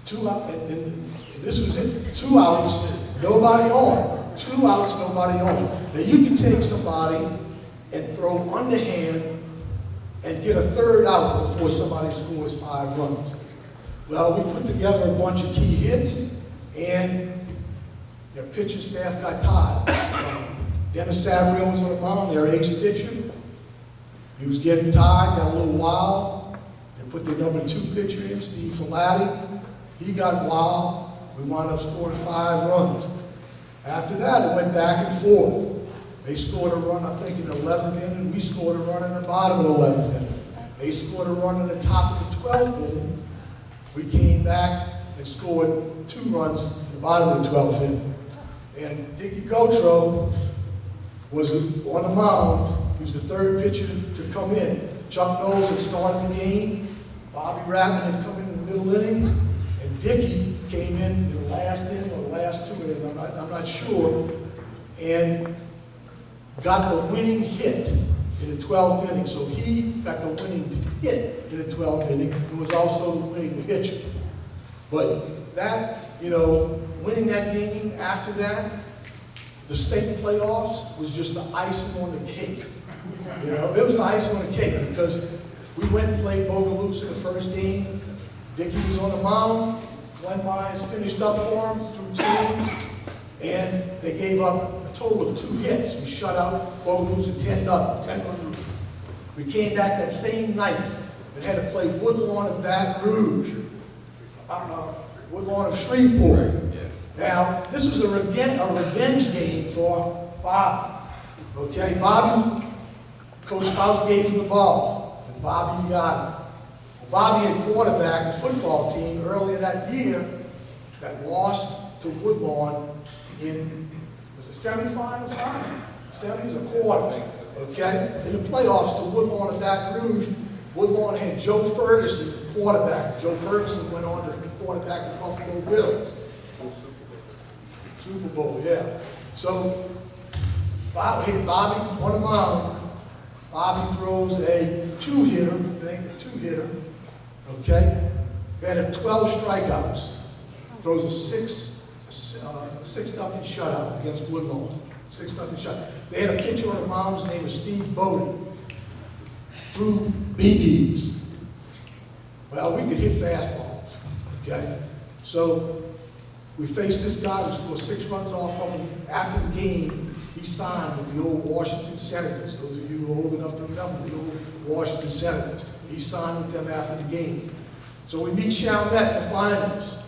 2 out, and this was it. 2 outs, nobody on. 2 outs, nobody on. Now you can take somebody and throw underhand and get a 3rd out before somebody scores 5 runs. Well, we put together a bunch of key hits, and their pitching staff got tired. Dennis Savrio was on the mound, their ace pitcher. He was getting tired, got a little wild. They put their number 2 pitcher in, Steve Filati. He got wild. We wound up scoring 5 runs. After that, it went back and forth. They scored a run, I think, in the 11th inning. We scored a run in the bottom of the 11th inning. They scored a run in the top of the 12th inning. We came back and scored 2 runs in the bottom of the 12th inning. And Dickie Gotro was on the mound. He was the 3rd pitcher to come in. Chuck Knowles had started the game. Bobby Hrapmann had come in the middle innings. And Dickie came in the last inning or the last 2 innings, I'm not sure, and got the winning hit in the 12th inning. So he got the winning hit in the 12th inning and was also the winning pitcher. But that, winning that game after that, the state playoffs was just the icing on the cake. It was the icing on the cake because we went and played Bogalusa the first game. Dickie was on the mound. Glenn Myers finished up for him through 2 innings, and they gave up a total of 2 hits. We shut out Bogalusa 10-0, 10-1. We came back that same night and had to play Woodlawn of Baton Rouge, Woodlawn of Shreveport. Now, this was a revenge game for Bobby. Okay, Bobby, Coach Faust gave him the ball, and Bobby got it. Well, Bobby had quarterbacked the football team earlier that year that lost to Woodlawn in, was it semifinals? Semis or quarter, okay? In the playoffs to Woodlawn of Baton Rouge, Woodlawn had Joe Ferguson quarterback. Joe Ferguson went on to quarterback the Buffalo Bills. Super Bowl, yeah. So, Bobby on the mound. Bobby throws a 2-hitter, okay? They had 12 strikeouts. Throws a 6-0 shutout against Woodlawn. 6-0 shutout. They had a pitcher on the mound, his name was Steve Bodie. Threw BBs. Well, we could hit fastballs, okay? So, we faced this guy who scored 6 runs off of him. After the game, he signed with the old Washington Senators. Those of you who are old enough to remember the old Washington Senators. He signed with them after the game. So we meet Chalmette in the finals.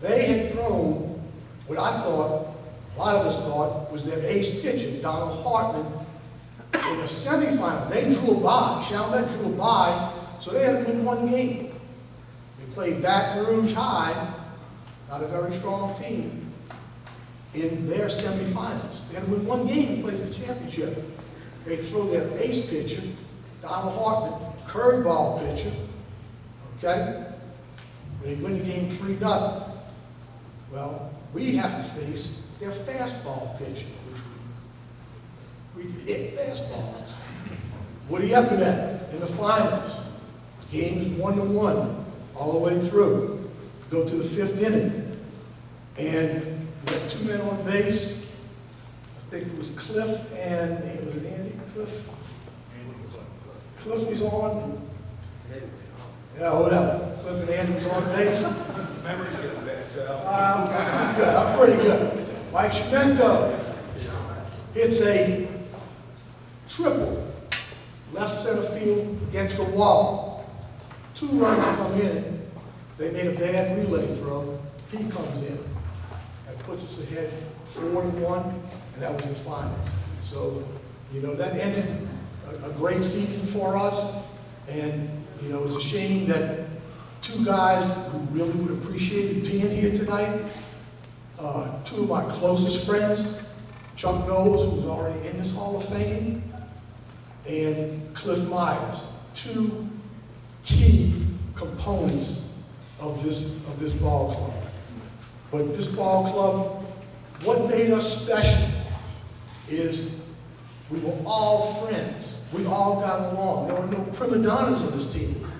They had thrown what I thought, a lot of us thought, was their ace pitcher, Donald Hrapmann, in the semifinal. They drew a bye. Chalmette drew a bye, so they had to win 1 game. They played Baton Rouge High, not a very strong team, in their semifinals. They had to win 1 game to play for the championship. They throw their ace pitcher, Donald Hrapmann, curveball pitcher, okay? They win the game 3-0. Well, we have to face their fastball pitcher, which we could hit fastballs. Woody Epinette in the finals. The game is 1-1 all the way through. Go to the 5th inning, and we got 2 men on base. I think it was Cliff and, was it Andy? Cliff? Cliff was on. Yeah, whatever. Cliff and Andy was on base. Memory's getting bad, so. I'm pretty good. Mike Schmento hits a triple left center field against the wall. 2 runs come in. They made a bad relay throw. He comes in. That puts us ahead 4-1, and that was the finals. So, that ended a great season for us. And, it's a shame that 2 guys who really would have appreciated being here tonight, 2 of my closest friends, Chuck Knowles, who's already in this Hall of Fame, and Cliff Myers, 2 key components of this ball club. But this ball club, what made us special is we were all friends. We all got along. There were no prima donnas on this team.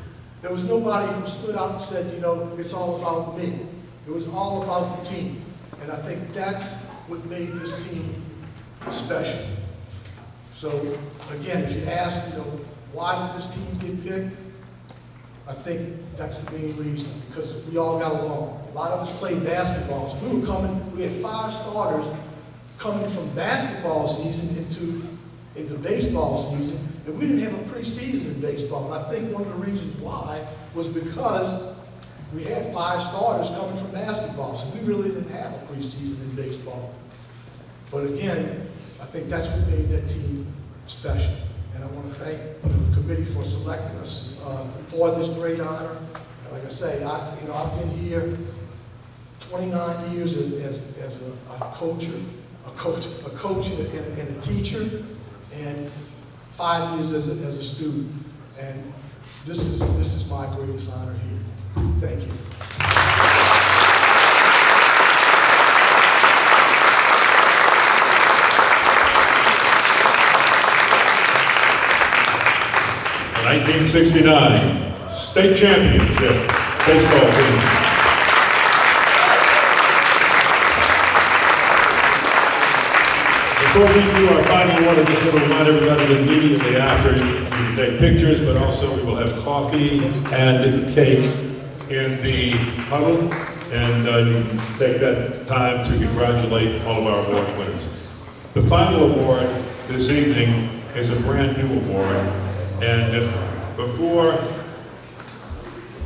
There was nobody who stood out and said, it's all about me. It was all about the team. And I think that's what made this team special. So, again, if you ask, why did this team get picked? I think that's the main reason, because we all got along. A lot of us played basketball, so we had 5 starters coming from basketball season into baseball season, and we didn't have a preseason in baseball. And I think one of the reasons why was because we had 5 starters coming from basketball, so we really didn't have a preseason in baseball. But again, I think that's what made that team special. And I want to thank the committee for selecting us for this great honor. And like I say, I've been here 29 years as a coach and a teacher, and 5 years as a student. And this is my greatest honor here. Thank you. The 1969 state championship baseball team. Before we do our final one, I just want to remind everybody that immediately after you can take pictures, but also we will have coffee and cake in the huddle, and you can take that time to congratulate all of our award winners. The final award this evening is a brand new award, and before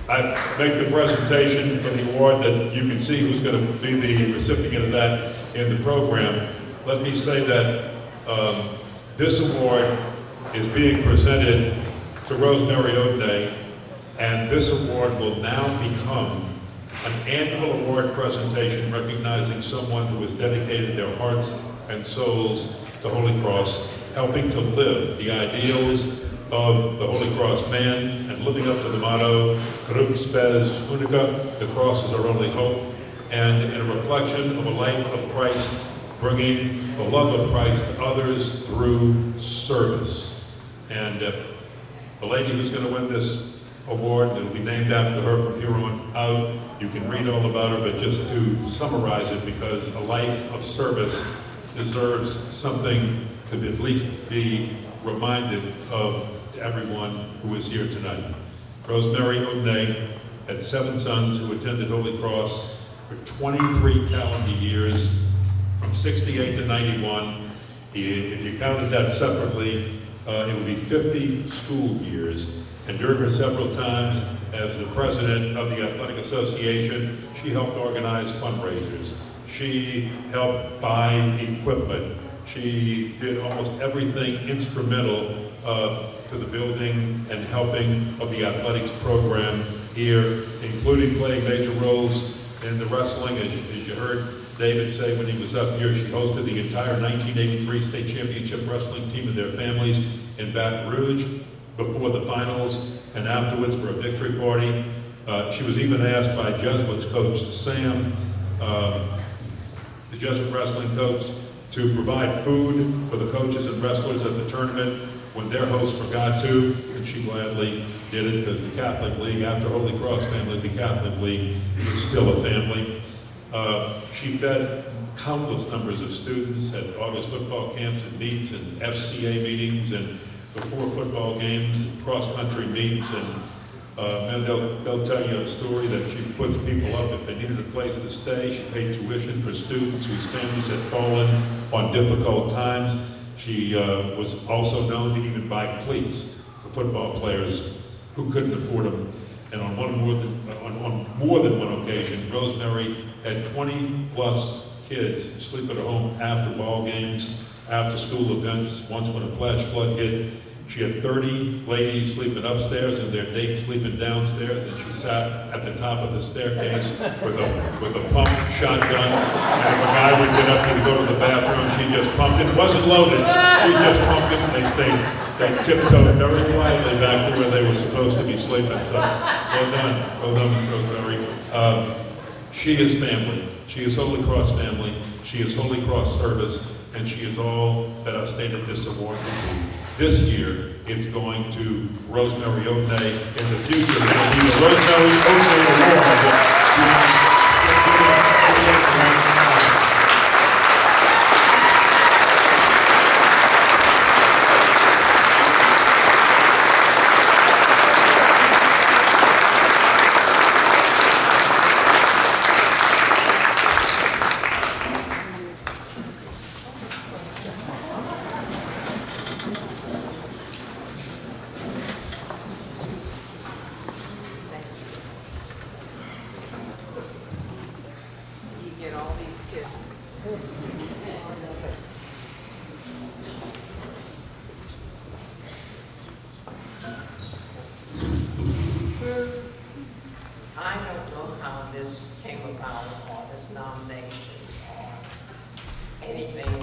I make the presentation for the award that you can see who's going to be the recipient of that in the program, let me say that this award is being presented to Rosemary Odinet, and this award will now become an annual award presentation recognizing someone who has dedicated their hearts and souls to Holy Cross, helping to live the ideals of the Holy Cross man and living up to the motto, Crux spes unica, the cross is our only hope, and in a reflection of a life of Christ, bringing the love of Christ to others through service. And the lady who's going to win this award, it'll be named after her from here on out. You can read all about her, but just to summarize it, because a life of service deserves something to at least be reminded of to everyone who is here tonight. Rosemary Odinet had 7 sons who attended Holy Cross for 23 calendar years, from 68 to 91. If you counted that separately, it would be 50 school years. And during her several times as the president of the Athletic Association, she helped organize fundraisers. She helped buy equipment. She did almost everything instrumental to the building and helping of the athletics program here, including playing major roles in the wrestling. As you heard David say when he was up here, she hosted the entire 1983 state championship wrestling team and their families in Baton Rouge before the finals and afterwards for a victory party. She was even asked by Jesuits coach Sam, the Jesuit wrestling coach, to provide food for the coaches and wrestlers at the tournament when their hosts forgot to, and she gladly did it because the Catholic League, after Holy Cross family, the Catholic League is still a family. She fed countless numbers of students at August football camps and meets and FCA meetings and before football games and cross-country meets, and they'll tell you a story that she puts people up if they needed a place to stay. She paid tuition for students whose families had fallen on difficult times. She was also known to even buy cleats for football players who couldn't afford them. And on more than one occasion, Rosemary had 20 plus kids sleep at her home after ball games, after school events. Once when a flash flood hit, she had 30 ladies sleeping upstairs and their dates sleeping downstairs, and she sat at the top of the staircase with a pump shotgun, and if a guy would get up to go to the bathroom, she just pumped it. It wasn't loaded, she just pumped it, and they tiptoed very quietly back to where they were supposed to be sleeping. So, well done, Rosemary. She is family. She is Holy Cross family. She is Holy Cross service, and she is all that I've stated this award will be. This year, it's going to Rosemary Odinet. In the future, it will be the Rosemary Odinet Award.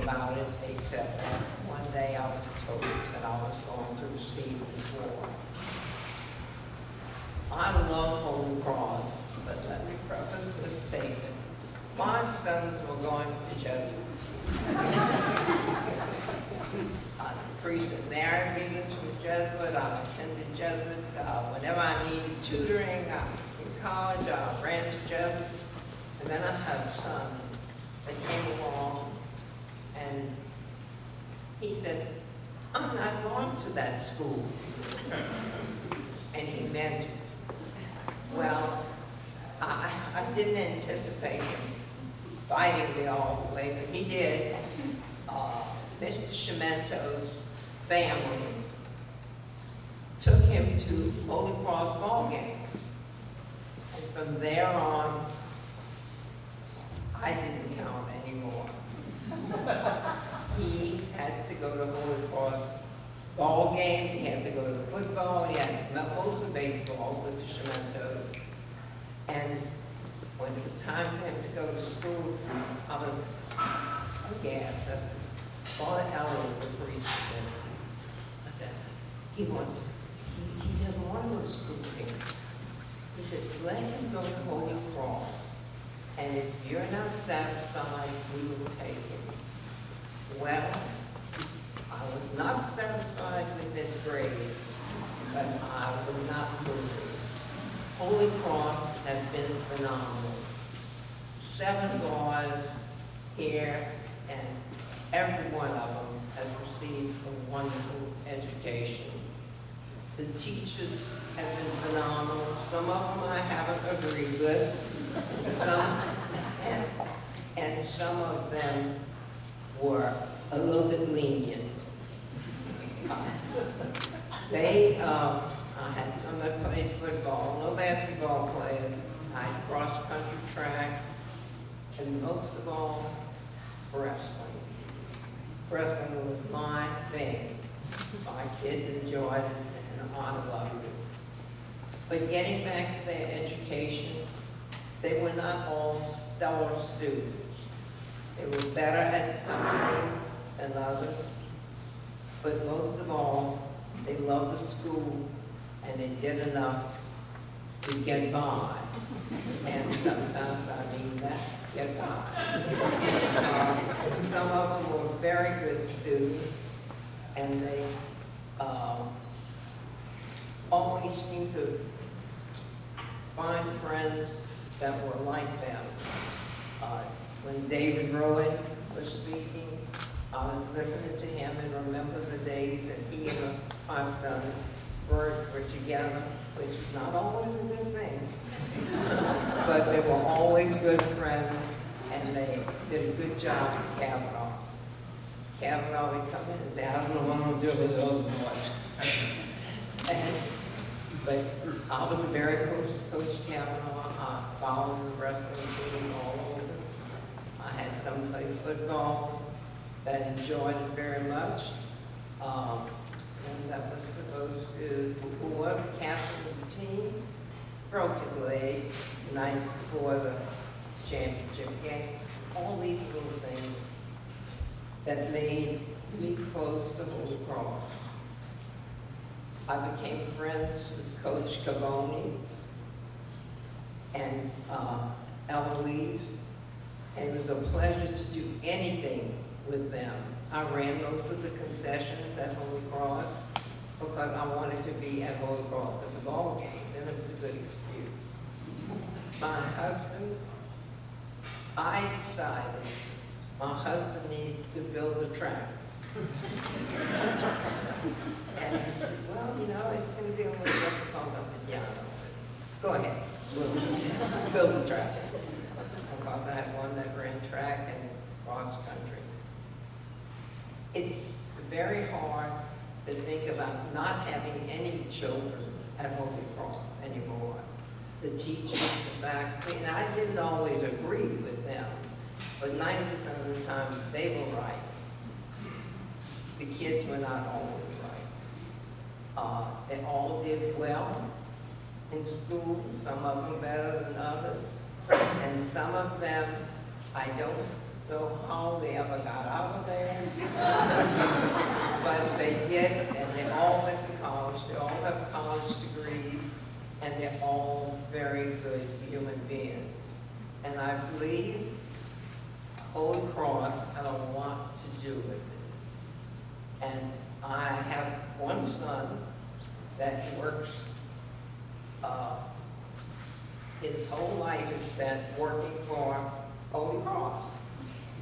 about it, except that one day I was told that I was going to receive this award. I love Holy Cross, but let me preface this statement. My sons were going to Jesuit. The priest that married me was from Jesuit. I attended Jesuit. Whenever I needed tutoring in college, I ran to Jesuit. And then I had a son that came along, and he said, I'm not going to that school. And he meant it. Well, I didn't anticipate him fighting me all the way, but he did. Mr. Shimento's family took him to Holy Cross ball games. And from there on, I didn't count anymore. He had to go to Holy Cross ball games, he had to go to football, he had most of baseball with the Shimentos. And when it was time for him to go to school, I was aghast. Father Elliot, the priest, I said, he doesn't want to go to school here. He said, let him go to Holy Cross. And if you're not satisfied, we will take him. Well, I was not satisfied with this grade, but I would not move it. Holy Cross has been phenomenal. 7 boys here, and every one of them has received a wonderful education. The teachers have been phenomenal. Some of them I haven't agreed with. And some of them were a little bit lenient. I had some that played football, no basketball players. I had cross-country track, and most of all, wrestling. Wrestling was my thing. My kids enjoyed it, and I loved it. But getting back to their education, they were not all stellar students. They were better at some things than others. But most of all, they loved the school, and they did enough to get by. And sometimes I mean that, get by. Some of them were very good students, and they always seemed to find friends that were like them. When David Rowan was speaking, I was listening to him and remember the days that he and my son Bert were together, which is not always a good thing. But they were always good friends, and they did a good job at Kavanaugh. Kavanaugh would come in and say, I don't know what I'm doing with those boys. But I was very close to Coach Kavanaugh. I followed the wrestling team all over. I had some play football that enjoyed it very much. And that was supposed to, who was the captain of the team, broke his leg the night before the championship game. All these little things that made me close to Holy Cross. I became friends with Coach Cavoni and Eloise, and it was a pleasure to do anything with them. I ran most of the concessions at Holy Cross because I wanted to be at Holy Cross at the ball game, and it was a good excuse. My husband, I decided my husband needed to build a track. And he said, well, you know, it's going to be a little difficult. I said, yeah, go ahead, we'll build a track. Because I had one that ran track and cross country. It's very hard to think about not having any children at Holy Cross anymore. The teachers, the faculty, and I didn't always agree with them, but 90% of the time they were right. The kids were not always right. They all did well in school, some of them better than others, and some of them, I don't know how they ever got out of there. And I have one son that works, his whole life is spent working for Holy Cross.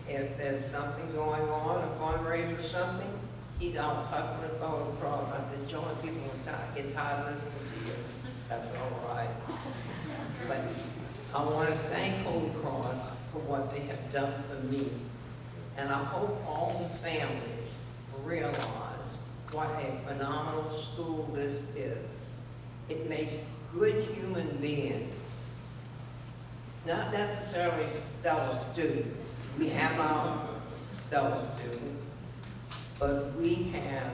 If there's something going on, a fundraiser or something, he's out hustling for Holy Cross. I said, John, people will get tired of listening to you. That's all right. But I want to thank Holy Cross for what they have done for me. And I hope all the families realize what a phenomenal school this is. It makes good human beings, not necessarily stellar students. We have our stellar students, but we have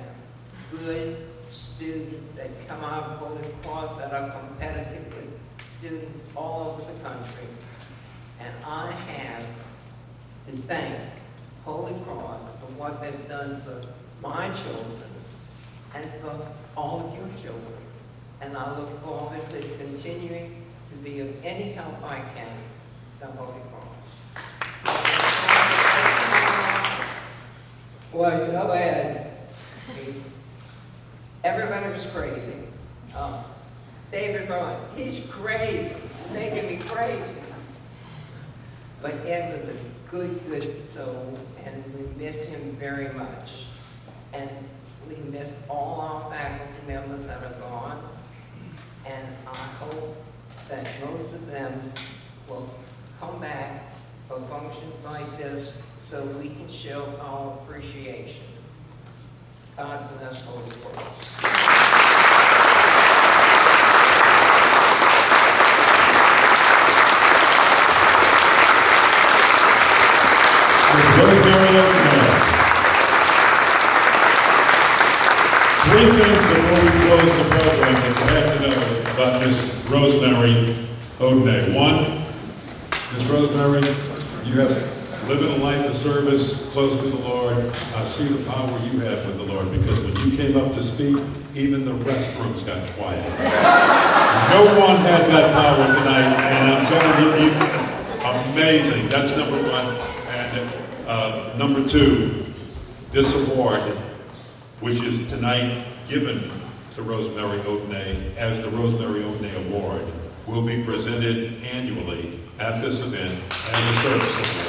good students that come out of Holy Cross that are competitive with students all over the country. And I have to thank Holy Cross for what they've done for my children and for all of your children. And I look forward to continuing to be of any help I can to Holy Cross. Well, you know, Ed, everybody was crazy. David Rowan, he's crazy, making me crazy. But Ed was a good soul, and we miss him very much. And we miss all our faculty members that are gone. And I hope that most of them will come back for functions like this so we can show our appreciation. God bless Holy Cross. Rosemary Odinet. Three things before we close the program that you have to know about Miss Rosemary Odinet. One, Miss Rosemary, you have living a life of service close to the Lord. I see the power you have with the Lord, because when you came up to speak, even the restrooms got quiet. No one had that power tonight, and I'm telling you, amazing. That's number one. And number two, this award, which is tonight given to Rosemary Odinet as the Rosemary Odinet Award, will be presented annually at this event as a service award.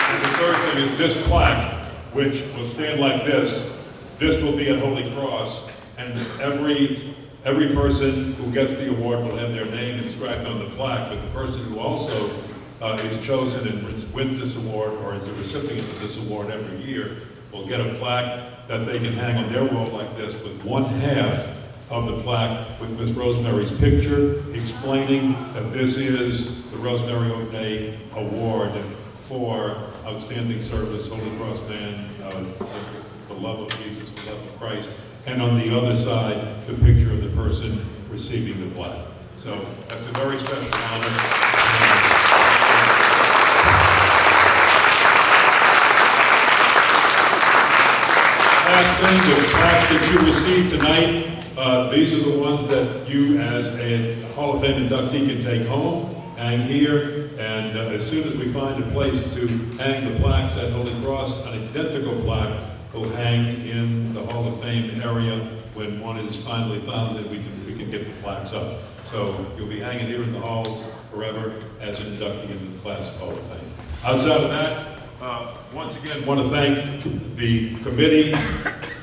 And the third thing is this plaque, which will stand like this. This will be at Holy Cross, and every person who gets the award will have their name inscribed on the plaque, but the person who also is chosen and wins this award, or is the recipient of this award every year, will get a plaque that they can hang on their wall like this, with one half of the plaque with Miss Rosemary's picture, explaining that this is the Rosemary Odinet Award for outstanding service, Holy Cross man, the love of Jesus, the love of Christ. And on the other side, the picture of the person receiving the plaque. So that's a very special honor. Last thing, the plaques that you received tonight, these are the ones that you as a Hall of Fame inductee can take home, hang here, and as soon as we find a place to hang the plaques at Holy Cross, an identical plaque will hang in the Hall of Fame area when one is finally found, that we can get the plaques up. So you'll be hanging here in the halls forever as an inductee into the Classic Hall of Fame. Outside of that, once again, want to thank the committee,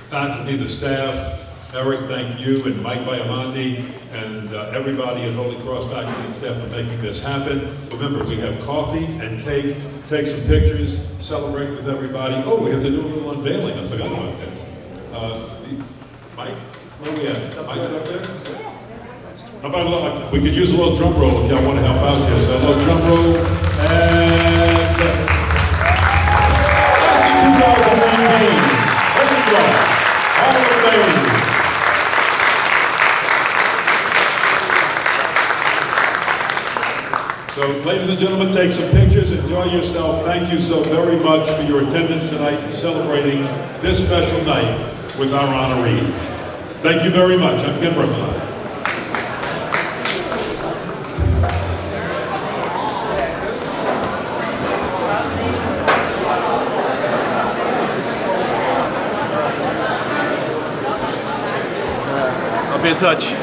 faculty, the staff. Eric, thank you, and Mike Biomonte, and everybody at Holy Cross faculty and staff for making this happen. Remember, we have coffee and cake. Take some pictures, celebrate with everybody. Oh, we have to do a little unveiling. I forgot about that. Mike, where are we at? Mike's up there? How about we could use a little drum roll if y'all want to help out here. So a little drum roll. And class of 2019, Holy Cross Hall of Fame. So, ladies and gentlemen, take some pictures, enjoy yourself. Thank you so very much for your attendance tonight and celebrating this special night with our honorees. Thank you very much. I'm Ken Hrapmann. touch.